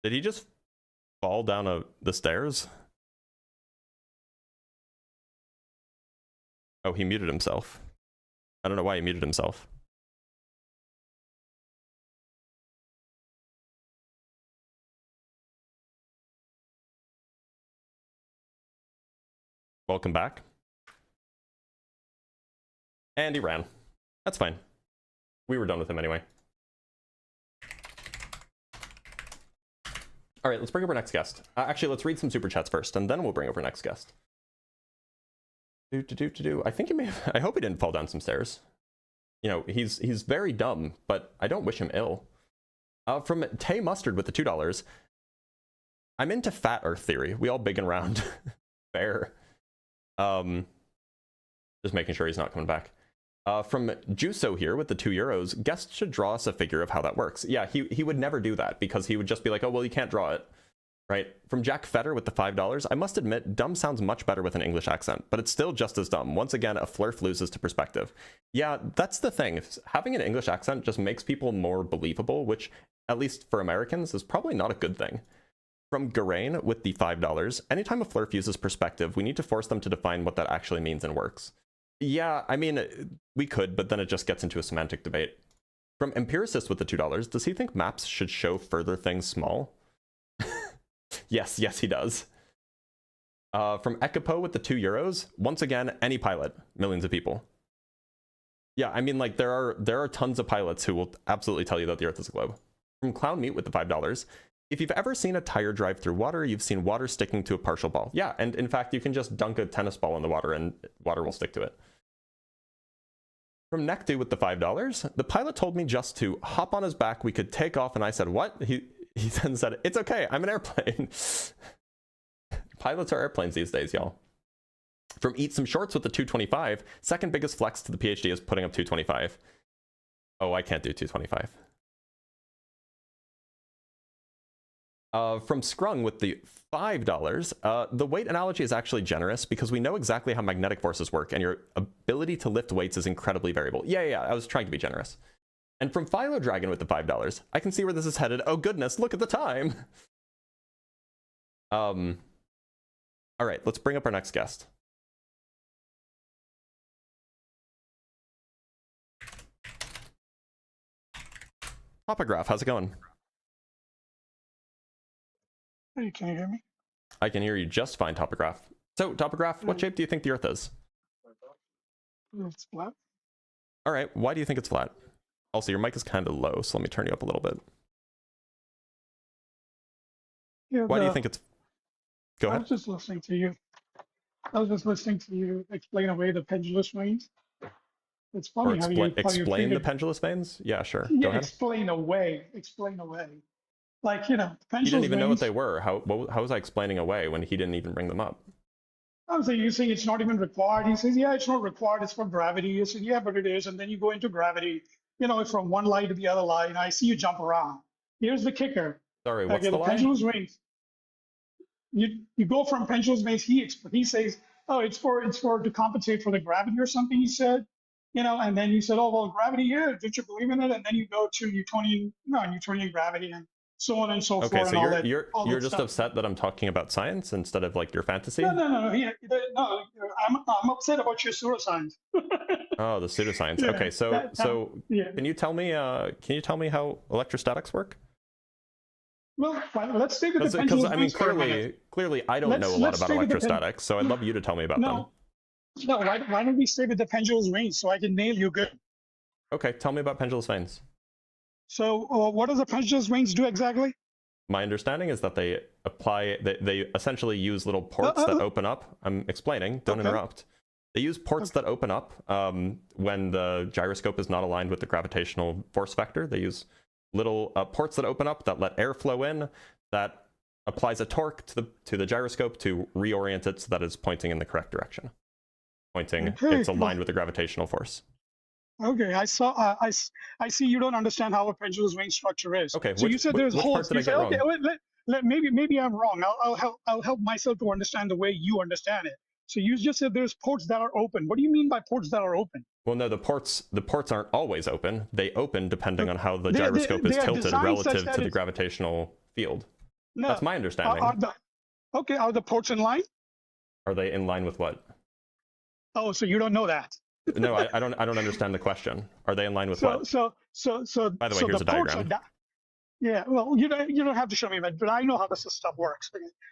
Did he just fall down the stairs? Oh, he muted himself. I don't know why he muted himself. Welcome back. And he ran. That's fine. We were done with him anyway. All right, let's bring up our next guest. Actually, let's read some super chats first, and then we'll bring up our next guest. I think he may have, I hope he didn't fall down some stairs. You know, he's very dumb, but I don't wish him ill. From Tay Mustard with the $2. I'm into fat Earth theory. We all big and round. Fair. Just making sure he's not coming back. From Juso here with the €2, guest should draw us a figure of how that works. Yeah, he would never do that because he would just be like, oh, well, you can't draw it. Right? From Jack Fetter with the $5, I must admit, dumb sounds much better with an English accent, but it's still just as dumb. Once again, a FLERF loses to perspective. Yeah, that's the thing. Having an English accent just makes people more believable, which, at least for Americans, is probably not a good thing. From Garain with the $5, anytime a FLERF uses perspective, we need to force them to define what that actually means and works. Yeah, I mean, we could, but then it just gets into a semantic debate. From Empiricist with the $2, does he think maps should show further things small? Yes, he does. From Ekipo with the €2, once again, any pilot, millions of people. Yeah, I mean, like, there are tons of pilots who will absolutely tell you that the Earth is a globe. From Clown Meat with the $5, if you've ever seen a tire drive through water, you've seen water sticking to a partial ball. Yeah, and in fact, you can just dunk a tennis ball in the water and water will stick to it. From Nektu with the $5, the pilot told me just to hop on his back, we could take off, and I said, what? He then said, it's okay, I'm an airplane. Pilots are airplanes these days, y'all. From Eat Some Shorts with the $225, second biggest flex to the PhD is putting up $225. Oh, I can't do $225. From Scrung with the $5, the weight analogy is actually generous because we know exactly how magnetic forces work and your ability to lift weights is incredibly variable. Yeah, I was trying to be generous. And from Philo Dragon with the $5, I can see where this is headed. Oh goodness, look at the time. All right, let's bring up our next guest. Topograph, how's it going? Hey, can you hear me? I can hear you just fine, Topograph. So, Topograph, what shape do you think the Earth is? It's flat. All right, why do you think it's flat? Also, your mic is kind of low, so let me turn you up a little bit. Yeah, Why do you think it's... Go I ahead. was just listening to you. I was just listening to you explain away the pendulous range. It's Or funny how you explain the treated, pendulous veins? Yeah, sure. Go yeah, ahead. explain away. Like, He didn't pendulous even know what veins. they were. How was I explaining away when he didn't even bring them up? I was saying, you saying it's not even required. He says, yeah, it's not required. It's for gravity. You said, yeah, but it is. And then you go into gravity, from one line to the other line. I see you jump around. Here's the kicker. Sorry, what's Okay, the the line? pendulous range. You go from pendulous range. He says, oh, it's to compensate for the gravity or something. He said, and then you said, oh well, gravity. Yeah, did you believe in it? And then you go to Newtonian gravity and so on and so Okay, forth. so and all that. you're just upset that I'm talking about science instead of like your fantasy? No. No, I'm upset about your pseudoscience. Oh, the pseudoscience. Yeah, Okay, so yeah. can you tell me how electrostatics work? Well, let's stay with the Because pendulous I mean, range for a minute. clearly, I don't know a lot let's about stay with the electrostatics, so I'd love you to tell me about them. No, why don't we stay with the pendulous range so I can nail you good? Okay, tell me about pendulous veins. So, what does a pendulous range do exactly? My understanding is that they essentially use little ports that open up. I'm explaining, don't interrupt. They use ports that open up when the gyroscope is not aligned with the gravitational force vector. They use little ports that open up that let air flow in, that applies a torque to the gyroscope to reorient it so that it's pointing in the correct direction. It's aligned with the gravitational force. Okay, I see you don't understand how a pendulous range structure is. Okay, so you said there's which holes. part did I get wrong? Okay, maybe I'm wrong. I'll help myself to understand the way you understand it. So you just said there's ports that are open. What do you mean by ports that are open? Well, no, the ports aren't always open. They open depending on how the gyroscope is tilted relative to the gravitational field. No, that's my understanding. Are the ports in line? Are they in line with what? Oh, so you don't know that? No, I don't understand the question. Are they in line with what? So. By the way, here's a diagram. Yeah, well, you don't have to show me that, but I know how this stuff works.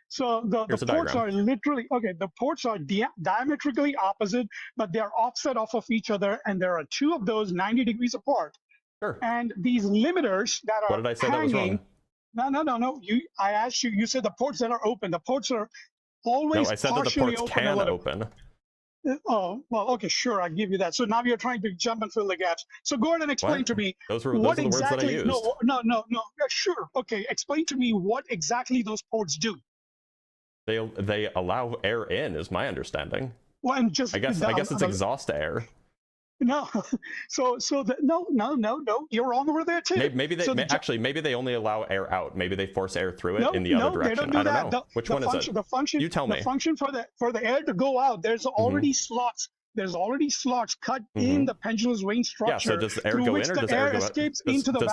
So the ports are literally the ports are diametrically opposite, but they're offset off of each other, and there are two of those 90 degrees apart. Sure. And these limiters that are what did I say that was wrong? No. I asked you. You said the ports that are open. The ports are always. No, I said that the ports can open. Oh, well, okay, sure, I'll give you that. So now you're trying to jump and fill the gaps. So go ahead and explain to me those are what the exactly. Words that I used. No. Yeah, sure. Okay, explain to me what exactly those ports do. They allow air in, is my understanding. Well, and just I guess it's exhaust air. No, no, you're wrong over there too. Maybe they only allow air out. Maybe they force air through it in the other direction. They don't do I don't know. Which one is it? You tell me. The function for the air to go out, there's already slots. There's already slots cut in the pendulous range structure. Yeah. So does air go in or does air go out? Does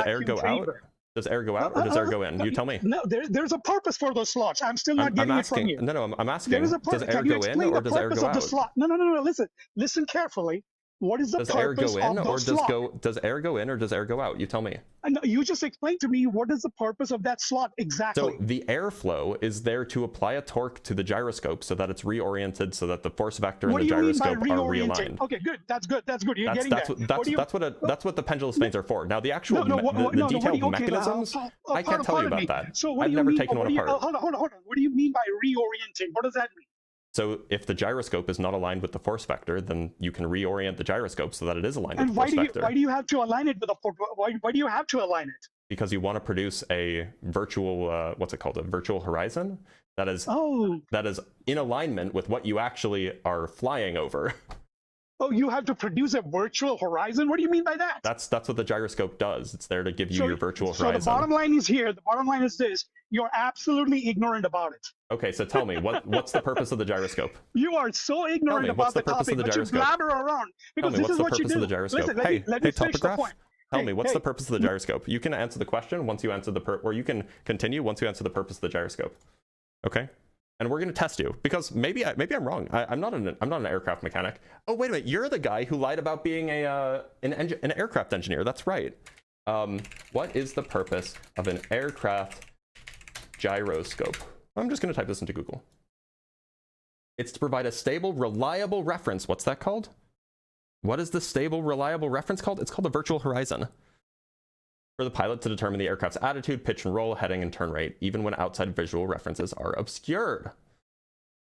air go out? Does air go out or does air go in? You tell me. No, there's a purpose for those slots. I'm still not getting it from you. No, I'm asking. Does air go in or does air go out? No. Listen carefully. What is the purpose of those slots? Does air go in or does air go out? You tell me. No, you just explained to me what is the purpose of that slot exactly. So the airflow is there to apply a torque to the gyroscope so that it's reoriented so that the force vector and the gyroscope are realigned. Okay, good. That's good. You're getting that's what the pendulous veins are for. Now the actual detailed mechanisms, I can't tell you about that. So I've never taken one apart. Hold on. What do you mean by reorienting? What does that mean? So if the gyroscope is not aligned with the force vector, then you can reorient the gyroscope so that it is aligned with the force vector. Why do you have to align it with a force? Why do you have to align it? Because you want to produce a virtual, what's it called? A virtual horizon that is in alignment with what you actually are flying over. Oh, you have to produce a virtual horizon? What do you mean by that? That's what the gyroscope does. It's there to give you your virtual horizon. So the bottom line is here. The bottom line is this. You're absolutely ignorant about it. Okay, so tell me, what's the purpose of the gyroscope? You are so ignorant about the topic, but you blabber around. Because this is what you do. Listen, let me finish the point. Tell me, what's the purpose of the gyroscope? You can answer the question once you answer or you can continue once you answer the purpose of the gyroscope. Okay? And we're going to test you because maybe I'm wrong. I'm not an aircraft mechanic. Oh, wait a minute. You're the guy who lied about being an aircraft engineer. That's right. What is the purpose of an aircraft gyroscope? I'm just going to type this into Google. It's to provide a stable, reliable reference. What's that called? What is the stable, reliable reference called? It's called a virtual horizon. for the pilot to determine the aircraft's attitude, pitch and roll, heading, and turn rate, even when outside visual references are obscured.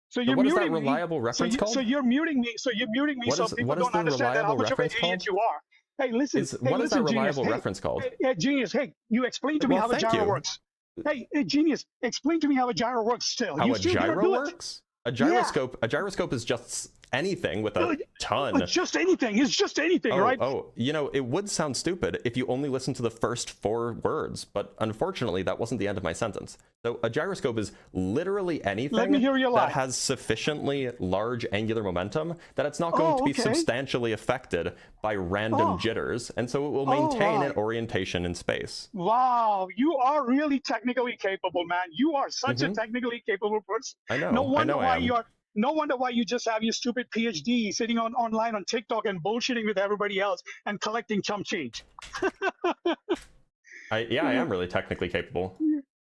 So you're what is muting that reliable reference called? So you're muting me. So people don't understand how much of an idiot you are. Hey, listen. What is that reliable genius. reference called? Hey, genius. Hey, you explain to me how a gyro works. Hey, genius. Explain to me how a gyro works. Still, how a gyro works? A gyroscope. Yeah. A gyroscope is just anything with a ton. It's just anything. It's just anything, right? Oh, you know, it would sound stupid if you only listen to the first 4 words, but unfortunately, that wasn't the end of my sentence. So a gyroscope is literally anything that has sufficiently large angular momentum that it's not going to be substantially affected by random jitters, and so it will maintain an orientation in space. Wow, you are really technically capable, man. You are such a technically capable person. I know. No wonder why you are. No wonder why you just have your stupid PhD sitting online on TikTok and bullshitting with everybody else and collecting chump change. I am really technically capable.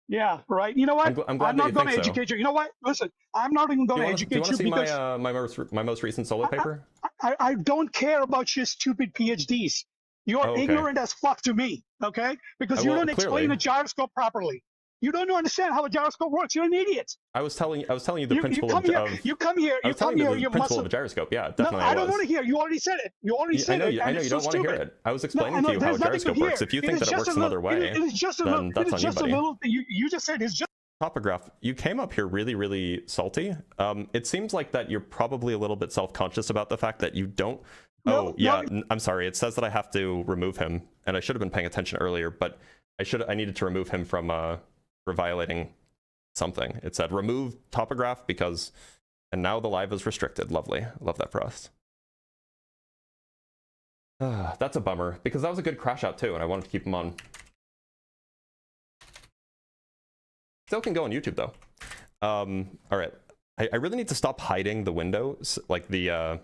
Yeah, right. You know what? I'm glad not going to educate you. You know what? Listen, I'm not even going to educate you. Do you want to see my most recent solo paper? I don't care about your stupid PhDs. You're ignorant as fuck to me, okay? Because you don't explain a gyroscope properly. You don't understand how a gyroscope works. You're an idiot. I was telling you the principle of you come here. I was telling you the principle of a gyroscope. Yeah, definitely. No, I don't want to hear. You already said it. You already said it. I know you don't want to hear it. I was explaining to you how a gyroscope works. If you think that it works another way, then that's on you, buddy. You just said it's just. Topograph, you came up here really, really salty. It seems like that you're probably a little bit self-conscious about the fact that you don't. I'm sorry. It says that I have to remove him, and I should have been paying attention earlier, but I needed to remove him from for violating something. It said remove topograph because, and now the live is restricted. Lovely. Love that for us. That's a bummer because that was a good crash out too, and I wanted to keep him on. Still can go on YouTube though. All right. I really need to stop hiding the windows. Like the I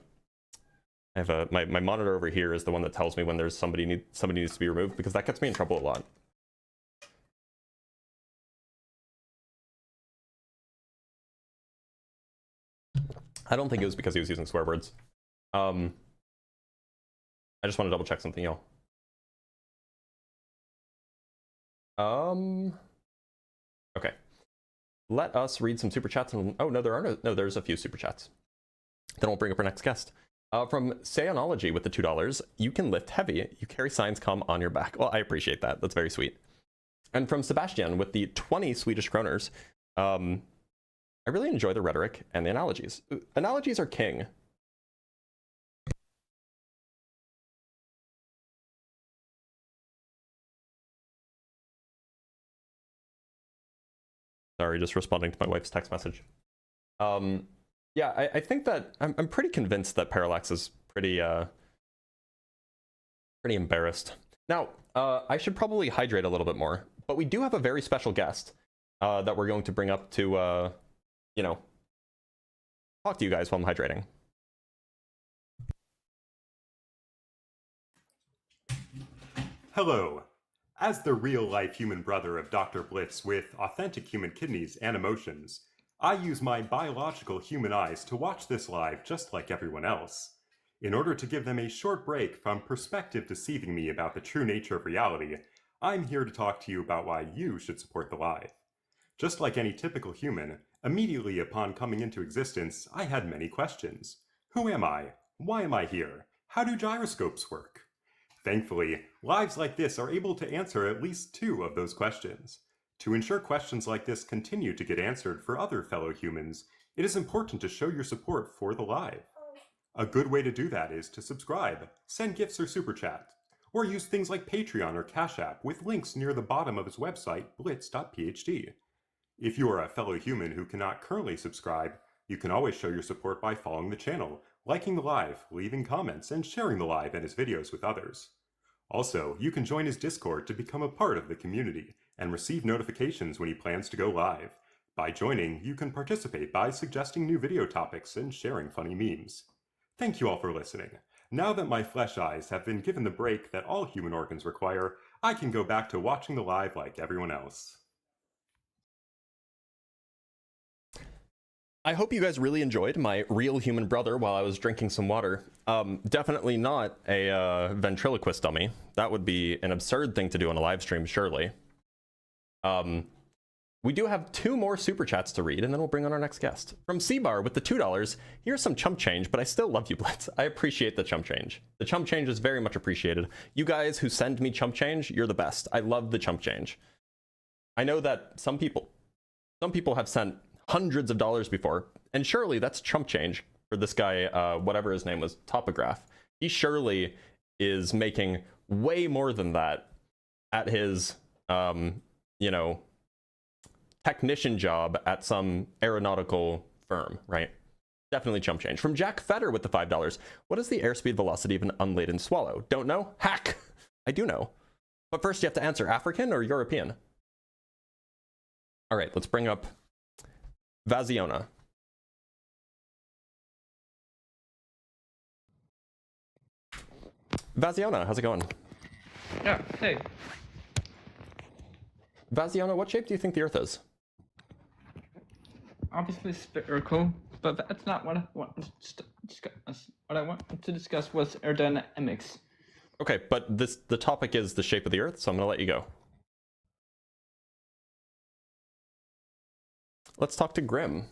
have my monitor over here is the one that tells me when there's somebody needs to be removed, because that gets me in trouble a lot. I don't think it was because he was using swear words. I just want to double check something, y'all. Okay. Let us read some super chats. And, oh no, there's a few super chats. Then we'll bring up our next guest. From Sayonology with the $2, you can lift heavy. You carry Science.com on your back. Well, I appreciate that. That's very sweet. And from Sebastian with the 20 Swedish kroners. I really enjoy the rhetoric and the analogies. Analogies are king. Sorry, just responding to my wife's text message. Yeah, I think that I'm pretty convinced that Parallax is pretty embarrassed. Now, I should probably hydrate a little bit more, but we do have a very special guest that we're going to bring up to, you know, talk to you guys while I'm hydrating. Hello. As the real-life human brother of Dr. Blitz with authentic human kidneys and emotions, I use my biological human eyes to watch this live just like everyone else. In order to give them a short break from perspective deceiving me about the true nature of reality, I'm here to talk to you about why you should support the live. Just like any typical human, immediately upon coming into existence, I had many questions. Who am I? Why am I here? How do gyroscopes work? Thankfully, lives like this are able to answer at least 2 of those questions. To ensure questions like this continue to get answered for other fellow humans, it is important to show your support for the live. A good way to do that is to subscribe, send gifts or super chat, or use things like Patreon or Cash App with links near the bottom of his website, blitz.phd. If you are a fellow human who cannot currently subscribe, you can always show your support by following the channel, liking the live, leaving comments, and sharing the live and his videos with others. Also, you can join his Discord to become a part of the community and receive notifications when he plans to go live. By joining, you can participate by suggesting new video topics and sharing funny memes. Thank you all for listening. Now that my flesh eyes have been given the break that all human organs require, I can go back to watching the live like everyone else. I hope you guys really enjoyed my real human brother while I was drinking some water. Definitely not a ventriloquist dummy. That would be an absurd thing to do on a live stream, surely. We do have 2 more super chats to read, and then we'll bring on our next guest. From C-Bar with the $2, here's some chump change, but I still love you, Blitz. I appreciate the chump change. The chump change is very much appreciated. You guys who send me chump change, you're the best. I love the chump change. I know that some people have sent hundreds of dollars before, and surely that's chump change for this guy, whatever his name was, Topograph. He surely is making way more than that at his, you know, technician job at some aeronautical firm, right? Definitely chump change. From Jack Fetter with the $5. What is the airspeed velocity of an unladen swallow? Don't know? Hack! I do know. But first you have to answer African or European. All right, let's bring up Vaziona. Vaziona, how's it going? Yeah, hey. Vaziona, what shape do you think the Earth is? Obviously spherical, but that's not what I want to discuss. What I want to discuss was aerodynamics. Okay, but the topic is the shape of the Earth, so I'm going to let you go. Let's talk to Grim.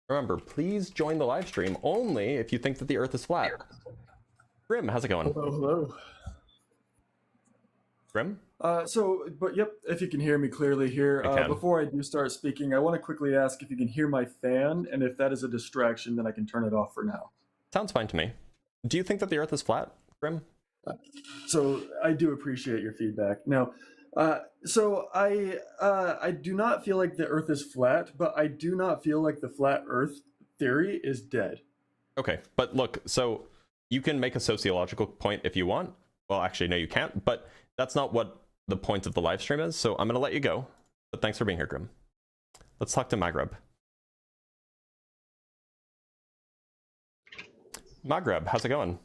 Remember, please join the live stream only if you think that the Earth is flat. Grim, how's it going? Hello, hello. Grim? Yep, if you can hear me clearly here. Before I do start speaking, I want to quickly ask if you can hear my fan, and if that is a distraction, then I can turn it off for now. Sounds fine to me. Do you think that the Earth is flat, Grim? So I do appreciate your feedback. Now, I do not feel like the Earth is flat, but I do not feel like the flat Earth theory is dead. Okay, but look, so you can make a sociological point if you want. Well, actually, no, you can't, but that's not what the point of the live stream is, so I'm going to let you go. But thanks for being here, Grim. Let's talk to Maghreb. Maghreb, how's it going?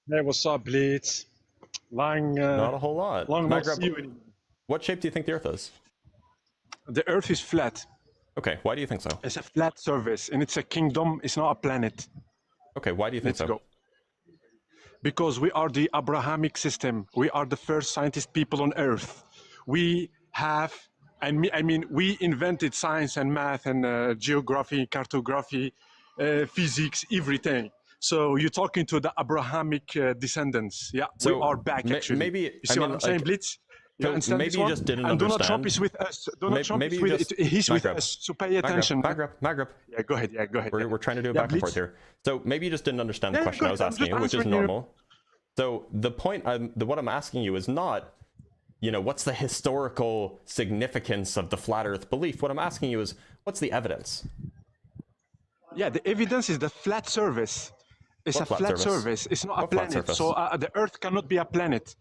Hey, what's up, Blitz? Not a whole lot. Maghreb, what shape do you think the Earth is? The Earth is flat. Okay, why do you think so? It's a flat surface, and it's a kingdom. It's not a planet. Okay, why do you think so? Go. Because we are the Abrahamic system. We are the first scientist people on Earth. We have, I mean, we invented science and math and geography, cartography, physics, everything. So you're talking to the Abrahamic descendants. Yeah, so we are back actually. Maybe, you see what I'm saying, Blitz? You understand maybe you just didn't and understand. Donald Trump is with us. Donald Trump is with us. He's with us. So pay attention. Maghreb. Yeah, go ahead. Yeah, go ahead. We're trying to do a back and forth here. So maybe you just didn't understand the question I was asking you, which is normal. So the point, what I'm asking you is not, you know, what's the historical significance of the flat Earth belief? What I'm asking you is, what's the evidence? Yeah, the evidence is the flat surface. It's a flat surface. It's not a planet. So the Earth cannot be a planet.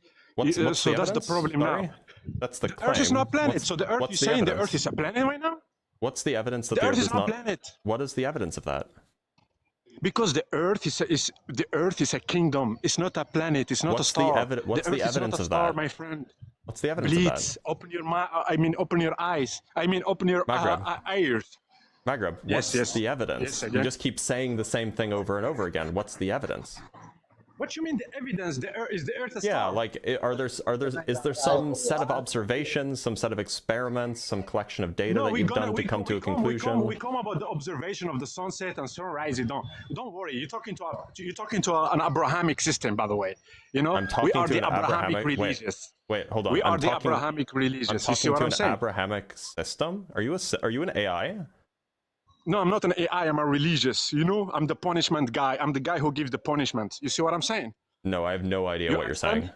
So that's the problem now. That's the claim. The Earth is not a planet. So the Earth, you're saying the Earth is a planet right now? What's the evidence that the Earth is not a planet? What is the evidence of that? Because the Earth is a kingdom. It's not a planet. It's not a star. What's the evidence of that, my friend? What's the evidence of that? Open your mind. I mean, open your eyes. I mean, open your ears. Maghreb, what's the evidence? You just keep saying the same thing over and over again. What's the evidence? What you mean the evidence? Is the Earth a star? Yeah, like is there some set of observations, some set of experiments, some collection of data that you've done to come to a conclusion? We come about the observation of the sunset and sunrise. Don't worry. You're talking to an Abrahamic system, by the way. You know, we are the Abrahamic religious. Wait, hold on. We are the Abrahamic religious. I'm talking to an Abrahamic system. Are you an AI? No, I'm not an AI, I'm a religious. You know, I'm the punishment guy. I'm the guy who gives the punishment. You see what I'm saying? No, I have no idea what you're saying.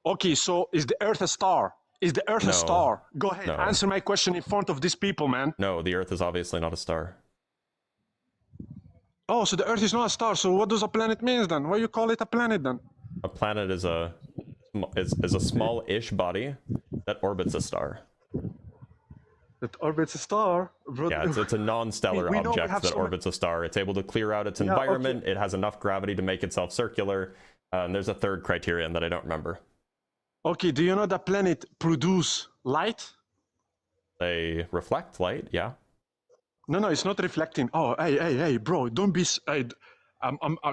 Okay, so is the Earth a star? Is the Earth a star? Go ahead, answer my question in front of these people, man. No, the Earth is obviously not a star. Oh, so the Earth is not a star. So what does a planet mean then? Why you call it a planet then? A planet is a small-ish body that orbits a star. That orbits a star. Yeah, it's a non-stellar object that orbits a star. It's able to clear out its environment. Okay. It has enough gravity to make itself circular. And there's a third criterion that I don't remember. Okay, do you know that planet produce light? They reflect light, yeah. No, it's not reflecting. Oh, hey, bro, don't be.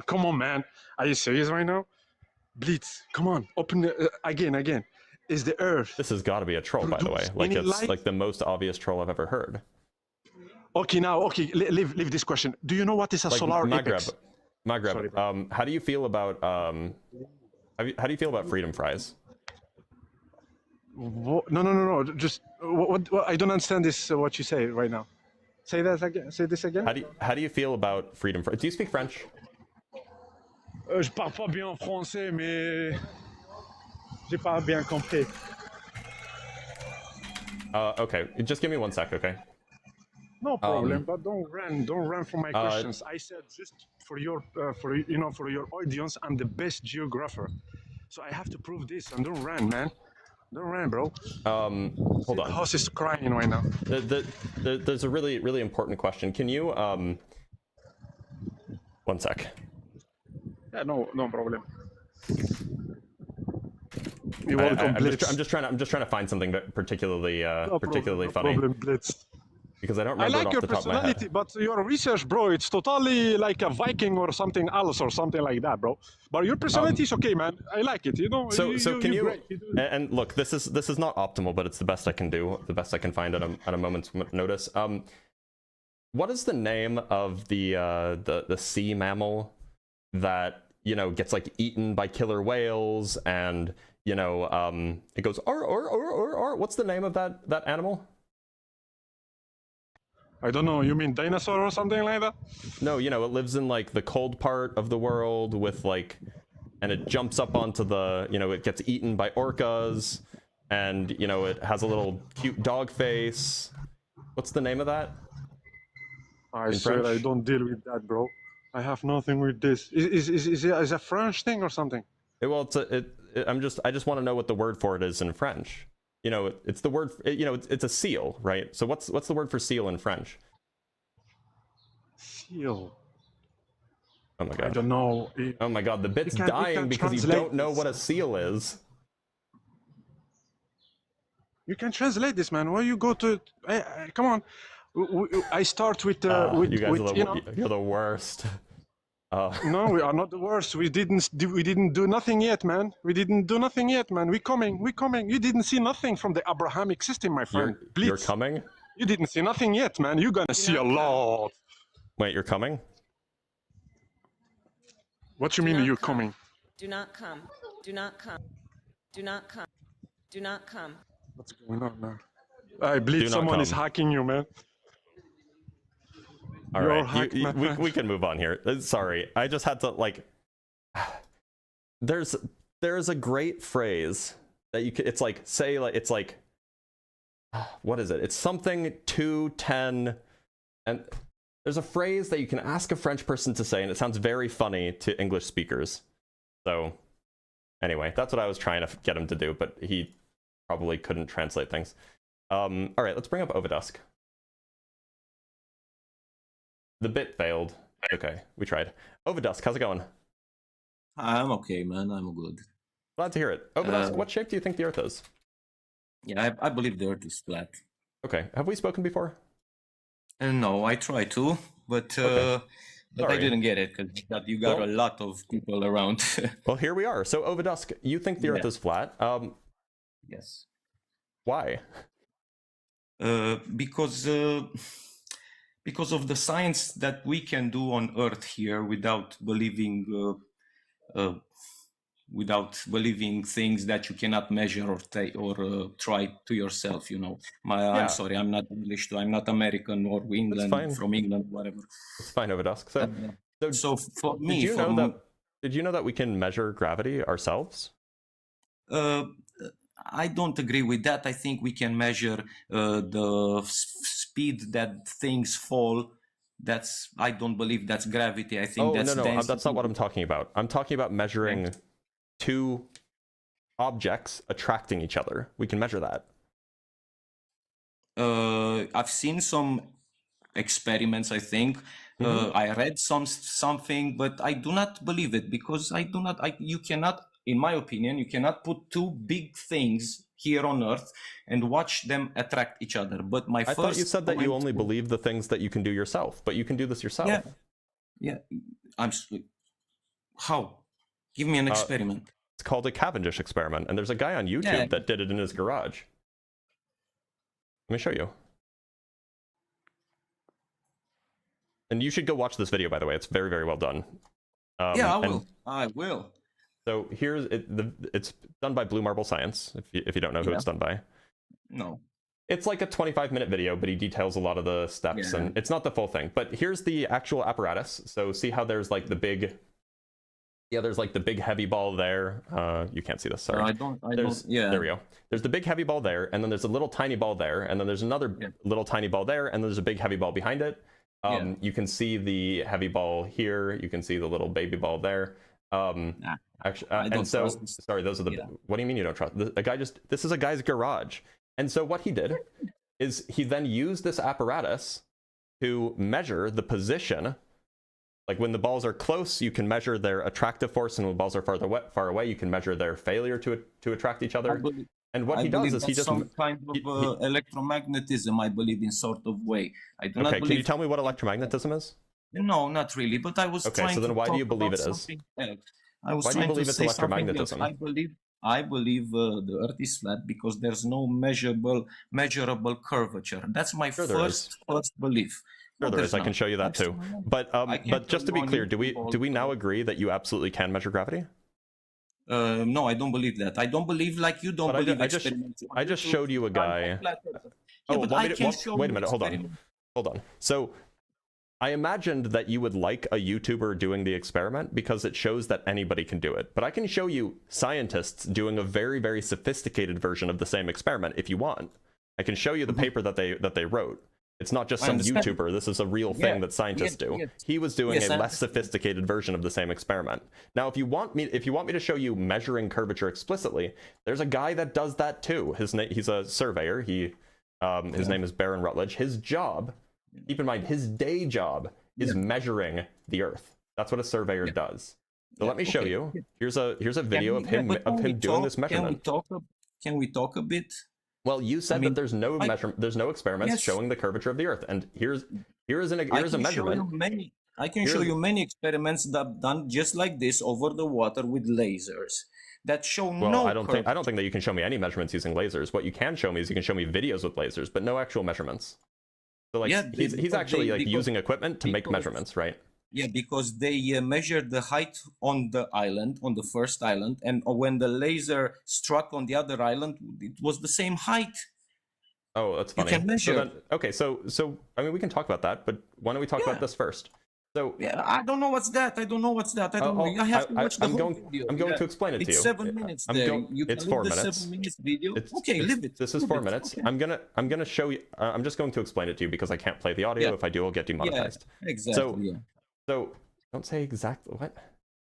Come on, man. Are you serious right now? Blitz, come on, open again. Is the Earth? This has got to be a troll, by the way. Like it's light? like the most obvious troll I've ever heard. Okay, leave this question. Do you know what is a solar eclipse? Maghreb. Sorry, how do you feel about how do you feel about freedom fries? No. Just what I don't understand this. What you say right now. Say that again. Say this again. How do you feel about freedom fries? Do you speak French? Je parle pas bien français, mais j'ai pas bien compris. Okay, just give me 1 sec, okay? No problem, but don't run from my questions. I said just for your audience, I'm the best geographer, so I have to prove this. And don't run, man. Don't run, bro. Hold on. The house is crying right now. There's a really important question. Can you 1 sec? Yeah, no problem. I'm just trying to find something that particularly funny. Problem, Blitz. Because I don't remember it off the top of my head. I like your personality, but your research, bro, it's totally like a Viking or something else or something like that, bro. But your personality is okay, man. I like it. You know. So can you? And look, this is not optimal, but it's the best I can do, the best I can find at a moment's notice. What is the name of the sea mammal that gets like eaten by killer whales and it goes or what's the name of that animal? I don't know, you mean dinosaur or something like that? No, it lives in like the cold part of the world with like, and it jumps up onto the, it gets eaten by orcas and it has a little cute dog face. What's the name of that? I said I don't deal with that, bro. I have nothing with this. Is it a French thing or something? Well, I just want to know what the word for it is in French. It's the word. It's a seal, right? So what's the word for seal in French? Seal. Oh my god. I don't know. Oh my god, the bit's dying because you don't know what a seal is. You can translate this, man. Where you go to? Come on. I start with you guys you're the worst. No, we are not the worst. We didn't do nothing yet, man. We coming. You didn't see nothing from the Abrahamic system, my friend. You're coming? You didn't see nothing yet, man. You're gonna see a lot. Wait, you're coming? What you mean you're coming? Do not come. Do not come. Do not come. Do not come. What's going on, man? I believe someone is hacking you, man. All right, we can move on here. Sorry, I just had to like. There's a great phrase that you could. It's like what is it? It's something 210, and there's a phrase that you can ask a French person to say, and it sounds very funny to English speakers. So, anyway, that's what I was trying to get him to do, but he probably couldn't translate things. All right, let's bring up Ovidusk. The bit failed. Okay, we tried. Ovidusk, how's it going? I'm okay, man. I'm good. Glad to hear it. Ovidusk, what shape do you think the Earth is? Yeah, I believe the Earth is flat. Okay, have we spoken before? No, I tried to, but I didn't get it because you got a lot of people around. Well, here we are. So, Ovidusk, you think the Earth is flat? Yes. Why? Because of the science that we can do on Earth here without believing things that you cannot measure or try to yourself. I'm sorry, I'm not English. I'm not American or England, from England, whatever. It's fine, Ovidusk. So for me, did you know that we can measure gravity ourselves? I don't agree with that. I think we can measure the speed that things fall. I don't believe that's gravity. I think that's density. That's not what I'm talking about. I'm talking about measuring two objects attracting each other. We can measure that. I've seen some experiments, I think. I read something, but I do not believe it because you cannot in my opinion, you cannot put two big things here on Earth and watch them attract each other. But I thought you said that you only believe the things that you can do yourself, but you can do this yourself. Yeah. How? Give me an experiment. It's called a Cavendish experiment, and there's a guy on YouTube that did it in his garage. Let me show you. And you should go watch this video, by the way. It's very, very well done. Yeah, I will. So here's it's done by Blue Marble Science, if you don't know who it's done by. No. It's like a 25-minute video, but he details a lot of the steps, and it's not the full thing. But here's the actual apparatus. So see how there's like the big, there's like the big heavy ball there. You can't see this, sorry. There we go. There's the big heavy ball there, and then there's a little tiny ball there, and then there's another little tiny ball there, and then there's a big heavy ball behind it. You can see the heavy ball here. You can see the little baby ball there. Actually, and so, sorry, those are the, what do you mean you don't trust? This is a guy's garage. And so what he did is he then used this apparatus to measure the position. Like when the balls are close, you can measure their attractive force, and when balls are far away, you can measure their failure to attract each other. And what he does is he just some kind of electromagnetism, I believe, in sort of way. I do not believe. Can you tell me what electromagnetism is? No, not really. But I was trying. Okay, so then why do you believe it is? Why do you believe it's electromagnetism? I believe the Earth is flat because there's no measurable curvature. That's my first belief. Sure, there is. I can show you that too. But just to be clear, do we now agree that you absolutely can measure gravity? No, I don't believe that. I don't believe like you don't believe. I just showed you a guy. Wait a minute. Hold on. So I imagined that you would like a YouTuber doing the experiment because it shows that anybody can do it. But I can show you scientists doing a very, very sophisticated version of the same experiment if you want. I can show you the paper that they wrote. It's not just some YouTuber. This is a real thing that scientists do. He was doing a less sophisticated version of the same experiment. Now, if you want me to show you measuring curvature explicitly, there's a guy that does that too. He's a surveyor. His name is Baron Rutledge. His job, keep in mind, his day job is measuring the Earth. That's what a surveyor does. So let me show you. Here's a video of him doing this measurement. Can we talk a bit? Well, you said that there's no experiments showing the curvature of the Earth, and here's a measurement. I can show you many experiments that done just like this over the water with lasers that show no. I don't think that you can show me any measurements using lasers. What you can show me is you can show me videos with lasers, but no actual measurements. So like he's actually using equipment to make measurements, right? Yeah, because they measured the height on the island, on the first island, and when the laser struck on the other island, it was the same height. Oh, that's funny. You can measure. So I mean, we can talk about that, but why don't we talk about this first? So I don't know what's that. I don't know. I have to watch the whole video. I'm going to explain it to you. It's 7 minutes. It's 4 minutes. 7 minutes video. Leave it. This is 4 minutes. Okay. I'm gonna show you. I'm just going to explain it to you because I can't play the audio. If I do, I'll get demonetized. Yeah, exactly. So don't say exactly what.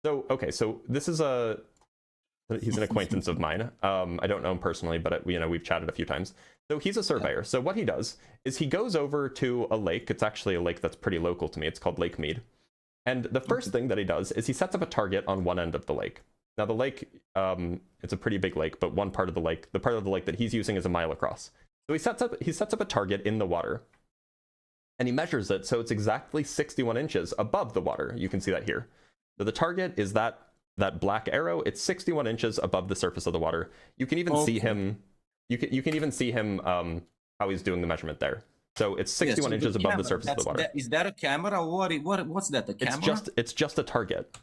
So okay, so this is he's an acquaintance of mine. I don't know him personally, but we've chatted a few times. So he's a surveyor. So what he does is he goes over to a lake. It's actually a lake that's pretty local to me. It's called Lake Mead. And the first thing that he does is he sets up a target on one end of the lake. Now the lake, it's a pretty big lake, but one part of the lake, the part of the lake that he's using is a mile across. So he sets up a target in the water. And he measures it, so it's exactly 61 inches above the water. You can see that here. So the target is that black arrow. It's 61 inches above the surface of the water. You can even see him. You can even see him how he's doing the measurement there. So it's 61 inches above the surface of the water. Is that a camera? What's that? A camera? It's just a target.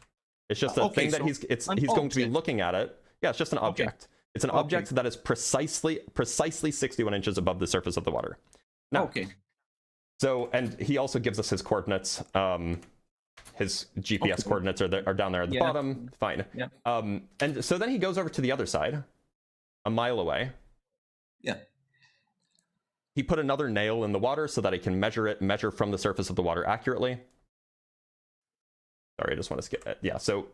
It's just a thing that he's going to be looking at it. Yeah, it's just an object. It's an object that is precisely 61 inches above the surface of the water. Now, so, and he also gives us his coordinates. His GPS coordinates are down there at the bottom. Fine. Yeah. And so then he goes over to the other side, a mile away. Yeah. He put another nail in the water so that he can measure from the surface of the water accurately. Sorry, I just want to skip it. Yeah, so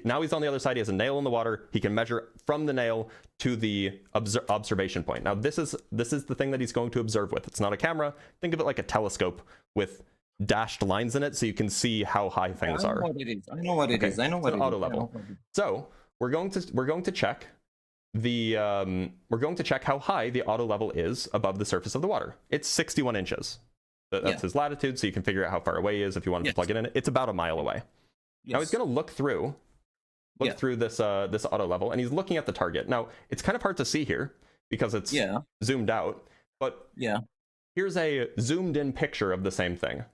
now he's on the other side. He has a nail in the water. He can measure from the nail to the observation point. Now, this is the thing that he's going to observe with. It's not a camera. Think of it like a telescope with dashed lines in it so you can see how high things are. I know what it is. I know what it is. Auto level. So we're going to check the we're going to check how high the auto level is above the surface of the water. It's 61 inches. That's his latitude, so you can figure out how far away he is if you want to plug it in. It's about a mile away. Now he's going to look through this this auto level, and he's looking at the target. Now it's kind of hard to see here because it's zoomed out, but here's a zoomed in picture of the same thing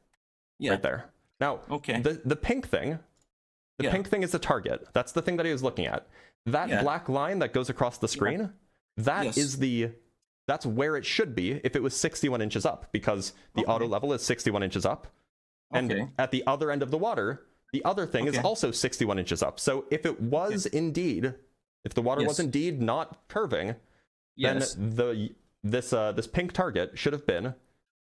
right there. Now the pink thing, pink thing is the target. That's the thing that he was looking at. That black line that goes across the screen, that is that's where it should be if it was 61 inches up, because the auto level is 61 inches up. And at the other end of the water, the other thing is also 61 inches up. So if it was indeed, if the water was indeed not curving, then this pink target should have been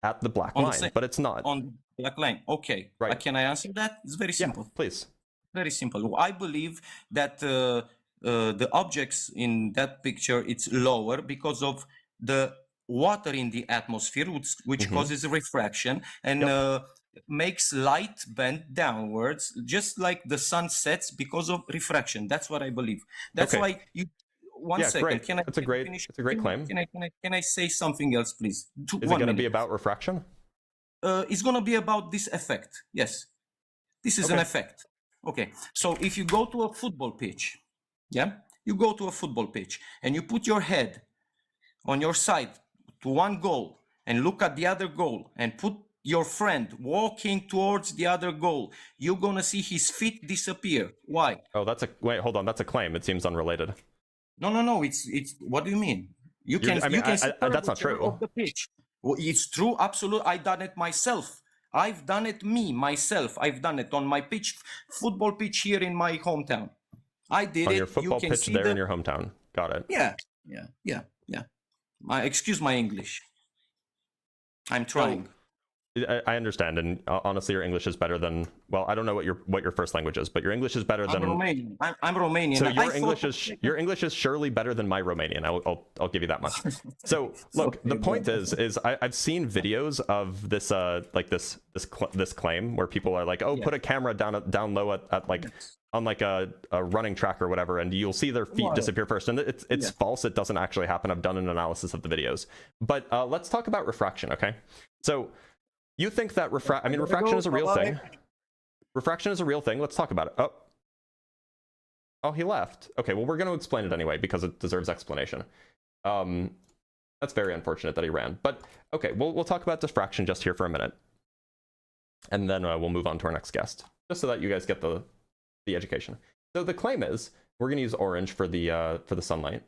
at the black line, but it's not. On black line, okay. Right. Can I answer that? It's very simple. Please. Very simple. I believe that the objects in that picture, it's lower because of the water in the atmosphere, which causes refraction and makes light bend downwards, just like the sun sets because of refraction. That's what I believe. That's why you. One second. Great. Can I? It's a great claim. Can I say something else, please? Is it going to be about refraction? It's going to be about this effect. Yes, this is an effect. Okay. So if you go to a football pitch, you go to a football pitch and you put your head on your side to one goal and look at the other goal and put your friend walking towards the other goal, you're going to see his feet disappear. Why? Oh, wait, hold on. That's a claim. It seems unrelated. No. It's what do you mean? You can that's not true. Of the pitch. Well, it's true. Absolutely. I done it myself. I've done it myself. I've done it on my football pitch here in my hometown. I did it. On your football pitch there in your hometown. Got it. Yeah. Excuse my English. I'm trying. I understand, and honestly, your English is better than. Well, I don't know what your first language is, but your English is better than. Romanian. I'm Romanian. So your English is surely better than my Romanian. I'll give you that much. So look, the point is I've seen videos of this this claim where people are like, oh, put a camera down low at like on like a running track or whatever, and you'll see their feet disappear first, and it's false. It doesn't actually happen. I've done an analysis of the videos, but let's talk about refraction, okay? So. You think that refraction is a real thing? Refraction is a real thing. Let's talk about it. Oh, he left. Okay, well, we're going to explain it anyway because it deserves explanation. That's very unfortunate that he ran. But okay, we'll talk about diffraction just here for a minute, and then we'll move on to our next guest, just so that you guys get the education. So the claim is we're going to use orange for the sunlight.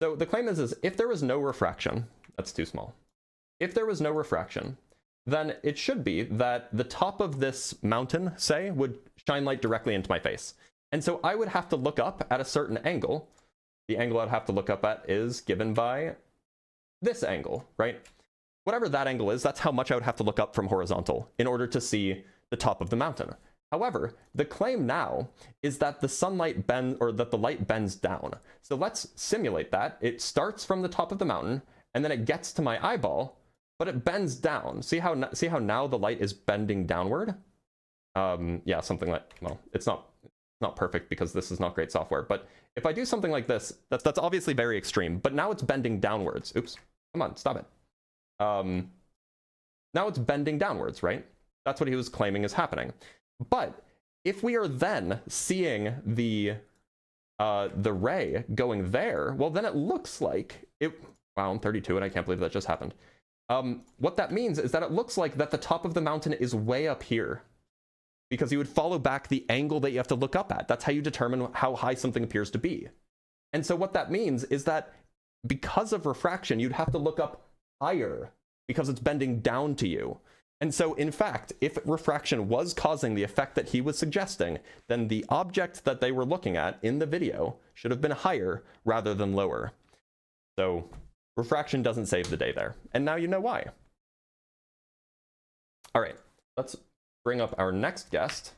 So the claim is if there was no refraction, that's too small. If there was no refraction, then it should be that the top of this mountain, say, would shine light directly into my face. And so I would have to look up at a certain angle. The angle I'd have to look up at is given by this angle, right? Whatever that angle is, that's how much I would have to look up from horizontal in order to see the top of the mountain. However, the claim now is that that the light bends down. So let's simulate that. It starts from the top of the mountain, and then it gets to my eyeball, but it bends down. See how now the light is bending downward? Yeah, something like, well, it's not perfect because this is not great software, but if I do something like this, that's obviously very extreme, but now it's bending downwards. Oops, come on, stop it. Now it's bending downwards, right? That's what he was claiming is happening. But if we are then seeing the ray going there, well, then it looks like it. Wow, I'm 32 and I can't believe that just happened. What that means is that it looks like that the top of the mountain is way up here, because you would follow back the angle that you have to look up at. That's how you determine how high something appears to be. And so what that means is that because of refraction, you'd have to look up higher because it's bending down to you. And so, in fact, if refraction was causing the effect that he was suggesting, then the object that they were looking at in the video should have been higher rather than lower. So refraction doesn't save the day there. And now you know why. All right, let's bring up our next guest.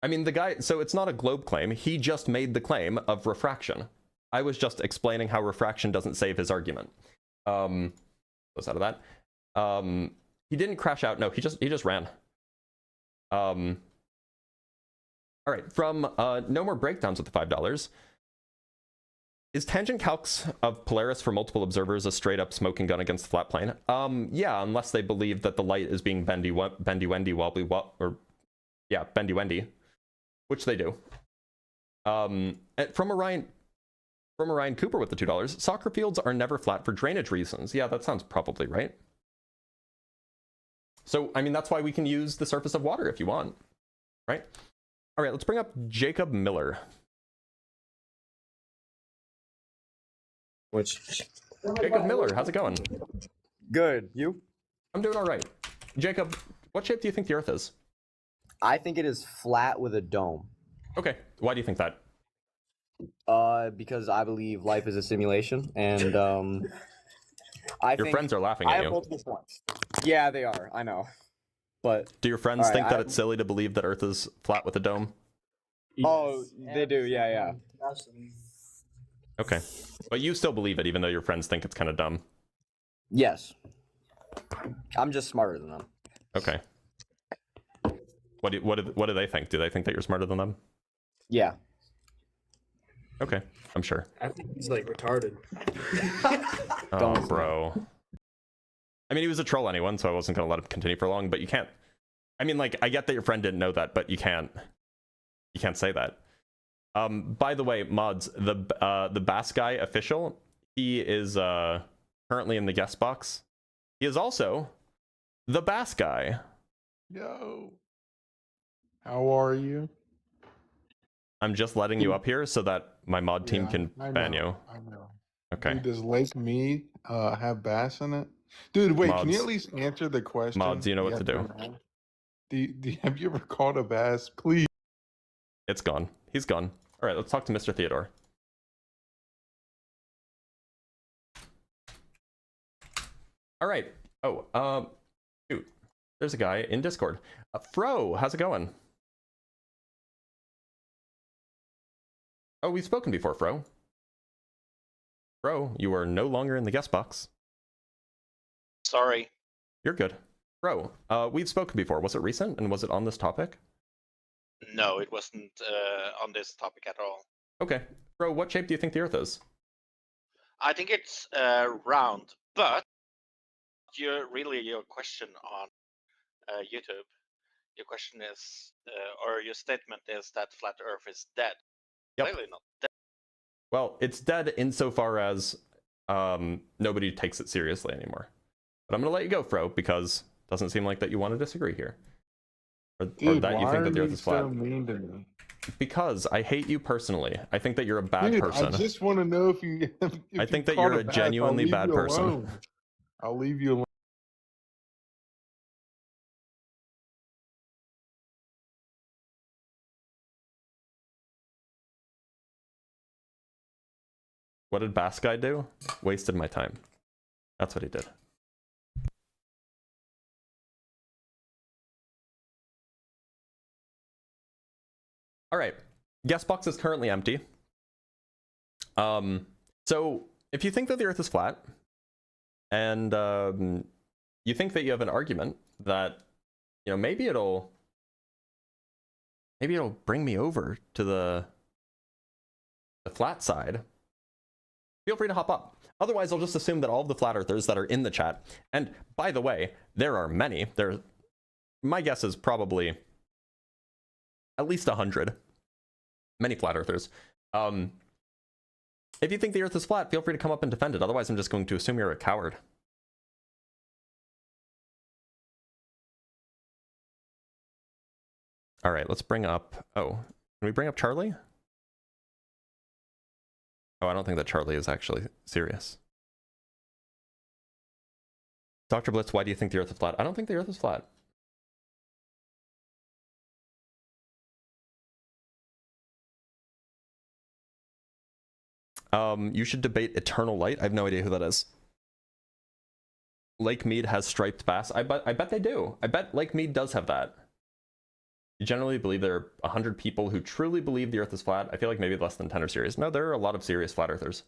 I mean, the guy, so it's not a globe claim. He just made the claim of refraction. I was just explaining how refraction doesn't save his argument. Close out of that. He didn't crash out. No, he just ran. All right, from No More Breakdowns with the $5. Is tangent calcs of Polaris for multiple observers a straight up smoking gun against the flat plane? Yeah, unless they believe that the light is being bendy wendy, which they do. From Orion Cooper with the $2. Soccer fields are never flat for drainage reasons. Yeah, that sounds probably right. So, I mean, that's why we can use the surface of water if you want, right? All right, let's bring up Jacob Miller. Jacob Miller, how's it going? Good. You? I'm doing all right. Jacob, what shape do you think the Earth is? I think it is flat with a dome. Okay. Why do you think that? Because I believe life is a simulation, and Your friends are laughing at you. I have multiple points. Yeah, they are. I know. But do your friends think that it's silly to believe that Earth is flat with a dome? Oh, they do. Yeah. Okay. But you still believe it, even though your friends think it's kind of dumb. Yes. I'm just smarter than them. Okay. What do they think? Do they think that you're smarter than them? Yeah. Okay, I'm sure. I think he's like retarded. Oh, bro. I mean, he was a troll anyway, so I wasn't going to let him continue for long, but you can't... I mean, like, I get that your friend didn't know that, but you can't say that. By the way, mods, the Bass Guy official, he is currently in the guest box. He is also the Bass Guy. Yo. How are you? I'm just letting you up here so that my mod team can ban you. I know. Okay. Dude, does Lake Mead have bass in it? Dude, wait, Mods. can you at least answer the question? Mods, you know what to do. Have you ever caught a bass? Please. It's gone. He's gone. All right, let's talk to Mr. Theodore. All right. Oh, shoot. There's a guy in Discord. Fro, how's it going? Oh, we've spoken before, Fro. Fro, you are no longer in the guest box. Sorry. You're good. Fro, we've spoken before. Was it recent, and was it on this topic? No, it wasn't on this topic at all. Okay. Fro, what shape do you think the Earth is? I think it's round, but your question on YouTube, your question is, or your statement is that flat Earth is dead. Yep. Clearly not dead. Well, it's dead insofar as nobody takes it seriously anymore. But I'm going to let you go, Fro, because it doesn't seem like that you want to disagree here. Or that you think that the Earth is flat. So mean to me? Because I hate you personally. I think that you're a bad person. I just want to know if you. I think that you're a genuinely bad person. I'll leave you alone. What did Bass Guy do? Wasted my time. That's what he did. All right. Guest box is currently empty. So if you think that the Earth is flat, and you think that you have an argument that, you know, maybe it'll bring me over to the flat side, feel free to hop up. Otherwise, I'll just assume that all of the flat earthers that are in the chat, and by the way, there are many. My guess is probably at least 100. Many flat earthers. If you think the Earth is flat, feel free to come up and defend it. Otherwise, I'm just going to assume you're a coward. All right, let's bring up... Oh, can we bring up Charlie? Oh, I don't think that Charlie is actually serious. Dr. Blitz, why do you think the Earth is flat? I don't think the Earth is flat. You should debate Eternal Light. I have no idea who that is. Lake Mead has striped bass. I bet they do. I bet Lake Mead does have that. You generally believe there are 100 people who truly believe the Earth is flat. I feel like maybe less than 10 are serious. No, there are a lot of serious flat earthers.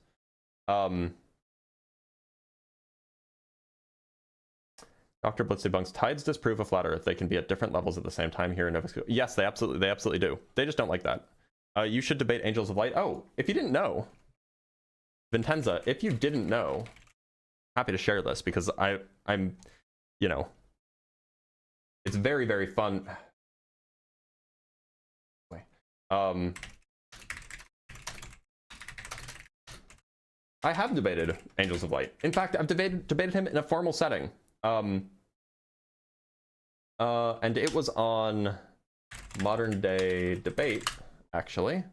Dr. Blitz debunks tides disprove a flat Earth. They can be at different levels at the same time here in Nova Scotia. Yes, they absolutely do. They just don't like that. You should debate Angels of Light. Oh, if you didn't know, Vincenza, if you didn't know, happy to share this because I'm, you know, it's very, very fun. I have debated Angels of Light. In fact, I've debated him in a formal setting. And it was on Modern Day Debate, actually.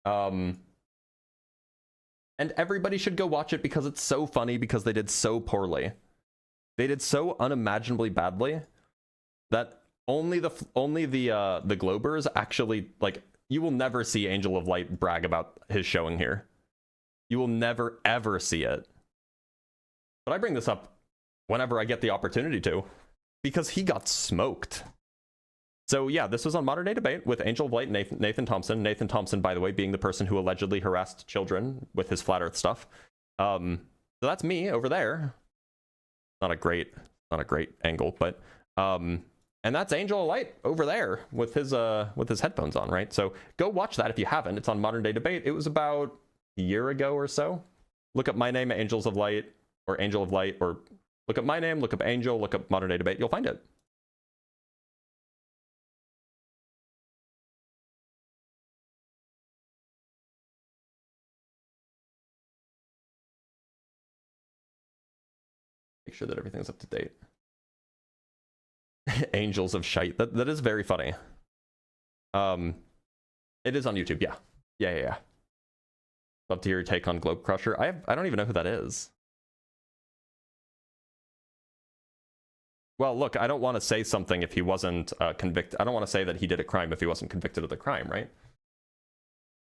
And everybody should go watch it because it's so funny because they did so poorly. They did so unimaginably badly that only the Globers actually, like, you will never see Angel of Light brag about his showing here. You will never, ever see it. But I bring this up whenever I get the opportunity to, because he got smoked. So yeah, this was on Modern Day Debate with Angel of Light and Nathan Thompson. Nathan Thompson, by the way, being the person who allegedly harassed children with his flat Earth stuff. So that's me over there. Not a great angle, but and that's Angel of Light over there with his headphones on, right? So go watch that if you haven't. It's on Modern Day Debate. It was about a year ago or so. Look up my name, Angels of Light, or Angel of Light, or look up my name, look up Angel, look up Modern Day Debate. You'll find it. Make sure that everything's up to date. Angels of Shite. That is very funny. It is on YouTube. Yeah. Love to hear your take on Globe Crusher. I don't even know who that is. Well, look, I don't want to say something if he wasn't convicted. I don't want to say that he did a crime if he wasn't convicted of the crime, right?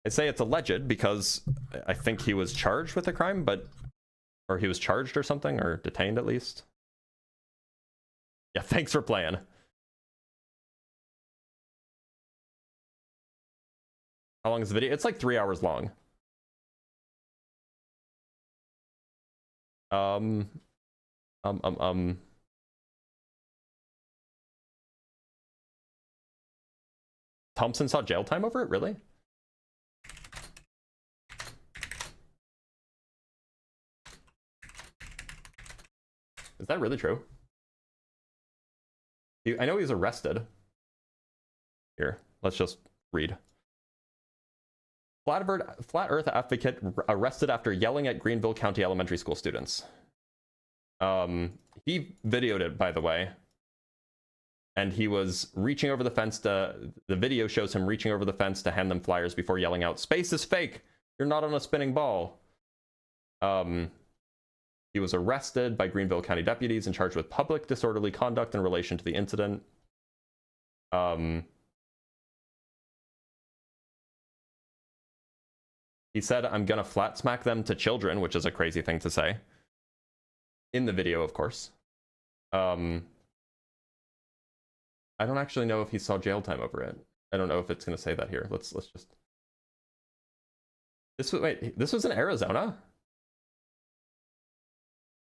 I say it's alleged because I think he was charged with a crime, or he was charged or something, or detained at least. Yeah, thanks for playing. How long is the video? It's like 3 hours long. Thompson saw jail time over it? Really? Is that really true? I know he was arrested. Here, let's just read. Flat Earth advocate arrested after yelling at Greenville County Elementary School students. He videoed it, by the way. And he was reaching over the fence the video shows him reaching over the fence to hand them flyers before yelling out, "Space is fake! You're not on a spinning ball." He was arrested by Greenville County deputies and charged with public disorderly conduct in relation to the incident. He said, "I'm gonna flat smack them to children," which is a crazy thing to say. In the video, of course. I don't actually know if he saw jail time over it. I don't know if it's gonna say that here. Let's just. This was in Arizona?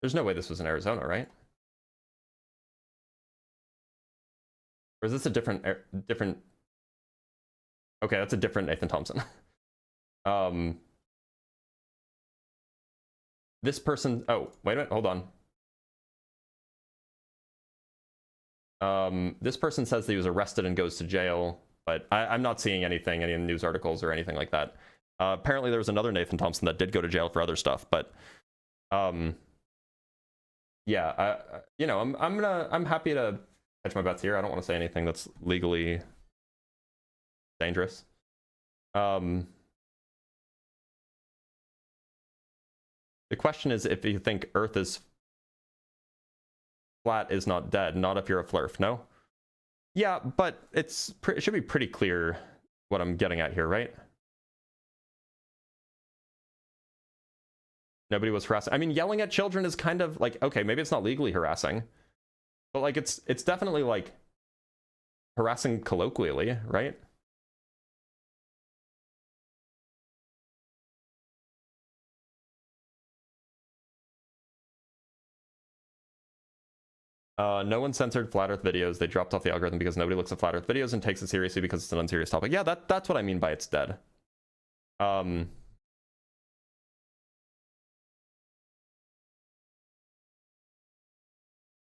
There's no way this was in Arizona, right? Or is this a different? Okay, that's a different Nathan Thompson. This person. Oh, wait a minute. Hold on. This person says that he was arrested and goes to jail, but I'm not seeing anything, any news articles or anything like that. Apparently, there was another Nathan Thompson that did go to jail for other stuff, but yeah, you know, I'm happy to catch my bets here. I don't want to say anything that's legally dangerous. The question is if you think Earth is flat is not dead, not if you're a FLERF, no? Yeah, but it should be pretty clear what I'm getting at here, right? Nobody was harassing. I mean, yelling at children is kind of like, okay, maybe it's not legally harassing, but like it's definitely like harassing colloquially, right? No one censored flat Earth videos. They dropped off the algorithm because nobody looks at flat Earth videos and takes it seriously because it's an unserious topic. Yeah, that's what I mean by it's dead.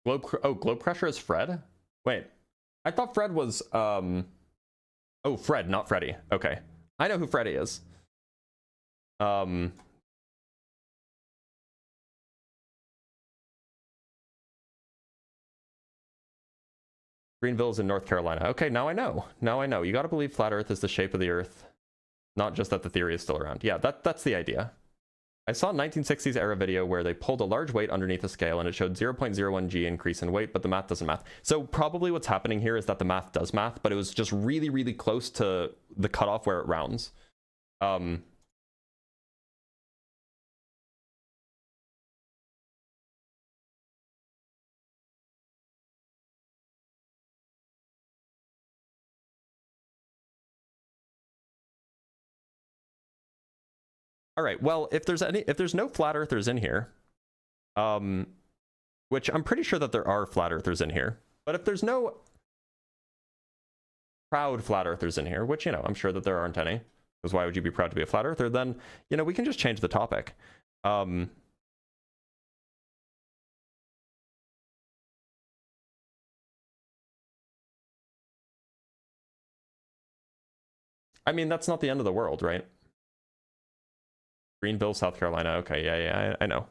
Globe Crusher is Fred? Wait, I thought Fred was oh, Fred, not Freddy. Okay, I know who Freddy is. Greenville's in North Carolina. Okay, now I know. Now I know. You got to believe flat Earth is the shape of the Earth, not just that the theory is still around. Yeah, that's the idea. I saw a 1960s era video where they pulled a large weight underneath a scale and it showed 0.01 g increase in weight, but the math doesn't math. So probably what's happening here is that the math does math, but it was just really, really close to the cutoff where it rounds. All right, well, if there's no flat earthers in here, which I'm pretty sure that there are flat earthers in here, but if there's no proud flat earthers in here, which, you know, I'm sure that there aren't any, because why would you be proud to be a flat earther? Then, you know, we can just change the topic. I mean, that's not the end of the world, right? Greenville, South Carolina. Okay, yeah, I know.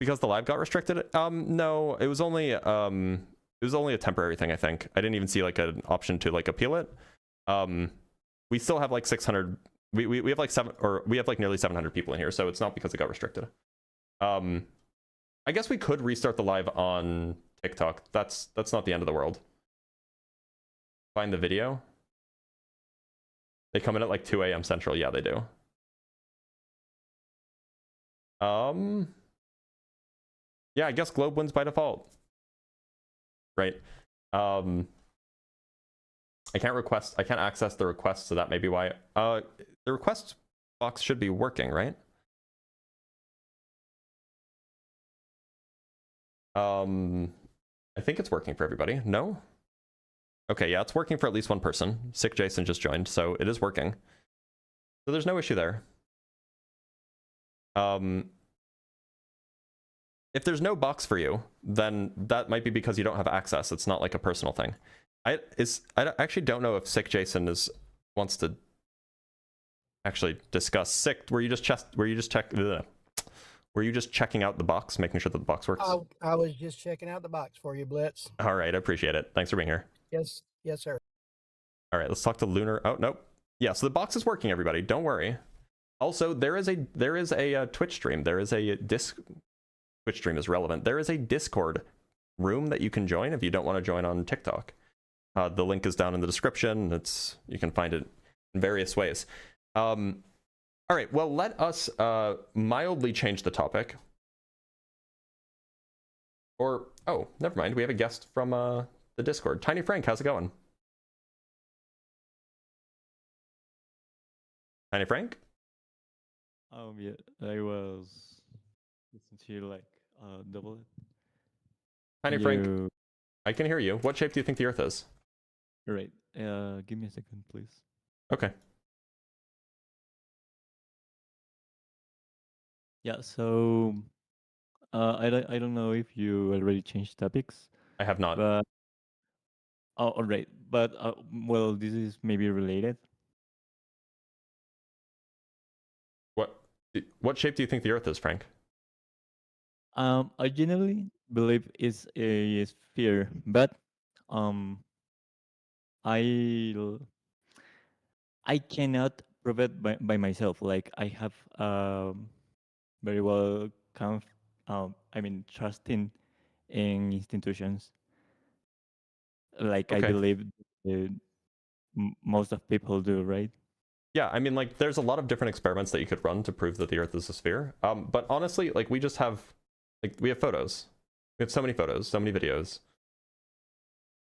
Because the live got restricted? No, it was only a temporary thing, I think. I didn't even see like an option to like appeal it. We still have like 600. We have like we have like nearly 700 people in here, so it's not because it got restricted. I guess we could restart the live on TikTok. That's not the end of the world. Find the video. They come in at like 2 a.m. Central. Yeah, they do. Yeah, I guess Globe wins by default. Right. I can't access the request, so that may be why. The request box should be working, right? I think it's working for everybody. No? Okay, yeah, it's working for at least one person. Sick Jason just joined, so it is working. So there's no issue there. If there's no box for you, then that might be because you don't have access. It's not like a personal thing. I actually don't know if Sick Jason wants to actually discuss. Sick, were you just checking out the box, making sure that the box works? I was just checking out the box for you, Blitz. All right, I appreciate it. Thanks for being here. Yes, sir. All right, let's talk to Lunar. Oh, nope. Yeah, so the box is working, everybody. Don't worry. Also, there is a Twitch stream. There is a Twitch stream is relevant. There is a Discord room that you can join if you don't want to join on TikTok. The link is down in the description. You can find it in various ways. All right, well, let us mildly change the topic. Or, oh, never mind. We have a guest from the Discord. Tiny Frank, how's it going? Tiny Frank? Yeah, I was listening to you like double it. Tiny Frank, I can hear you. What shape do you think the Earth is? Right. Give me a second, please. Okay. Yeah. So, I don't know if you already changed topics. I have not. But, oh, all right. But well, this is maybe related. What shape do you think the Earth is, Frank? I generally believe it's a sphere, but I cannot prove it by myself. Like I have very well trust in institutions. Like Okay. I believe most of people do, right? Yeah, I mean, like, there's a lot of different experiments that you could run to prove that the Earth is a sphere. But honestly, like, we just have, like, we have photos. We have so many photos, so many videos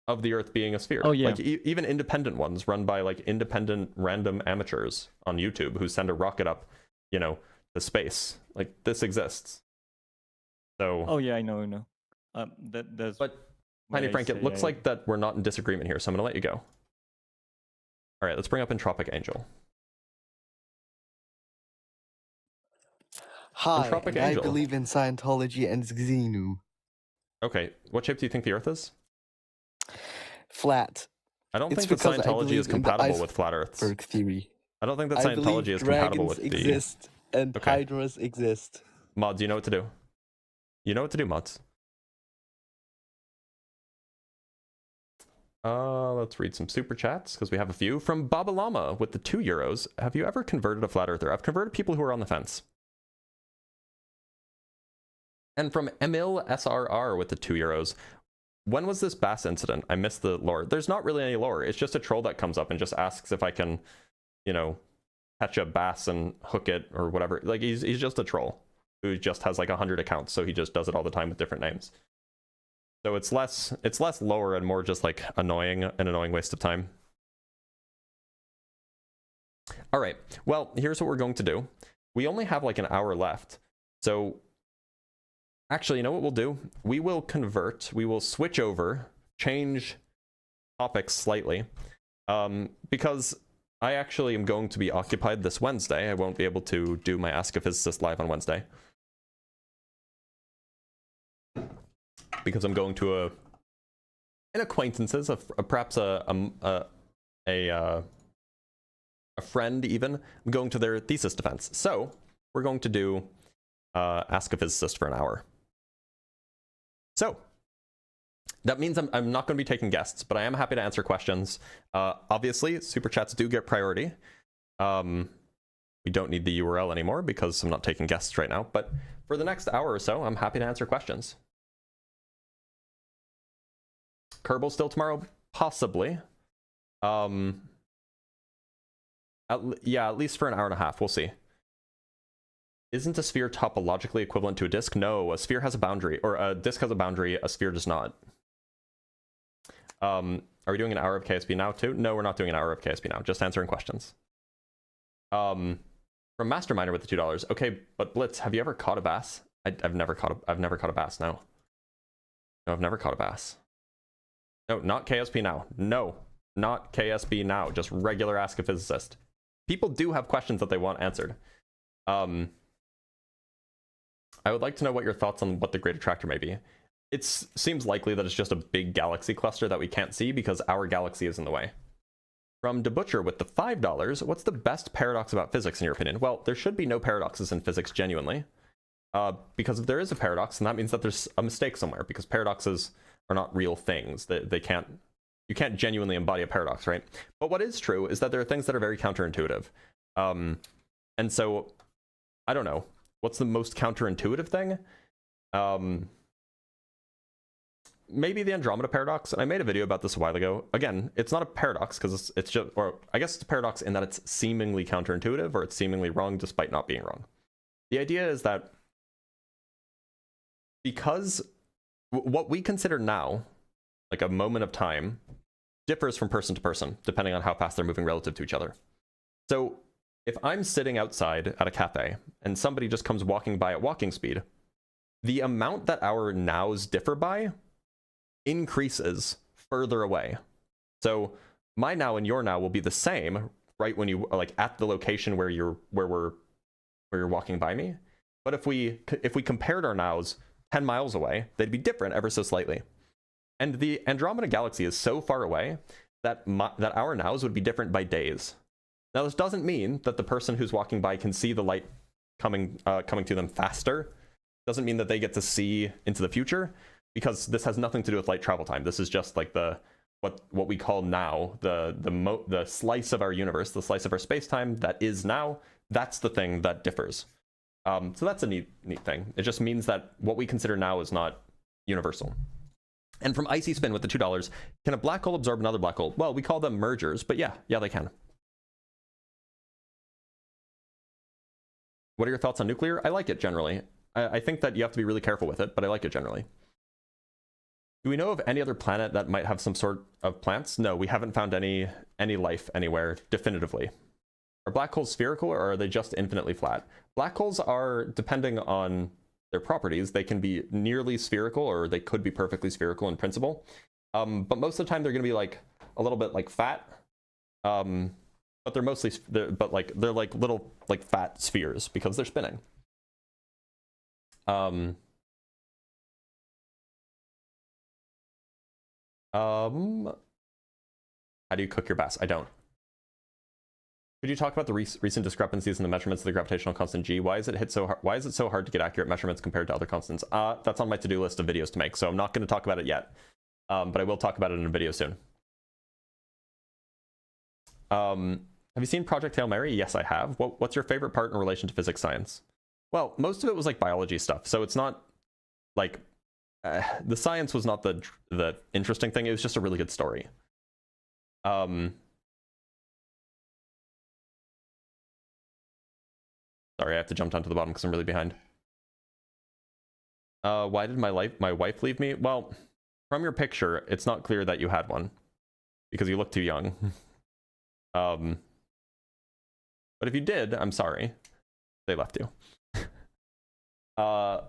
of the Earth being a sphere. Oh, yeah. Like, even independent ones run by, like, independent random amateurs on YouTube who send a rocket up, you know, to space. Like, this exists. So. Oh, yeah, I know. That's. But Tiny Frank, it looks like that we're not in disagreement here, so I'm gonna let you go. All right, let's bring up Entropic Angel. Hi, Entropic and Angel. I believe in Scientology and Xenu. Okay, what shape do you think the Earth is? Flat. I don't It's think that because I Scientology believe is in the compatible with flat Earths. iceberg theory. I don't think that I believe Scientology is compatible with dragons the... exist and hydras exist. Mods, you know what to do. You know what to do, Mods. Let's read some super chats, because we have a few. From Baba Llama with the €2. Have you ever converted a flat earther? I've converted people who are on the fence. And from Emil SRR with the €2. When was this bass incident? I missed the lore. There's not really any lore. It's just a troll that comes up and just asks if I can, you know, catch a bass and hook it or whatever. Like, he's just a troll who just has like 100 accounts, so he just does it all the time with different names. So it's less lore and more just like an annoying waste of time. All right, well, here's what we're going to do. We only have like an hour left. So actually, you know what we'll do? We will convert, we will switch over, change topics slightly, because I actually am going to be occupied this Wednesday. I won't be able to do my Ask a Physicist live on Wednesday, because I'm going to an acquaintance's, perhaps a friend even. I'm going to their thesis defense. So we're going to do Ask a Physicist for an hour. So that means I'm not going to be taking guests, but I am happy to answer questions. Obviously, super chats do get priority. We don't need the URL anymore because I'm not taking guests right now. But for the next hour or so, I'm happy to answer questions. Kerbal still tomorrow? Possibly. Yeah, at least for an hour and a half. We'll see. Isn't a sphere topologically equivalent to a disk? No, a sphere has a boundary, or a disk has a boundary, a sphere does not. Are we doing an hour of KSP now too? No, we're not doing an hour of KSP now, just answering questions. From Masterminder with the $2. Okay, but Blitz, have you ever caught a bass? I've never caught a bass, no. No, I've never caught a bass. No, not KSP now. No, not KSP now, just regular Ask a Physicist. People do have questions that they want answered. I would like to know what your thoughts on what the Great Attractor may be. It seems likely that it's just a big galaxy cluster that we can't see because our galaxy is in the way. From DeButcher with the $5, what's the best paradox about physics in your opinion? Well, there should be no paradoxes in physics genuinely. Because if there is a paradox, then that means that there's a mistake somewhere, because paradoxes are not real things. You can't genuinely embody a paradox, right? But what is true is that there are things that are very counterintuitive. And so, I don't know. What's the most counterintuitive thing? Maybe the Andromeda paradox. And I made a video about this a while ago. Again, it's not a paradox because it's just, or I guess it's a paradox in that it's seemingly counterintuitive, or it's seemingly wrong despite not being wrong. The idea is that because what we consider now, like a moment of time, differs from person to person, depending on how fast they're moving relative to each other. So if I'm sitting outside at a cafe and somebody just comes walking by at walking speed, the amount that our nows differ by increases further away. So my now and your now will be the same right when you are like at the location where you're walking by me. But if we compared our nows 10 miles away, they'd be different ever so slightly. And the Andromeda galaxy is so far away that that our nows would be different by days. Now, this doesn't mean that the person who's walking by can see the light coming to them faster. Doesn't mean that they get to see into the future, because this has nothing to do with light travel time. This is just like what we call now, the slice of our universe, the slice of our space-time that is now. That's the thing that differs. So that's a neat thing. It just means that what we consider now is not universal. And from Icy Spin with the $2, can a black hole absorb another black hole? Well, we call them mergers, but yeah, they can. What are your thoughts on nuclear? I like it generally. I think that you have to be really careful with it, but I like it generally. Do we know of any other planet that might have some sort of plants? No, we haven't found any life anywhere definitively. Are black holes spherical, or are they just infinitely flat? Black holes are, depending on their properties. They can be nearly spherical, or they could be perfectly spherical in principle. But most of the time they're going to be like a little bit like fat. But they're mostly, they're like little like fat spheres because they're spinning. How do you cook your bass? I don't. Could you talk about the recent discrepancies in the measurements of the gravitational constant G? Why is it so hard to get accurate measurements compared to other constants? That's on my to-do list of videos to make, so I'm not going to talk about it yet. But I will talk about it in a video soon. Have you seen Project Hail Mary? Yes, I have. What's your favorite part in relation to physics science? Well, most of it was like biology stuff, so it's not like the science was not the interesting thing. It was just a really good story. Sorry, I have to jump down to the bottom because I'm really behind. Why did my wife leave me? Well, from your picture, it's not clear that you had one because you look too young. But if you did, I'm sorry. They left you. How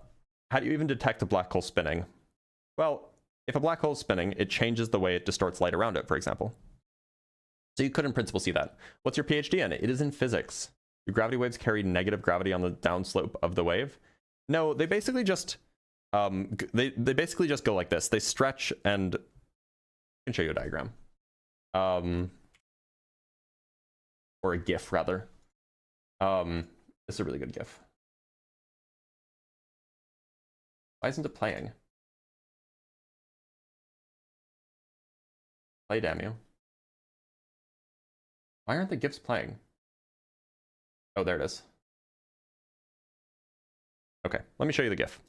do you even detect a black hole spinning? Well, if a black hole is spinning, it changes the way it distorts light around it, for example. So you could in principle see that. What's your PhD in? It is in physics. Do gravity waves carry negative gravity on the downslope of the wave? No, they basically just they basically just go like this. They stretch, and I can show you a diagram. Or a GIF rather. This is a really good GIF. Why isn't it playing? Play, damn you. Why aren't the GIFs playing? Oh, there it is. Okay, let me show you the GIF.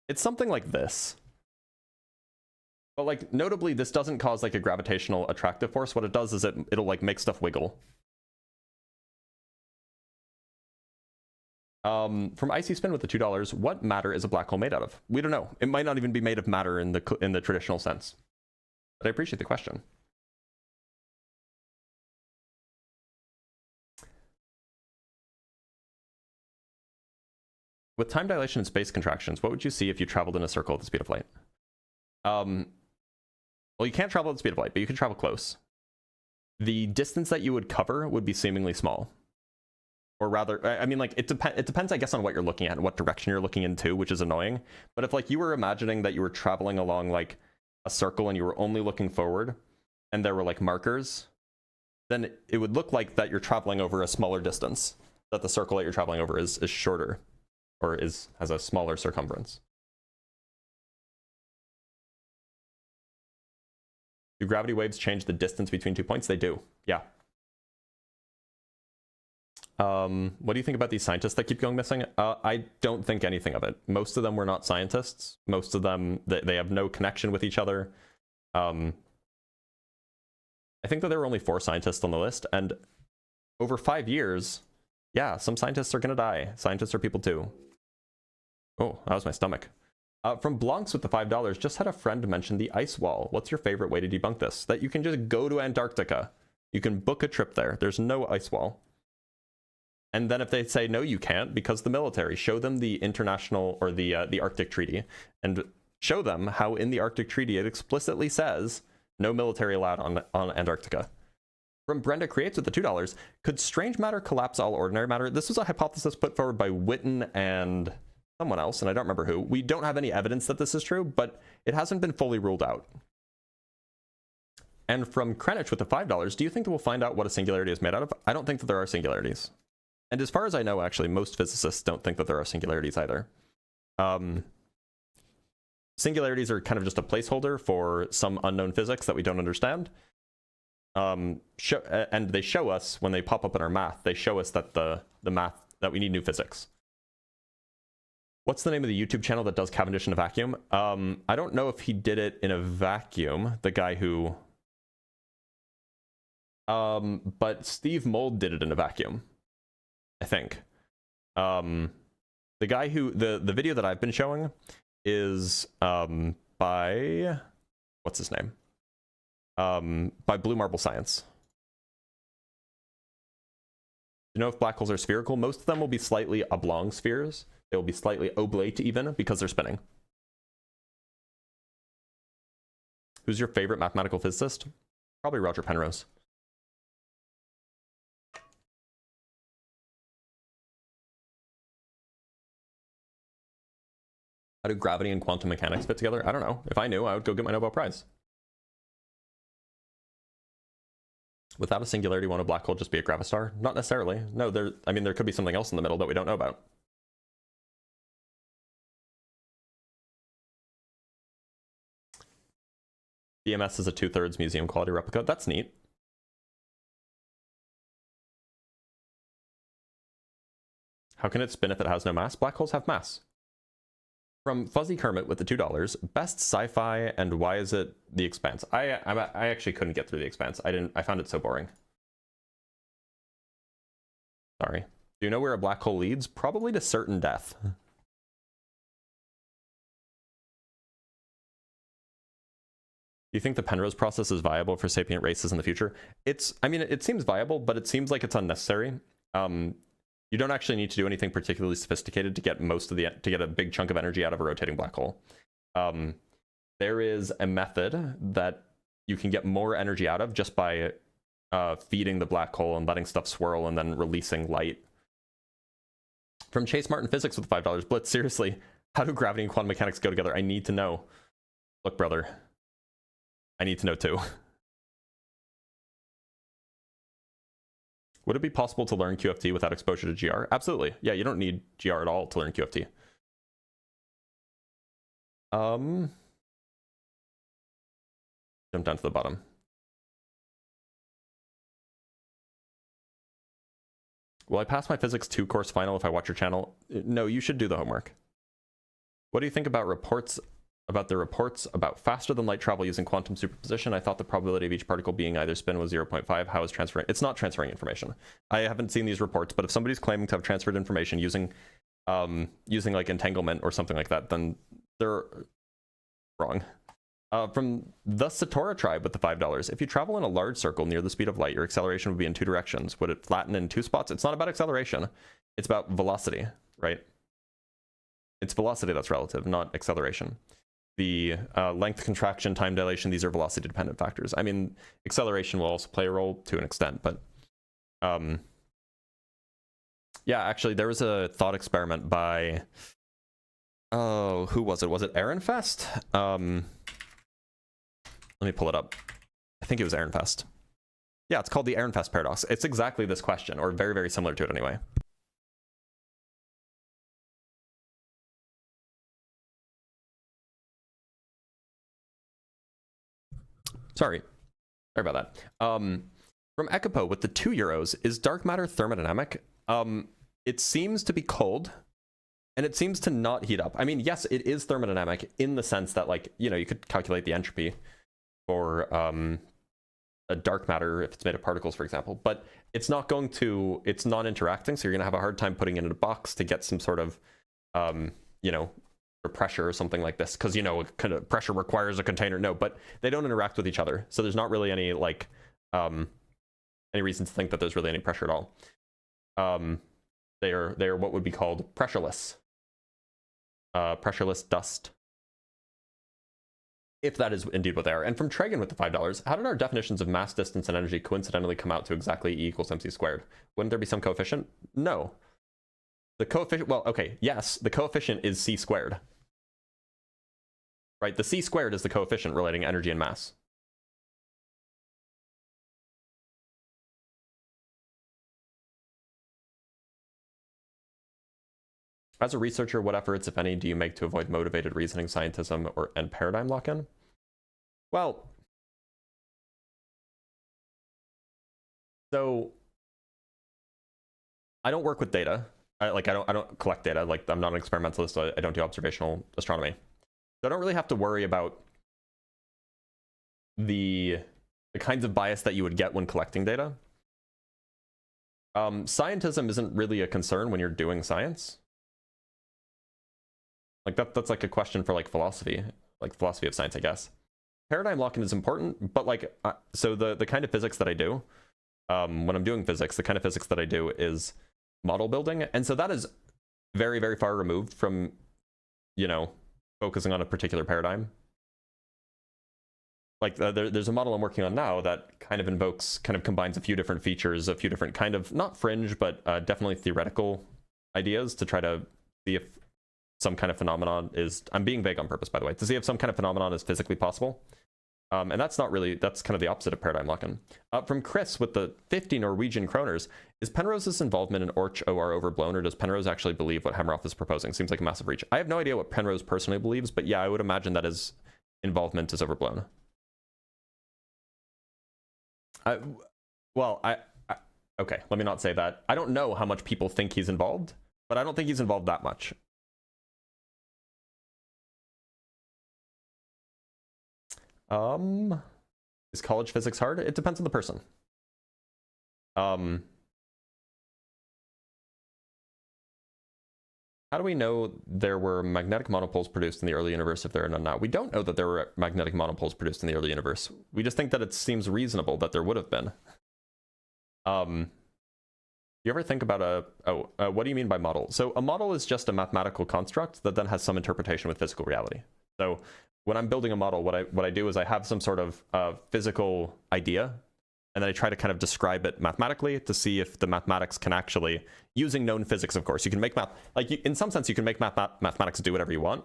It's something like this. But like, notably, this doesn't cause like a gravitational attractive force. What it does is it'll like make stuff wiggle. From Icy Spin with the $2, what matter is a black hole made out of? We don't know. It might not even be made of matter in the traditional sense. But I appreciate the question. With time dilation and space contractions, what would you see if you traveled in a circle at the speed of light? Well, you can't travel at the speed of light, but you can travel close. The distance that you would cover would be seemingly small. Or rather, I mean, like, it depends, I guess, on what you're looking at and what direction you're looking into, which is annoying. But if, like, you were imagining that you were traveling along, like, a circle and you were only looking forward, and there were, like, markers, then it would look like that you're traveling over a smaller distance, that the circle that you're traveling over is shorter, or has a smaller circumference. Do gravity waves change the distance between 2 points? They do, yeah. What do you think about these scientists that keep going missing? I don't think anything of it. Most of them were not scientists. Most of them, they have no connection with each other. I think that there were only 4 scientists on the list, and over 5 years, yeah, some scientists are gonna die. Scientists are people too. Oh, that was my stomach. From Blancs with the $5, just had a friend mention the ice wall. What's your favorite way to debunk this? That you can just go to Antarctica. You can book a trip there. There's no ice wall. And then if they say, no, you can't, because the military, show them the international, or the Arctic Treaty, and show them how in the Arctic Treaty it explicitly says no military allowed on Antarctica. From Brenda Creates with the $2, could strange matter collapse all ordinary matter? This was a hypothesis put forward by Witten and someone else, and I don't remember who. We don't have any evidence that this is true, but it hasn't been fully ruled out. And from Krenich with the $5, do you think that we'll find out what a singularity is made out of? I don't think that there are singularities. And as far as I know, actually, most physicists don't think that there are singularities either. Singularities are kind of just a placeholder for some unknown physics that we don't understand. And they show us, when they pop up in our math, they show us that the math, that we need new physics. What's the name of the YouTube channel that does Cavendish in a vacuum? I don't know if he did it in a vacuum, the guy who... but Steve Mold did it in a vacuum, I think. The guy who... The video that I've been showing is by... What's his name? By Blue Marble Science. You know if black holes are spherical? Most of them will be slightly oblong spheres. They will be slightly oblate even because they're spinning. Who's your favorite mathematical physicist? Probably Roger Penrose. How do gravity and quantum mechanics fit together? I don't know. If I knew, I would go get my Nobel Prize. Without a singularity, won't a black hole just be a gravistar? Not necessarily. No, I mean, there could be something else in the middle that we don't know about. BMS is a 2/3 museum quality replica. That's neat. How can it spin if it has no mass? Black holes have mass. From Fuzzy Kermit with the $2, best sci-fi and why is it The Expanse? I actually couldn't get through The Expanse. I found it so boring. Sorry. Do you know where a black hole leads? Probably to certain death. Do you think the Penrose process is viable for sapient races in the future? I mean, it seems viable, but it seems like it's unnecessary. You don't actually need to do anything particularly sophisticated to get to get a big chunk of energy out of a rotating black hole. There is a method that you can get more energy out of just by feeding the black hole and letting stuff swirl and then releasing light. From Chase Martin Physics with $5, Blitz, seriously, how do gravity and quantum mechanics go together? I need to know. Look, brother, I need to know too. Would it be possible to learn QFT without exposure to GR? Absolutely. Yeah, you don't need GR at all to learn QFT. Jump down to the bottom. Will I pass my Physics 2 course final if I watch your channel? No, you should do the homework. What do you think about the reports about faster than light travel using quantum superposition? I thought the probability of each particle being either spin was 0.5. How is transferring? It's not transferring information. I haven't seen these reports, but if somebody's claiming to have transferred information using like entanglement or something like that, then they're wrong. From the Satora tribe with the $5. If you travel in a large circle near the speed of light, your acceleration would be in 2 directions. Would it flatten in 2 spots? It's not about acceleration. It's about velocity, right? It's velocity that's relative, not acceleration. The length, contraction, time dilation, these are velocity dependent factors. I mean, acceleration will also play a role to an extent, but yeah, actually there was a thought experiment by, oh, who was it? Was it Ehrenfest? Let me pull it up. I think it was Ehrenfest. Yeah, it's called the Ehrenfest paradox. It's exactly this question, or very, very similar to it anyway. Sorry about that. From Ekipo with the €2, is dark matter thermodynamic? It seems to be cold, and it seems to not heat up. I mean, yes, it is thermodynamic in the sense that, like, you know, you could calculate the entropy for a dark matter if it's made of particles, for example, but it's not interacting, so you're gonna have a hard time putting it in a box to get some sort of, you know, pressure or something like this, because, you know, kind of pressure requires a container. No, but they don't interact with each other, so there's not really any like any reason to think that there's really any pressure at all. They are what would be called pressureless dust, if that is indeed what they are. And from Tragan with the $5, how did our definitions of mass, distance, and energy coincidentally come out to exactly E equals mc squared? Wouldn't there be some coefficient? No. The coefficient, well, okay, yes, the coefficient is c squared. Right, the c squared is the coefficient relating energy and mass. As a researcher, what efforts, if any, do you make to avoid motivated reasoning, scientism, and paradigm lock-in? Well, so I don't work with data. I don't collect data. Like, I'm not an experimentalist, so I don't do observational astronomy. So I don't really have to worry about the kinds of bias that you would get when collecting data. Scientism isn't really a concern when you're doing science. Like, that's like a question for like philosophy of science, I guess. Paradigm lock-in is important, but like, so the kind of physics that I do, when I'm doing physics, the kind of physics that I do is model building. And so that is very, very far removed from, you know, focusing on a particular paradigm. Like there's a model I'm working on now that kind of combines a few different features, a few different kind of, not fringe, but definitely theoretical ideas to try to see if some kind of phenomenon is, I'm being vague on purpose, by the way, to see if some kind of phenomenon is physically possible. And that's not really, that's kind of the opposite of paradigm locking. From Chris with the 50 Norwegian kroners, is Penrose's involvement in Orch OR overblown, or does Penrose actually believe what Hemroth is proposing? Seems like a massive reach. I have no idea what Penrose personally believes, but yeah, I would imagine that his involvement is overblown. Okay, let me not say that. I don't know how much people think he's involved, but I don't think he's involved that much. Is college physics hard? It depends on the person. How do we know there were magnetic monopoles produced in the early universe if there are none now? We don't know that there were magnetic monopoles produced in the early universe. We just think that it seems reasonable that there would have been. You ever think about what do you mean by model? So a model is just a mathematical construct that then has some interpretation with physical reality. So when I'm building a model, what I do is I have some sort of physical idea, and then I try to kind of describe it mathematically to see if the mathematics can actually, using known physics, of course. You can make math, like in some sense, you can make mathematics do whatever you want.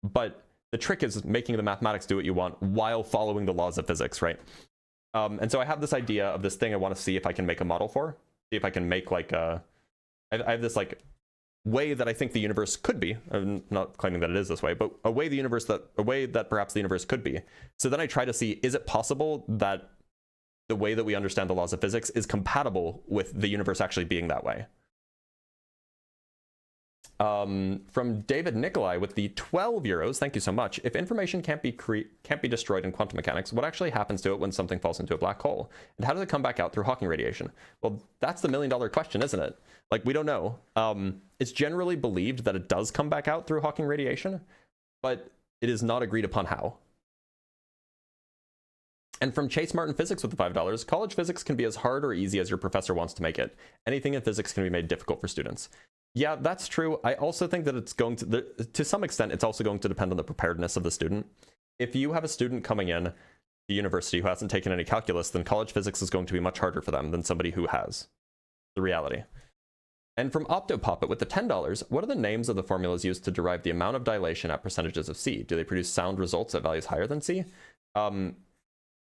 But the trick is making the mathematics do what you want while following the laws of physics, right? And so I have this idea of this thing I want to see if I can make a model for. See if I can make like I have this like way that I think the universe could be. I'm not claiming that it is this way, but a way that perhaps the universe could be. So then I try to see, is it possible that the way that we understand the laws of physics is compatible with the universe actually being that way? From David Nikolai with the 12 euros, thank you so much. If information can't be destroyed in quantum mechanics, what actually happens to it when something falls into a black hole? And how does it come back out through Hawking radiation? Well, that's the million-dollar question, isn't it? Like, we don't know. It's generally believed that it does come back out through Hawking radiation, but it is not agreed upon how. And from Chase Martin Physics with the $5, college physics can be as hard or easy as your professor wants to make it. Anything in physics can be made difficult for students. Yeah, that's true. I also think that it's going to some extent, it's also going to depend on the preparedness of the student. If you have a student coming in to university who hasn't taken any calculus, then college physics is going to be much harder for them than somebody who has. The reality. And from Optopoppet with the $10, what are the names of the formulas used to derive the amount of dilation at percentages of C? Do they produce sound results at values higher than C?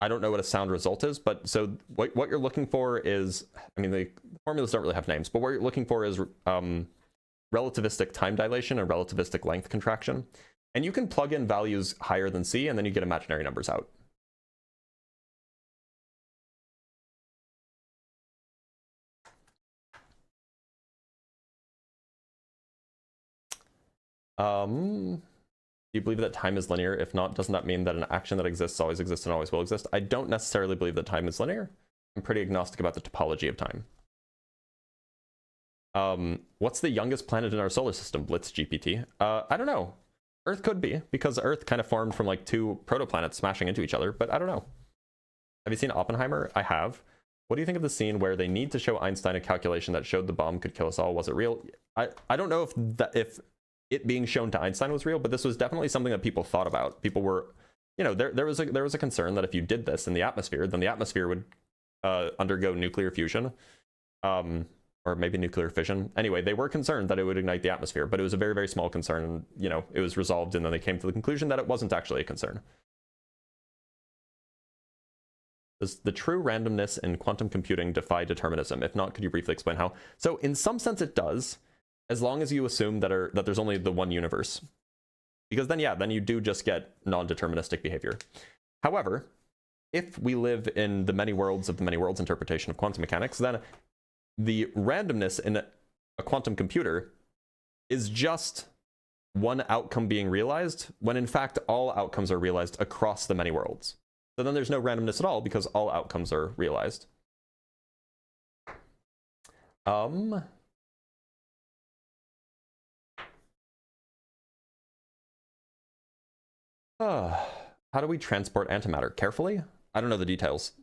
I don't know what a sound result is, but so what you're looking for is, I mean, the formulas don't really have names, but what you're looking for is relativistic time dilation and relativistic length contraction. And you can plug in values higher than C, and then you get imaginary numbers out. Do you believe that time is linear? If not, doesn't that mean that an action that exists always exists and always will exist? I don't necessarily believe that time is linear. I'm pretty agnostic about the topology of time. What's the youngest planet in our solar system? Blitz GPT. I don't know. Earth could be, because Earth kind of formed from like two protoplanets smashing into each other, but I don't know. Have you seen Oppenheimer? I have. What do you think of the scene where they need to show Einstein a calculation that showed the bomb could kill us all? Was it real? I don't know if it being shown to Einstein was real, but this was definitely something that people thought about. People were, you know, there was a concern that if you did this in the atmosphere, then the atmosphere would undergo nuclear fusion, or maybe nuclear fission. Anyway, they were concerned that it would ignite the atmosphere, but it was a very, very small concern. And, you know, it was resolved, and then they came to the conclusion that it wasn't actually a concern. Does the true randomness in quantum computing defy determinism? If not, could you briefly explain how? So in some sense it does, as long as you assume that there's only the one universe. Because then, yeah, then you do just get non-deterministic behavior. However, if we live in the many worlds of the many worlds interpretation of quantum mechanics, then the randomness in a quantum computer is just one outcome being realized, when in fact all outcomes are realized across the many worlds. So then there's no randomness at all, because all outcomes are realized. How do we transport antimatter? Carefully? I don't know the details.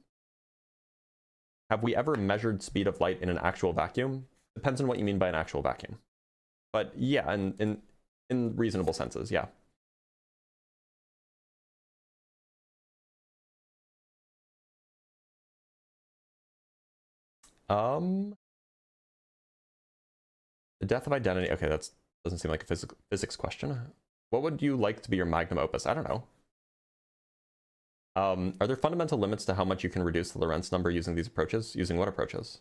Have we ever measured speed of light in an actual vacuum? Depends on what you mean by an actual vacuum. But yeah, in reasonable senses, yeah. The death of identity. Okay, that doesn't seem like a physics question. What would you like to be your magnum opus? I don't know. Are there fundamental limits to how much you can reduce the Lorentz number using these approaches? Using what approaches?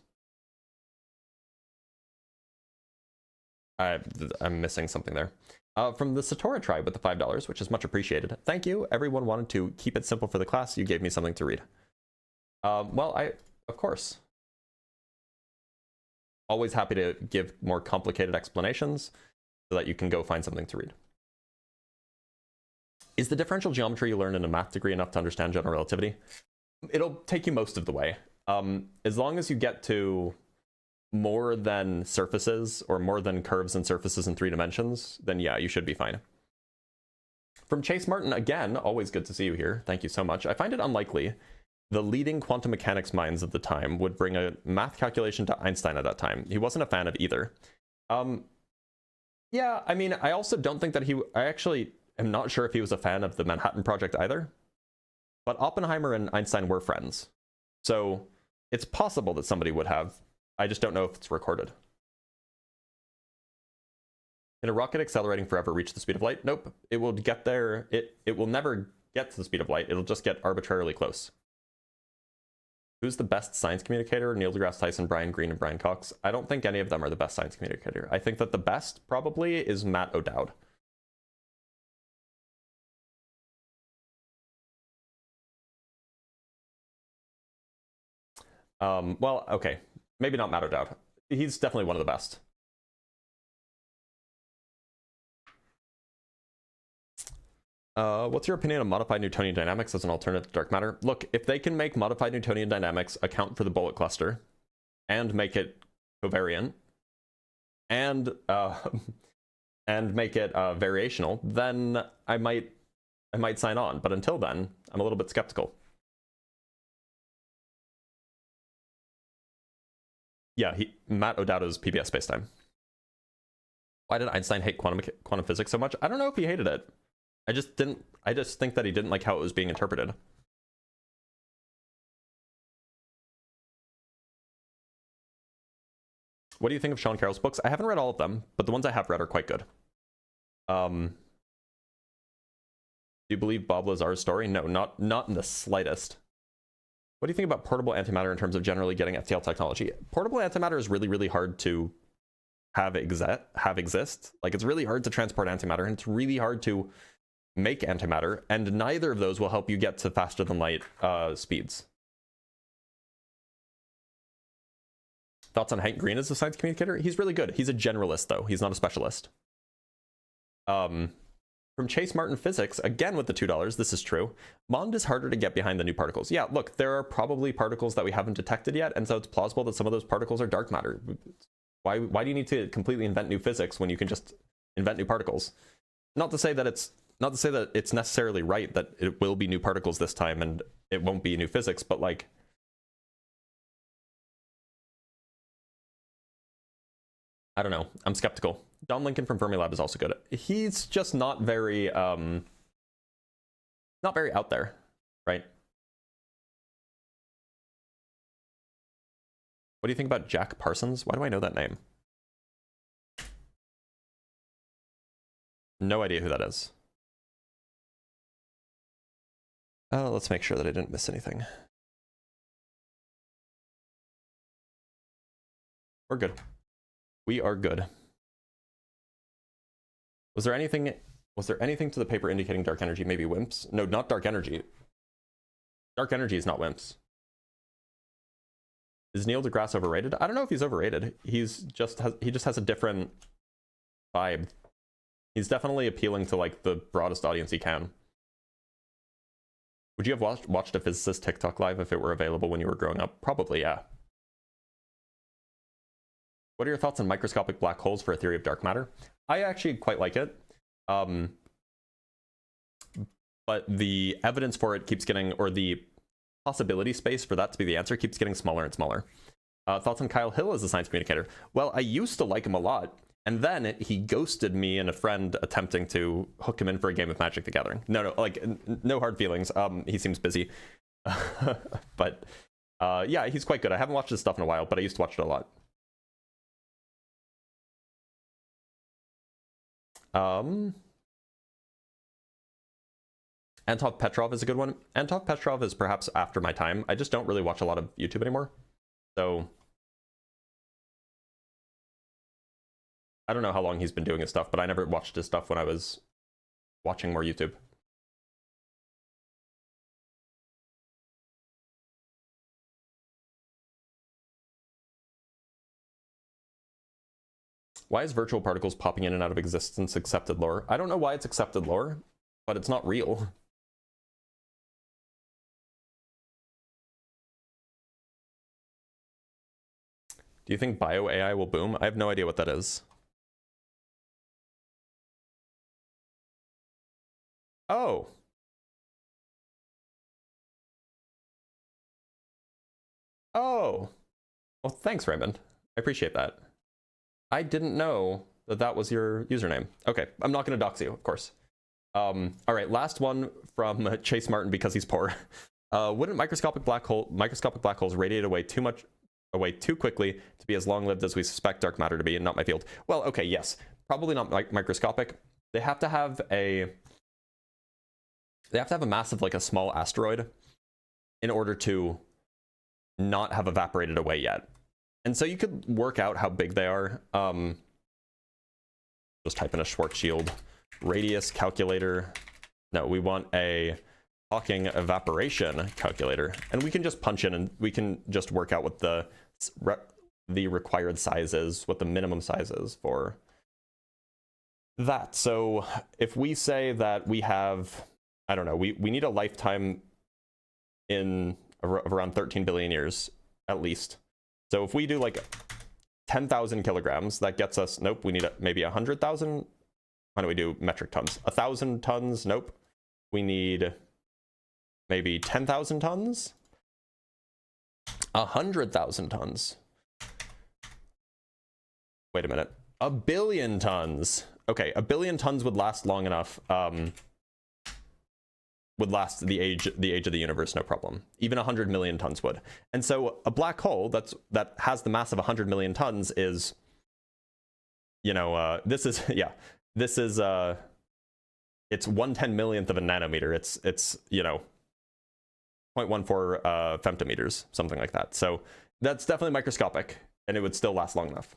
I'm missing something there. From the Satora tribe with the $5, which is much appreciated. Thank you. Everyone wanted to keep it simple for the class. You gave me something to read. Well, of course. Always happy to give more complicated explanations so that you can go find something to read. Is the differential geometry you learned in a math degree enough to understand general relativity? It'll take you most of the way. As long as you get to more than surfaces or more than curves and surfaces in 3 dimensions, then yeah, you should be fine. From Chase Martin, again, always good to see you here. Thank you so much. I find it unlikely the leading quantum mechanics minds of the time would bring a math calculation to Einstein at that time. He wasn't a fan of either. Yeah, I mean, I also don't think that I actually am not sure if he was a fan of the Manhattan Project either. But Oppenheimer and Einstein were friends. So it's possible that somebody would have. I just don't know if it's recorded. Can a rocket accelerating forever reach the speed of light? Nope. It will get there. It will never get to the speed of light. It'll just get arbitrarily close. Who's the best science communicator? Neil deGrasse Tyson, Brian Greene, and Brian Cox. I don't think any of them are the best science communicator. I think that the best probably is Matt O'Dowd. Well, okay. Maybe not Matt O'Dowd. He's definitely one of the best. What's your opinion on modified Newtonian dynamics as an alternative to dark matter? Look, if they can make modified Newtonian dynamics account for the bullet cluster and make it covariant and make it variational, then I might sign on. But until then, I'm a little bit skeptical. Yeah, Matt O'Dowd is PBS spacetime. Why did Einstein hate quantum physics so much? I don't know if he hated it. I just think that he didn't like how it was being interpreted. What do you think of Sean Carroll's books? I haven't read all of them, but the ones I have read are quite good. Do you believe Bob Lazar's story? No, not in the slightest. What do you think about portable antimatter in terms of generally getting FTL technology? Portable antimatter is really, really hard to have exist. Like, it's really hard to transport antimatter, and it's really hard to make antimatter, and neither of those will help you get to faster than light speeds. Thoughts on Hank Green as a science communicator? He's really good. He's a generalist, though. He's not a specialist. From Chase Martin Physics, again with the $2, this is true. MOND is harder to get behind the new particles. Yeah, look, there are probably particles that we haven't detected yet, and so it's plausible that some of those particles are dark matter. Why do you need to completely invent new physics when you can just invent new particles? Not to say that it's necessarily right that it will be new particles this time and it won't be new physics, but like, I don't know. I'm skeptical. Don Lincoln from Fermilab is also good. He's just not very out there, right? What do you think about Jack Parsons? Why do I know that name? No idea who that is. Let's make sure that I didn't miss anything. We're good. We are good. Was there anything to the paper indicating dark energy? Maybe WIMPs? No, not dark energy. Dark energy is not WIMPs. Is Neil deGrasse overrated? I don't know if he's overrated. He just has a different vibe. He's definitely appealing to like the broadest audience he can. Would you have watched a physicist TikTok live if it were available when you were growing up? Probably, yeah. What are your thoughts on microscopic black holes for a theory of dark matter? I actually quite like it. But the evidence for it keeps getting, or the possibility space for that to be the answer keeps getting smaller and smaller. Thoughts on Kyle Hill as a science communicator? Well, I used to like him a lot, and then he ghosted me and a friend attempting to hook him in for a game of Magic the Gathering. No, like, no hard feelings. He seems busy. But yeah, he's quite good. I haven't watched his stuff in a while, but I used to watch it a lot. Antov Petrov is a good one. Antov Petrov is perhaps after my time. I just don't really watch a lot of YouTube anymore. So I don't know how long he's been doing his stuff, but I never watched his stuff when I was watching more YouTube. Why is virtual particles popping in and out of existence accepted lore? I don't know why it's accepted lore, but it's not real. Do you think bio AI will boom? I have no idea what that is. Oh. Oh. Well, thanks, Raymond. I appreciate that. I didn't know that that was your username. Okay, I'm not going to dox you, of course. All right, last one from Chase Martin because he's poor. Wouldn't microscopic black holes radiate away too quickly to be as long-lived as we suspect dark matter to be, and not my field? Well, okay, yes, probably not microscopic. They have to have a massive, like a small asteroid, in order to not have evaporated away yet. And so you could work out how big they are. Just type in a Schwarzschild radius calculator. No, we want a Hawking evaporation calculator, and we can just punch in and we can just work out what the required size is, what the minimum size is for that. So if we say that we have, I don't know, we need a lifetime of around 13 billion years at least. So if we do like 10,000 kilograms, that gets us, nope, we need maybe 100,000. Why don't we do metric tons? 1,000 tons, nope. We need maybe 10,000 tons? 100,000 tons. Wait a minute. 1 billion tons. Okay, 1 billion tons would last long enough. Would last the age of the universe, no problem. Even 100 million tons would. And so a black hole that has the mass of 100 million tons is, you know, this is, yeah, this is, it's 1/10 millionth of a nanometer. It's you know, 0.14 femtometers, something like that. So that's definitely microscopic, and it would still last long enough.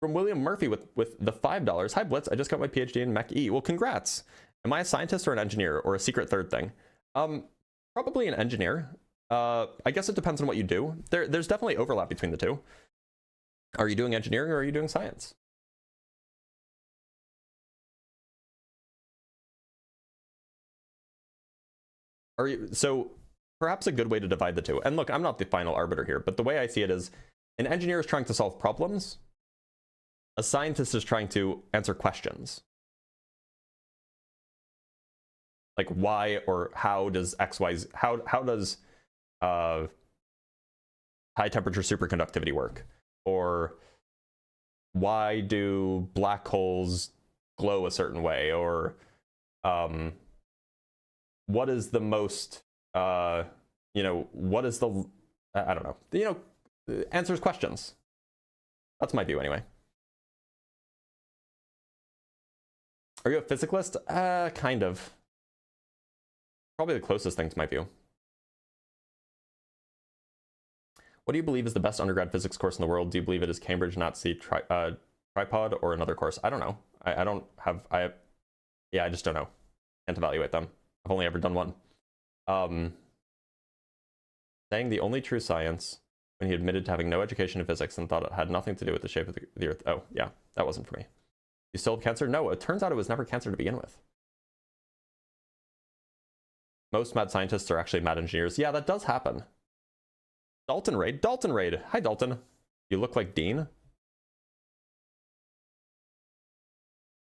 From William Murphy with the $5. Hi Blitz, I just got my PhD in Mech E. Well, congrats. Am I a scientist or an engineer or a secret third thing? Probably an engineer. I guess it depends on what you do. There's definitely overlap between the two. Are you doing engineering or are you doing science? So perhaps a good way to divide the two. And look, I'm not the final arbiter here, but the way I see it is an engineer is trying to solve problems. A scientist is trying to answer questions. Like why or how does XY, how does high temperature superconductivity work? Or why do black holes glow a certain way? Or what is the most, you know, what is the, I don't know, you know, answers questions. That's my view anyway. Are you a physicalist? Kind of. Probably the closest thing to my view. What do you believe is the best undergrad physics course in the world? Do you believe it is Cambridge, Nazi, Tripod, or another course? I don't know. I don't have, yeah, I just don't know. Can't evaluate them. I've only ever done one. Saying the only true science when he admitted to having no education in physics and thought it had nothing to do with the shape of the Earth. Oh, yeah, that wasn't for me. You still have cancer? No, it turns out it was never cancer to begin with. Most mad scientists are actually mad engineers. Yeah, that does happen. Dalton Raid. Hi, Dalton. You look like Dean.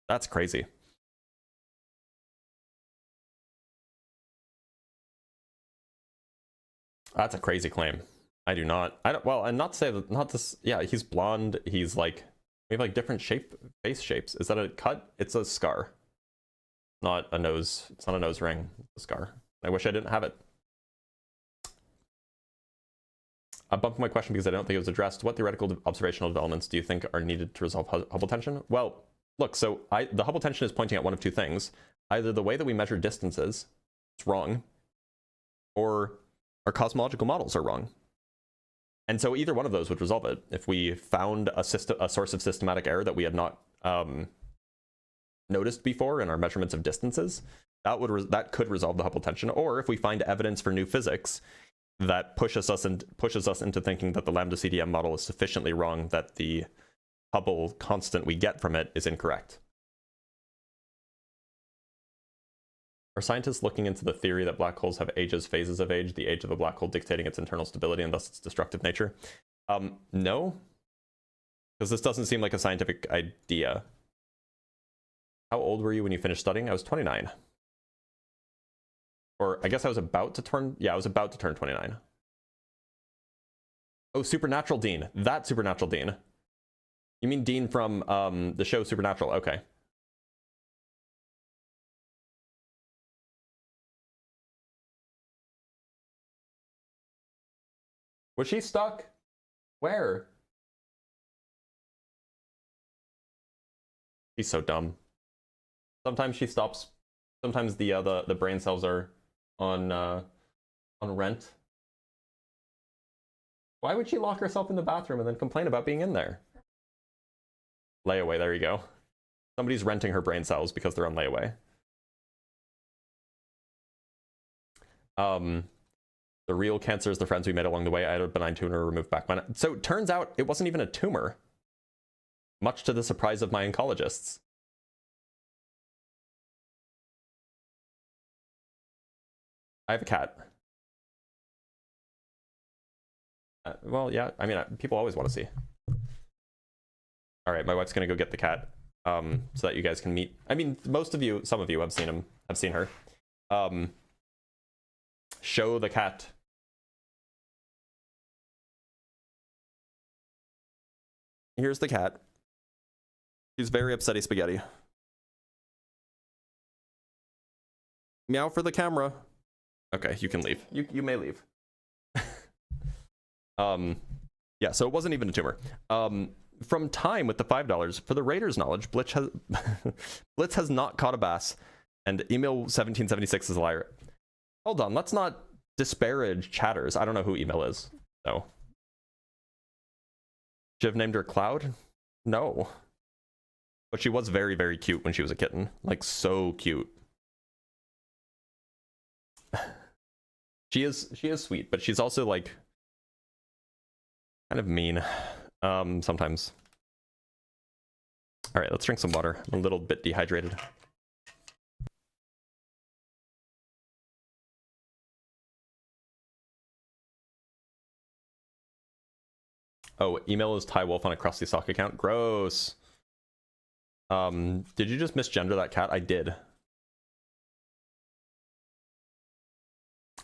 That's crazy. That's a crazy claim. I do not. I don't. Well, and not to say that. Not this. Yeah, he's blonde. He's like. We have like different face shapes. Is that a cut? It's a scar. Not a nose. It's not a nose ring. It's a scar. I wish I didn't have it. I bumped my question because I don't think it was addressed. What theoretical observational developments do you think are needed to resolve Hubble tension? Well, look. So the Hubble tension is pointing at one of two things: either the way that we measure distances is wrong, or our cosmological models are wrong. And so either one of those would resolve it. If we found a source of systematic error that we had not noticed before in our measurements of distances, that could resolve the Hubble tension. Or if we find evidence for new physics that pushes us into thinking that the lambda CDM model is sufficiently wrong that the Hubble constant we get from it is incorrect. Are scientists looking into the theory that black holes have ages, phases of age, the age of a black hole dictating its internal stability and thus its destructive nature? No, because this doesn't seem like a scientific idea. How old were you when you finished studying? I was 29. Or I guess I was about to turn, yeah, I was about to turn 29. Oh, Supernatural Dean. That Supernatural Dean. You mean Dean from the show Supernatural? Okay. Was she stuck? Where? She's so dumb. Sometimes she stops. Sometimes the brain cells are on rent. Why would she lock herself in the bathroom and then complain about being in there? Layaway, there you go. Somebody's renting her brain cells because they're on layaway. The real cancer is the friends we made along the way. I had a benign tumor removed back when. So it turns out it wasn't even a tumor, much to the surprise of my oncologists. I have a cat. Well, yeah, I mean, people always want to see. All right, my wife's gonna go get the cat, so that you guys can meet. I mean, most of you, some of you have seen her. Show the cat. Here's the cat. She's very upsetty spaghetti. Meow for the camera. Okay, you can leave. You may leave. Yeah, so it wasn't even a tumor. From time with the $5, for the Raiders' knowledge, Blitz has not caught a bass, and email 1776 is a liar. Hold on, let's not disparage chatters. I don't know who email is, so. Should have named her Cloud? No. But she was very, very cute when she was a kitten. Like, so cute. She is sweet, but she's also like kind of mean sometimes. All right, let's drink some water. I'm a little bit dehydrated. Oh, email is Ty Wolf on a Krusty Sock account. Gross. Did you just misgender that cat? I did.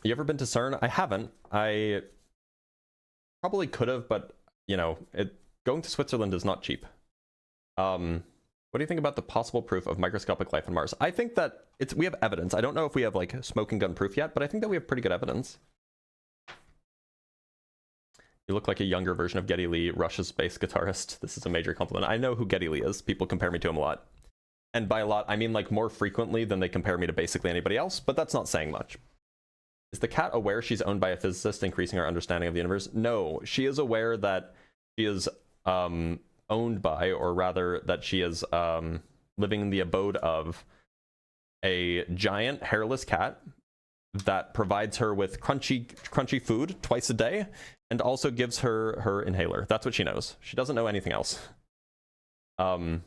You ever been to CERN? I haven't. I probably could have, but you know, going to Switzerland is not cheap. What do you think about the possible proof of microscopic life on Mars? I think that we have evidence. I don't know if we have like smoking gun proof yet, but I think that we have pretty good evidence. You look like a younger version of Geddy Lee, Russia's bass guitarist. This is a major compliment. I know who Geddy Lee is. People compare me to him a lot. And by a lot, I mean like more frequently than they compare me to basically anybody else, but that's not saying much. Is the cat aware she's owned by a physicist, increasing our understanding of the universe? No, she is aware that she is owned by, or rather that she is living in the abode of a giant hairless cat that provides her with crunchy food twice a day and also gives her inhaler. That's what she knows. She doesn't know anything else. Do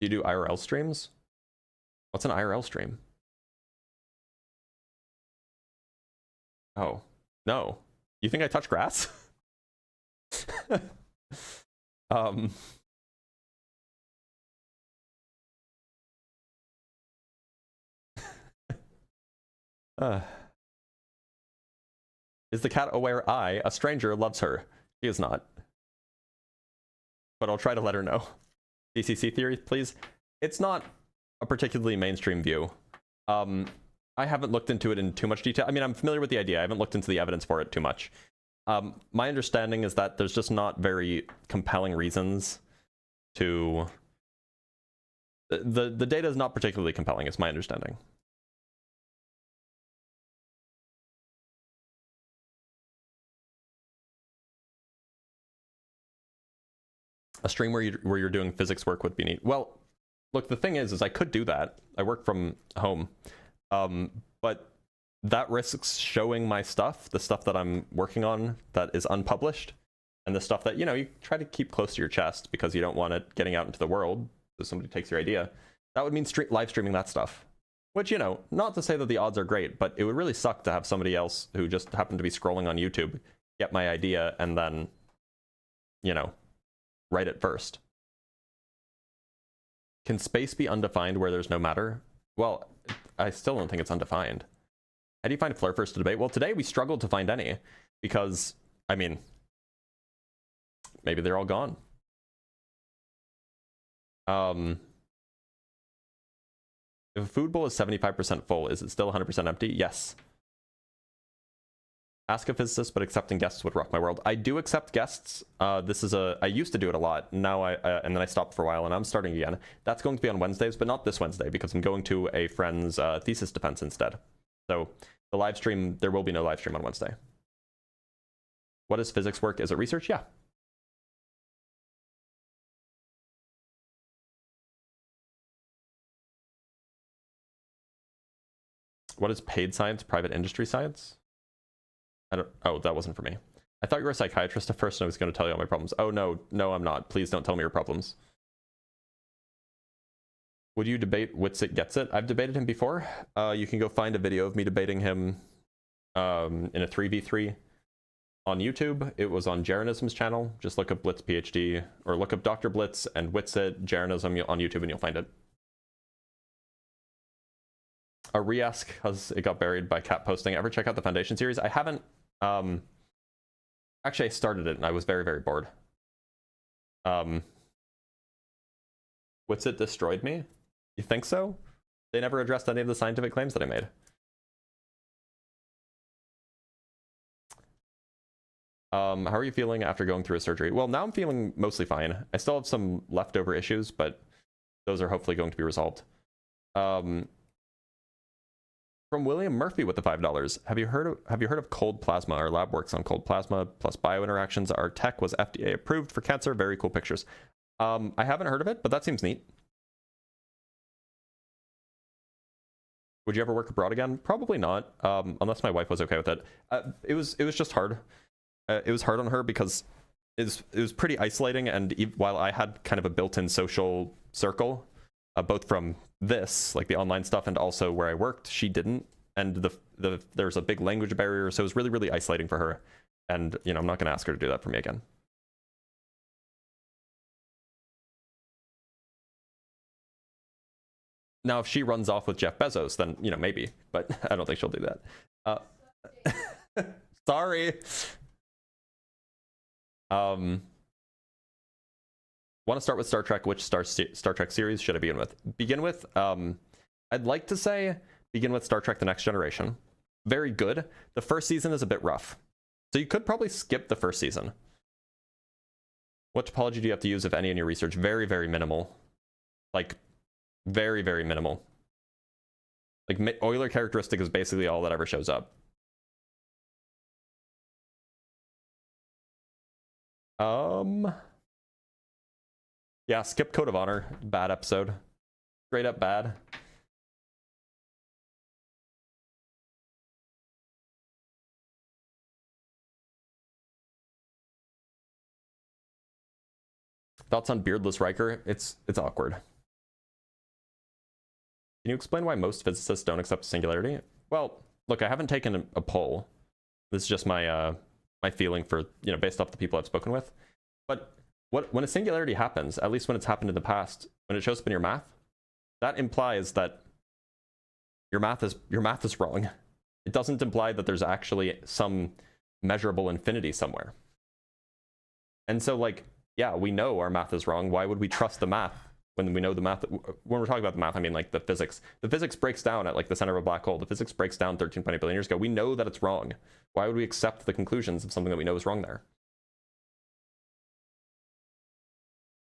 you do IRL streams? What's an IRL stream? Oh, no. You think I touch grass? Is the cat aware a stranger, loves her? She is not. But I'll try to let her know. DCC theory, please. It's not a particularly mainstream view. I haven't looked into it in too much detail. I mean, I'm familiar with the idea. I haven't looked into the evidence for it too much. My understanding is that there's just not very compelling reasons to... The data is not particularly compelling, is my understanding. A stream where you're doing physics work would be neat. Well, look, the thing is I could do that. I work from home. But that risks showing my stuff, the stuff that I'm working on that is unpublished, and the stuff that, you know, you try to keep close to your chest because you don't want it getting out into the world so somebody takes your idea. That would mean live streaming that stuff. Which, you know, not to say that the odds are great, but it would really suck to have somebody else who just happened to be scrolling on YouTube get my idea and then, you know, write it first. Can space be undefined where there's no matter? Well, I still don't think it's undefined. How do you find FLERFS to debate? Well, today we struggled to find any because, I mean, maybe they're all gone. If a food bowl is 75% full, is it still 100% empty? Yes. Ask a physicist, but accepting guests would rock my world. I do accept guests. I used to do it a lot. Now and then I stopped for a while and I'm starting again. That's going to be on Wednesdays, but not this Wednesday because I'm going to a friend's thesis defense instead. So the live stream, there will be no live stream on Wednesday. What is physics work? Is it research? Yeah. What is paid science, private industry science? Oh, that wasn't for me. I thought you were a psychiatrist at first and I was going to tell you all my problems. Oh, no, I'm not. Please don't tell me your problems. Would you debate Witsit Gets It? I've debated him before. You can go find a video of me debating him in a 3v3 on YouTube. It was on Jeranism's channel. Just look up Blitz PhD or look up Dr. Blitz and Witsit Jeranism on YouTube and you'll find it. A re-ask because it got buried by cat posting. Ever check out the Foundation series? I haven't. Actually, I started it and I was very, very bored. What's it destroyed me? You think so? They never addressed any of the scientific claims that I made. How are you feeling after going through a surgery? Well, now I'm feeling mostly fine. I still have some leftover issues, but those are hopefully going to be resolved. From William Murphy with the $5. Have you heard of cold plasma? Our lab works on cold plasma plus biointeractions. Our tech was FDA approved for cancer. Very cool pictures. I haven't heard of it, but that seems neat. Would you ever work abroad again? Probably not, unless my wife was okay with it. It was just hard. It was hard on her because it was pretty isolating, and while I had kind of a built-in social circle, both from this, like the online stuff, and also where I worked, she didn't, and there's a big language barrier, so it was really, really isolating for her. And you know, I'm not going to ask her to do that for me again. Now, if she runs off with Jeff Bezos, then, you know, maybe, but I don't think she'll do that. Sorry. Want to start with Star Trek? Which Star Trek series should I begin with? I'd like to say begin with Star Trek The Next Generation. Very good. The first season is a bit rough, so you could probably skip the first season. What topology do you have to use, if any, in your research? Very, very minimal. Like, very, very minimal. Like, Euler characteristic is basically all that ever shows up. Yeah, skip Code of Honor. Bad episode. Straight up bad. Thoughts on beardless Riker? It's awkward. Can you explain why most physicists don't accept singularity? Well, look, I haven't taken a poll. This is just my my feeling for, you know, based off the people I've spoken with. But when a singularity happens, at least when it's happened in the past, when it shows up in your math, that implies that your math is wrong. It doesn't imply that there's actually some measurable infinity somewhere. And so, like, yeah, we know our math is wrong. Why would we trust the math when we know the math? When we're talking about the math, I mean, like, the physics. The physics breaks down at, like, the center of a black hole. The physics breaks down 13.8 billion years ago. We know that it's wrong. Why would we accept the conclusions of something that we know is wrong there?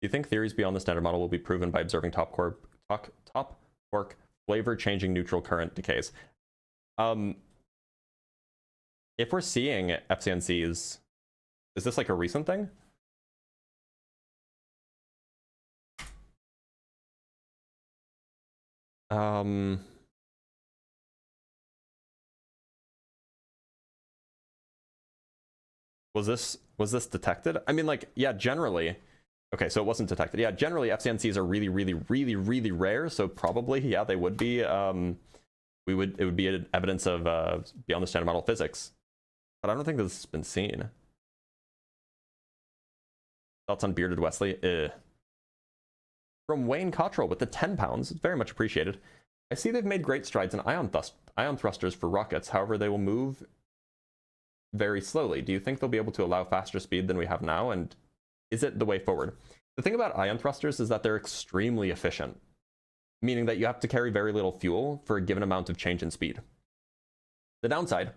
Do you think theories beyond the standard model will be proven by observing top quark flavor changing neutral current decays? If we're seeing FCNCs, is this like a recent thing? Was this detected? I mean, like, yeah, generally. Okay, so it wasn't detected. Yeah, generally FCNCs are really, really, really, really rare. So probably, yeah, they would be. It would be evidence of beyond the standard model physics. But I don't think this has been seen. Thoughts on bearded Wesley? From Wayne Cottrell with the 10 pounds. It's very much appreciated. I see they've made great strides in ion thrusters for rockets. However, they will move very slowly. Do you think they'll be able to allow faster speed than we have now? And is it the way forward? The thing about ion thrusters is that they're extremely efficient, meaning that you have to carry very little fuel for a given amount of change in speed. The downside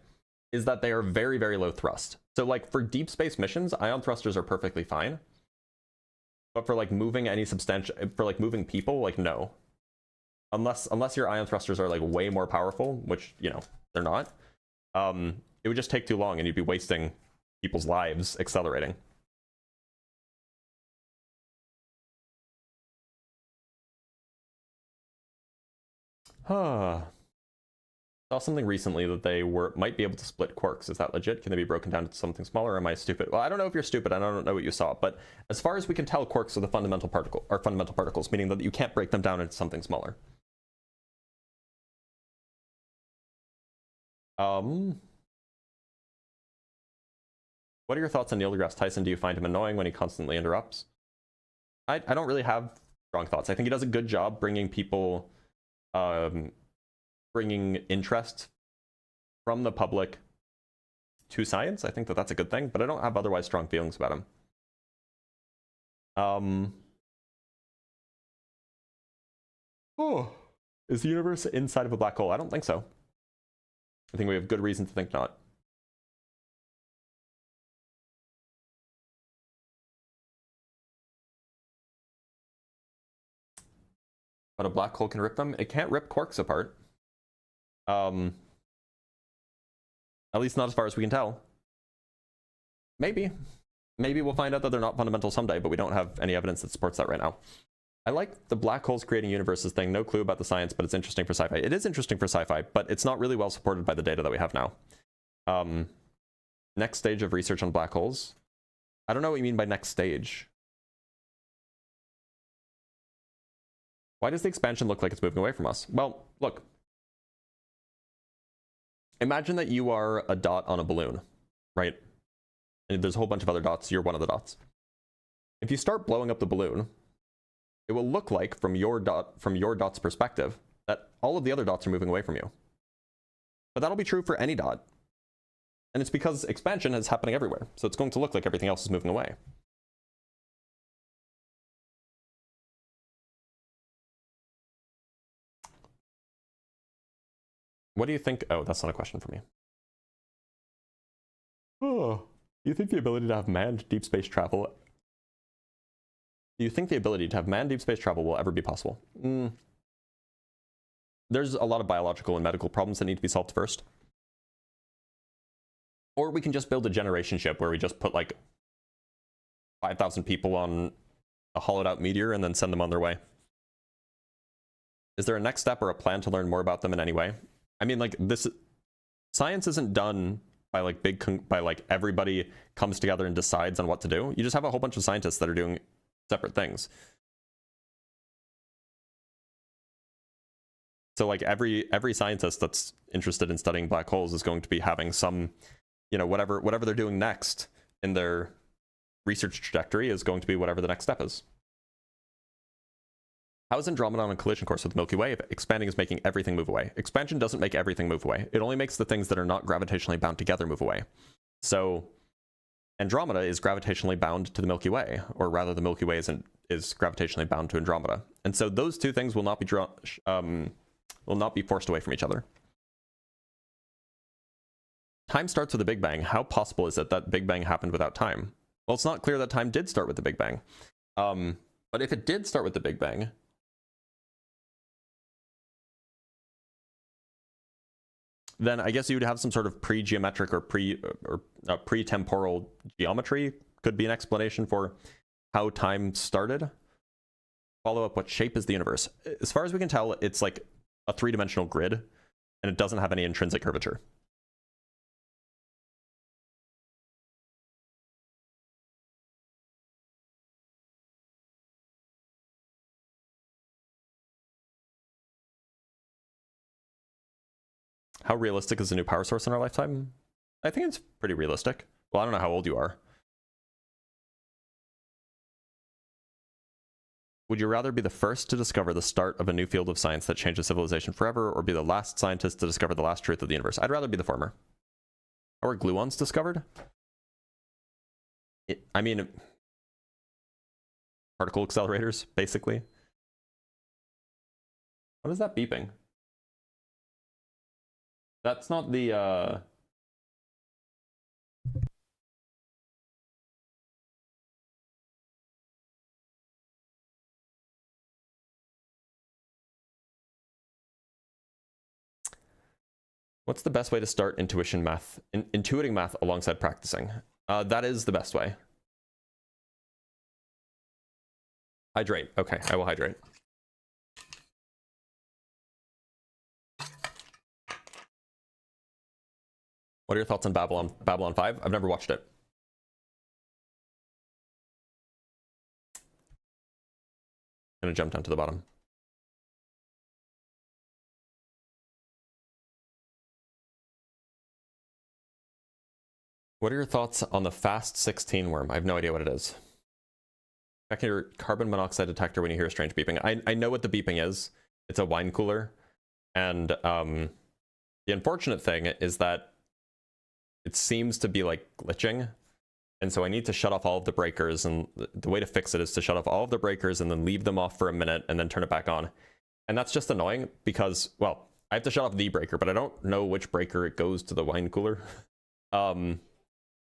is that they are very, very low thrust. So, like, for deep space missions, ion thrusters are perfectly fine. But for, like, moving any substantial, for, like, moving people, like, no. Unless your ion thrusters are, like, way more powerful, which, you know, they're not. It would just take too long and you'd be wasting people's lives accelerating. Saw something recently that they might be able to split quarks. Is that legit? Can they be broken down to something smaller, or am I stupid? Well, I don't know if you're stupid, and I don't know what you saw, but as far as we can tell, quarks are the fundamental particles, meaning that you can't break them down into something smaller. What are your thoughts on Neil deGrasse Tyson? Do you find him annoying when he constantly interrupts? I don't really have strong thoughts. I think he does a good job bringing people, bringing interest from the public to science. I think that that's a good thing, but I don't have otherwise strong feelings about him. Is the universe inside of a black hole? I don't think so. I think we have good reason to think not. But a black hole can rip them. It can't rip quarks apart. At least not as far as we can tell. Maybe we'll find out that they're not fundamental someday, but we don't have any evidence that supports that right now. I like the black holes creating universes thing. No clue about the science, but it's interesting for sci-fi. It is interesting for sci-fi, but it's not really well supported by the data that we have now. Next stage of research on black holes. I don't know what you mean by next stage. Why does the expansion look like it's moving away from us? Well, look. Imagine that you are a dot on a balloon, right? And there's a whole bunch of other dots. You're one of the dots. If you start blowing up the balloon, it will look like, from your dot's perspective, that all of the other dots are moving away from you. But that'll be true for any dot. And it's because expansion is happening everywhere. So it's going to look like everything else is moving away. What do you think? Oh, that's not a question for me. Oh, do you think the ability to have manned deep space travel... Do you think the ability to have manned deep space travel will ever be possible? There's a lot of biological and medical problems that need to be solved first. Or we can just build a generation ship where we just put like 5,000 people on a hollowed out meteor and then send them on their way. Is there a next step or a plan to learn more about them in any way? I mean, like, this science isn't done by like everybody comes together and decides on what to do. You just have a whole bunch of scientists that are doing separate things. So like every scientist that's interested in studying black holes is going to be having some, you know, whatever they're doing next in their research trajectory is going to be whatever the next step is. How is Andromeda on a collision course with the Milky Way? Expanding is making everything move away. Expansion doesn't make everything move away. It only makes the things that are not gravitationally bound together move away. So Andromeda is gravitationally bound to the Milky Way, or rather the Milky Way is gravitationally bound to Andromeda. And so those two things will not be forced away from each other. Time starts with the Big Bang. How possible is it that Big Bang happened without time? Well, it's not clear that time did start with the Big Bang. But if it did start with the Big Bang, then I guess you would have some sort of pre-geometric or pre-temporal geometry. Could be an explanation for how time started. Follow up, what shape is the universe? As far as we can tell, it's like a three-dimensional grid, and it doesn't have any intrinsic curvature. How realistic is the new power source in our lifetime? I think it's pretty realistic. Well, I don't know how old you are. Would you rather be the first to discover the start of a new field of science that changes civilization forever, or be the last scientist to discover the last truth of the universe? I'd rather be the former. How were gluons discovered? I mean, particle accelerators, basically. What is that beeping? That's not the, What's the best way to start intuiting math alongside practicing? That is the best way. Hydrate. Okay, I will hydrate. What are your thoughts on Babylon 5? I've never watched it. I'm gonna jump down to the bottom. What are your thoughts on the fast 16 worm? I have no idea what it is. Check your carbon monoxide detector when you hear a strange beeping. I know what the beeping is. It's a wine cooler. And the unfortunate thing is that it seems to be like glitching. And so I need to shut off all of the breakers. And the way to fix it is to shut off all of the breakers and then leave them off for a minute and then turn it back on. And that's just annoying because, well, I have to shut off the breaker, but I don't know which breaker it goes to the wine cooler.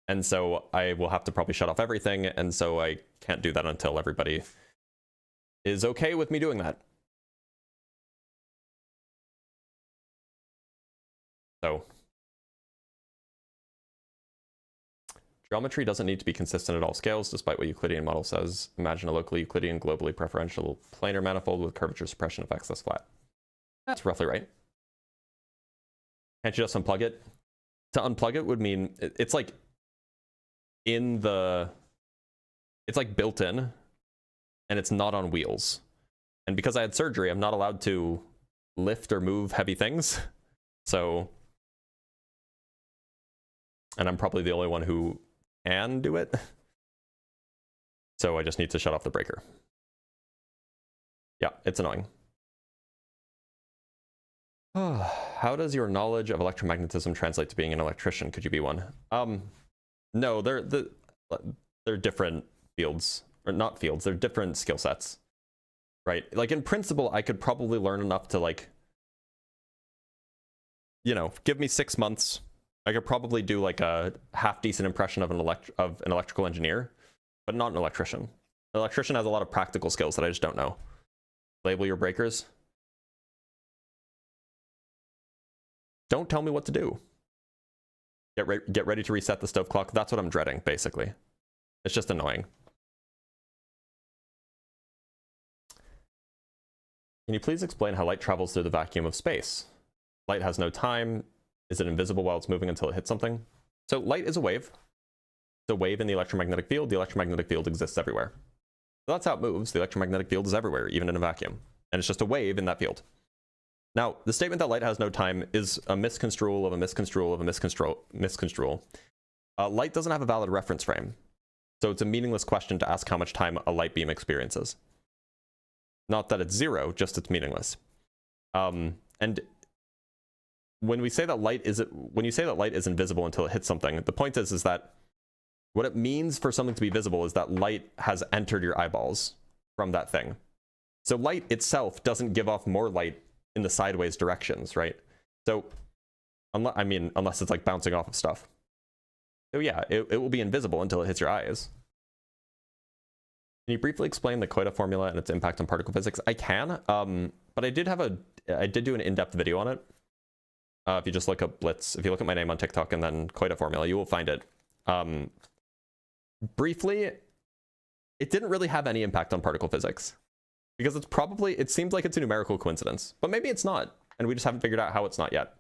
And so I will have to probably shut off everything, and so I can't do that until everybody is okay with me doing that. So, geometry doesn't need to be consistent at all scales, despite what Euclidean model says. Imagine a locally Euclidean, globally preferential planar manifold with curvature suppression effects that's flat. That's roughly right. Can't you just unplug it? To unplug it would mean it's like it's like built in and it's not on wheels. And because I had surgery, I'm not allowed to lift or move heavy things. So, and I'm probably the only one who can do it. So I just need to shut off the breaker. Yeah, it's annoying. How does your knowledge of electromagnetism translate to being an electrician? Could you be one? No, they're different fields, or not fields, they're different skill sets, right? Like in principle, I could probably learn enough to like, you know, give me 6 months. I could probably do like a half decent impression of an electrical engineer, but not an electrician. An electrician has a lot of practical skills that I just don't know. Label your breakers. Don't tell me what to do. Get ready to reset the stove clock. That's what I'm dreading, basically. It's just annoying. Can you please explain how light travels through the vacuum of space? Light has no time. Is it invisible while it's moving until it hits something? So light is a wave. It's a wave in the electromagnetic field. The electromagnetic field exists everywhere. So that's how it moves. The electromagnetic field is everywhere, even in a vacuum. And it's just a wave in that field. Now, the statement that light has no time is a misconstrual of a misconstrual of a misconstrual. Light doesn't have a valid reference frame. So it's a meaningless question to ask how much time a light beam experiences. Not that it's zero, just it's meaningless. And when you say that light isn't visible until it hits something, the point is that what it means for something to be visible is that light has entered your eyeballs from that thing. So light itself doesn't give off more light in the sideways directions, right? So, unless it's like bouncing off of stuff. So yeah, it will be invisible until it hits your eyes. Can you briefly explain the Koida formula and its impact on particle physics? I can, but I did do an in-depth video on it. If you just look up Blitz, if you look at my name on TikTok and then Koida formula, you will find it. Briefly, it didn't really have any impact on particle physics because it seems like it's a numerical coincidence, but maybe it's not, and we just haven't figured out how it's not yet.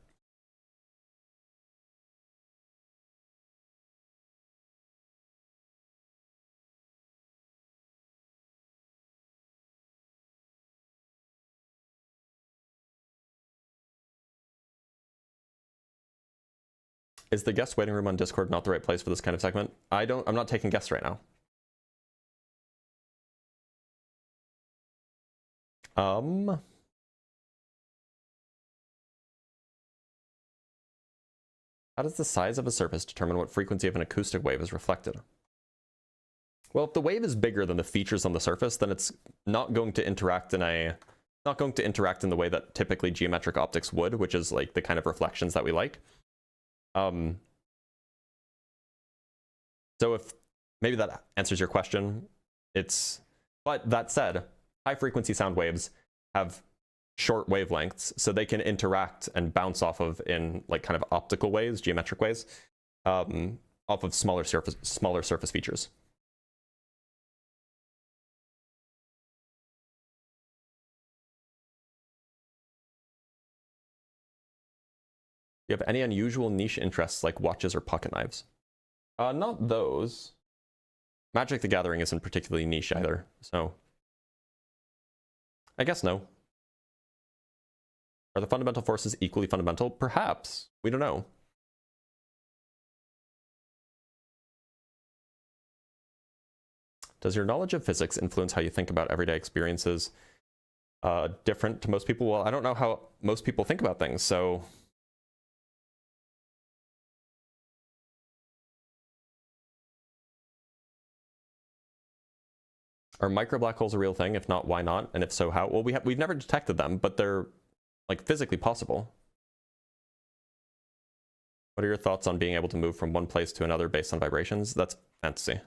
Is the guest waiting room on Discord not the right place for this kind of segment? I'm not taking guests right now. How does the size of a surface determine what frequency of an acoustic wave is reflected? Well, if the wave is bigger than the features on the surface, then it's not going to interact in the way that typically geometric optics would, which is like the kind of reflections that we like. So if maybe that answers your question, but that said, high frequency sound waves have short wavelengths, so they can interact and bounce off of in like kind of optical ways, geometric ways, off of smaller surface features. Do you have any unusual niche interests like watches or pocket knives? Not those. Magic the Gathering isn't particularly niche either, so I guess no. Are the fundamental forces equally fundamental? Perhaps. We don't know. Does your knowledge of physics influence how you think about everyday experiences? Different to most people? Well, I don't know how most people think about things, so... Are micro black holes a real thing? If not, why not? And if so, how? Well, we've never detected them, but they're like physically possible. What are your thoughts on being able to move from one place to another based on vibrations? That's fantasy.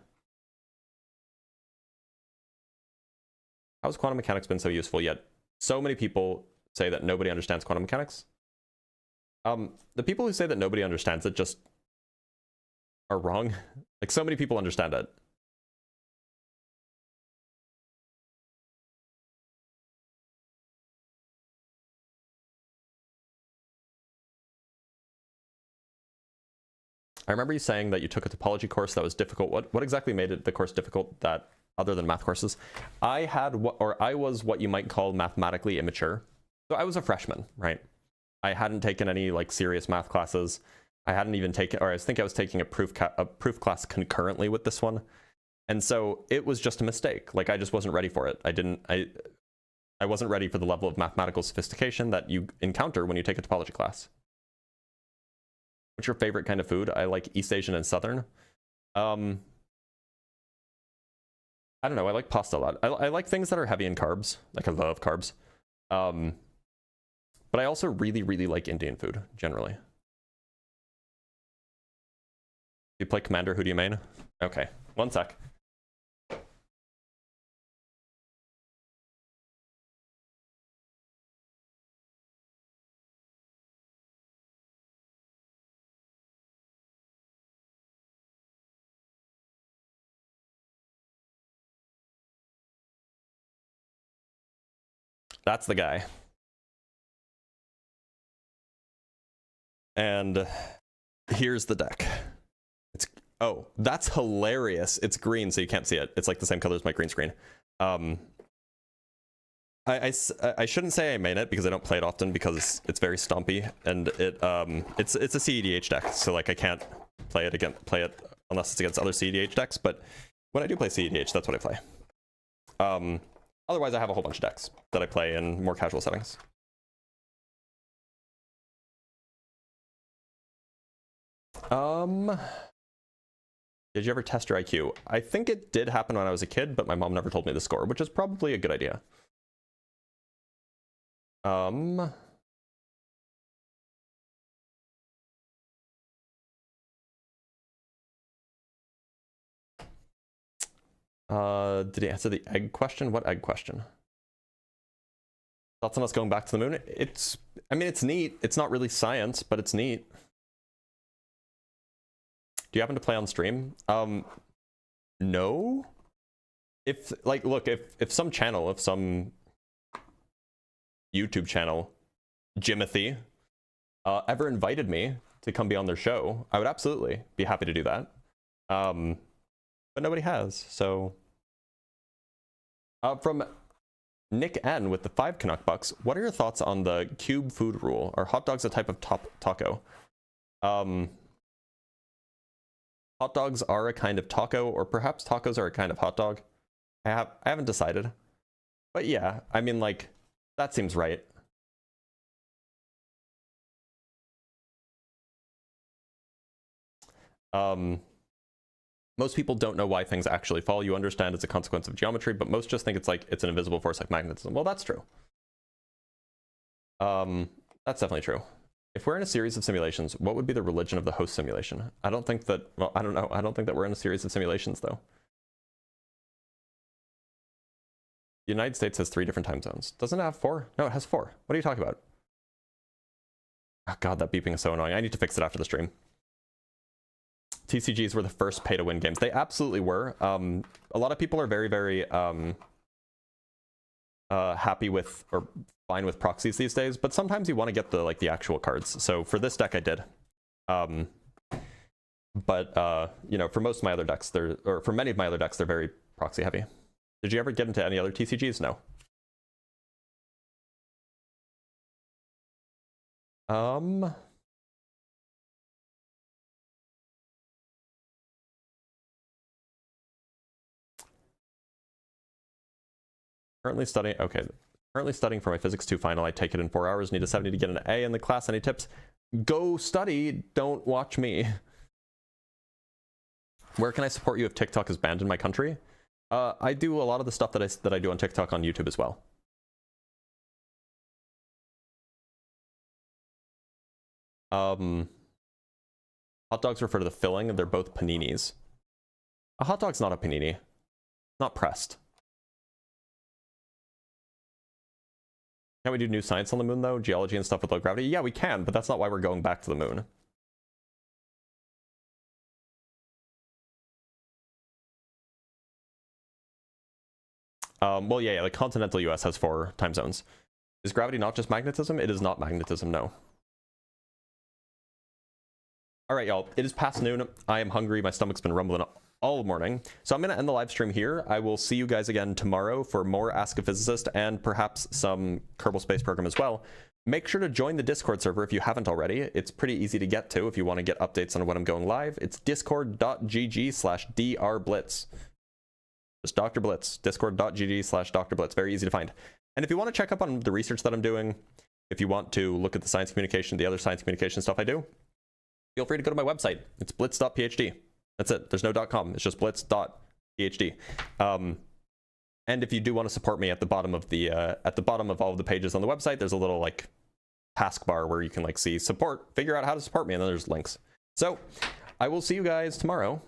How has quantum mechanics been so useful yet? So many people say that nobody understands quantum mechanics. The people who say that nobody understands it just are wrong. Like, so many people understand it. I remember you saying that you took a topology course that was difficult. What exactly made the course difficult, that other than math courses? I was what you might call mathematically immature. So I was a freshman, right? I hadn't taken any like serious math classes. I hadn't even taken, or I think I was taking a proof class concurrently with this one. And so it was just a mistake. Like, I just wasn't ready for it. I wasn't ready for the level of mathematical sophistication that you encounter when you take a topology class. What's your favorite kind of food? I like East Asian and Southern. I don't know. I like pasta a lot. I like things that are heavy in carbs. Like, I love carbs. But I also really, really like Indian food, generally. You play Commander, who do you main? Okay, one sec. That's the guy. And here's the deck. Oh, that's hilarious. It's green, so you can't see it. It's like the same color as my green screen. I shouldn't say I main it because I don't play it often because it's very stompy, and it's a CEDH deck, so like I can't play it unless it's against other CEDH decks. But when I do play CEDH, that's what I play. Otherwise, I have a whole bunch of decks that I play in more casual settings. Did you ever test your IQ? I think it did happen when I was a kid, but my mom never told me the score, which is probably a good idea. Did he answer the egg question? What egg question? Thoughts on us going back to the moon? I mean, it's neat. It's not really science, but it's neat. Do you happen to play on stream? No. If like, look, if some channel, if some YouTube channel, Jimothy, ever invited me to come be on their show, I would absolutely be happy to do that. But nobody has, so. From Nick N with the 5 Canuck bucks, what are your thoughts on the cube food rule? Are hot dogs a type of taco? Hot dogs are a kind of taco, or perhaps tacos are a kind of hot dog. I haven't decided. But yeah, I mean, like, that seems right. Most people don't know why things actually fall. You understand it's a consequence of geometry, but most just think it's like it's an invisible force like magnetism. Well, that's true. That's definitely true. If we're in a series of simulations, what would be the religion of the host simulation? I don't think that, well, I don't know. I don't think that we're in a series of simulations, though. The United States has 3 different time zones. Doesn't it have 4? No, it has 4. What are you talking about? Oh, God, that beeping is so annoying. I need to fix it after the stream. TCGs were the first pay-to-win games. They absolutely were. A lot of people are very, very happy with or fine with proxies these days, but sometimes you want to get the actual cards. So for this deck, I did. But you know, for most of my other decks, for many of my other decks, they're very proxy heavy. Did you ever get into any other TCGs? No. Currently studying, okay. Currently studying for my Physics 2 final. I take it in 4 hours, need a 70 to get an A in the class. Any tips? Go study, don't watch me. Where can I support you if TikTok is banned in my country? I do a lot of the stuff that I do on TikTok on YouTube as well. Hot dogs refer to the filling, and they're both paninis. A hot dog's not a panini. Not pressed. Can we do new science on the moon, though? Geology and stuff with low gravity? Yeah, we can, but that's not why we're going back to the moon. Well, yeah, the continental US has 4 time zones. Is gravity not just magnetism? It is not magnetism, no. All right, y'all, it is past noon. I am hungry. My stomach's been rumbling all morning. So I'm going to end the live stream here. I will see you guys again tomorrow for more Ask a Physicist and perhaps some Kerbal Space Program as well. Make sure to join the Discord server if you haven't already. It's pretty easy to get to if you want to get updates on when I'm going live. It's discord.gg/drblitz. Just Dr. Blitz. Discord.gg/Dr. Blitz. Very easy to find. And if you want to check up on the research that I'm doing, if you want to look at the science communication, the other science communication stuff I do, feel free to go to my website. It's blitz.phd. That's it. There's no .com. It's just blitz.phd. And if you do want to support me, at the bottom of all of the pages on the website, there's a little like taskbar where you can like see support, figure out how to support me, and then there's links. So I will see you guys tomorrow.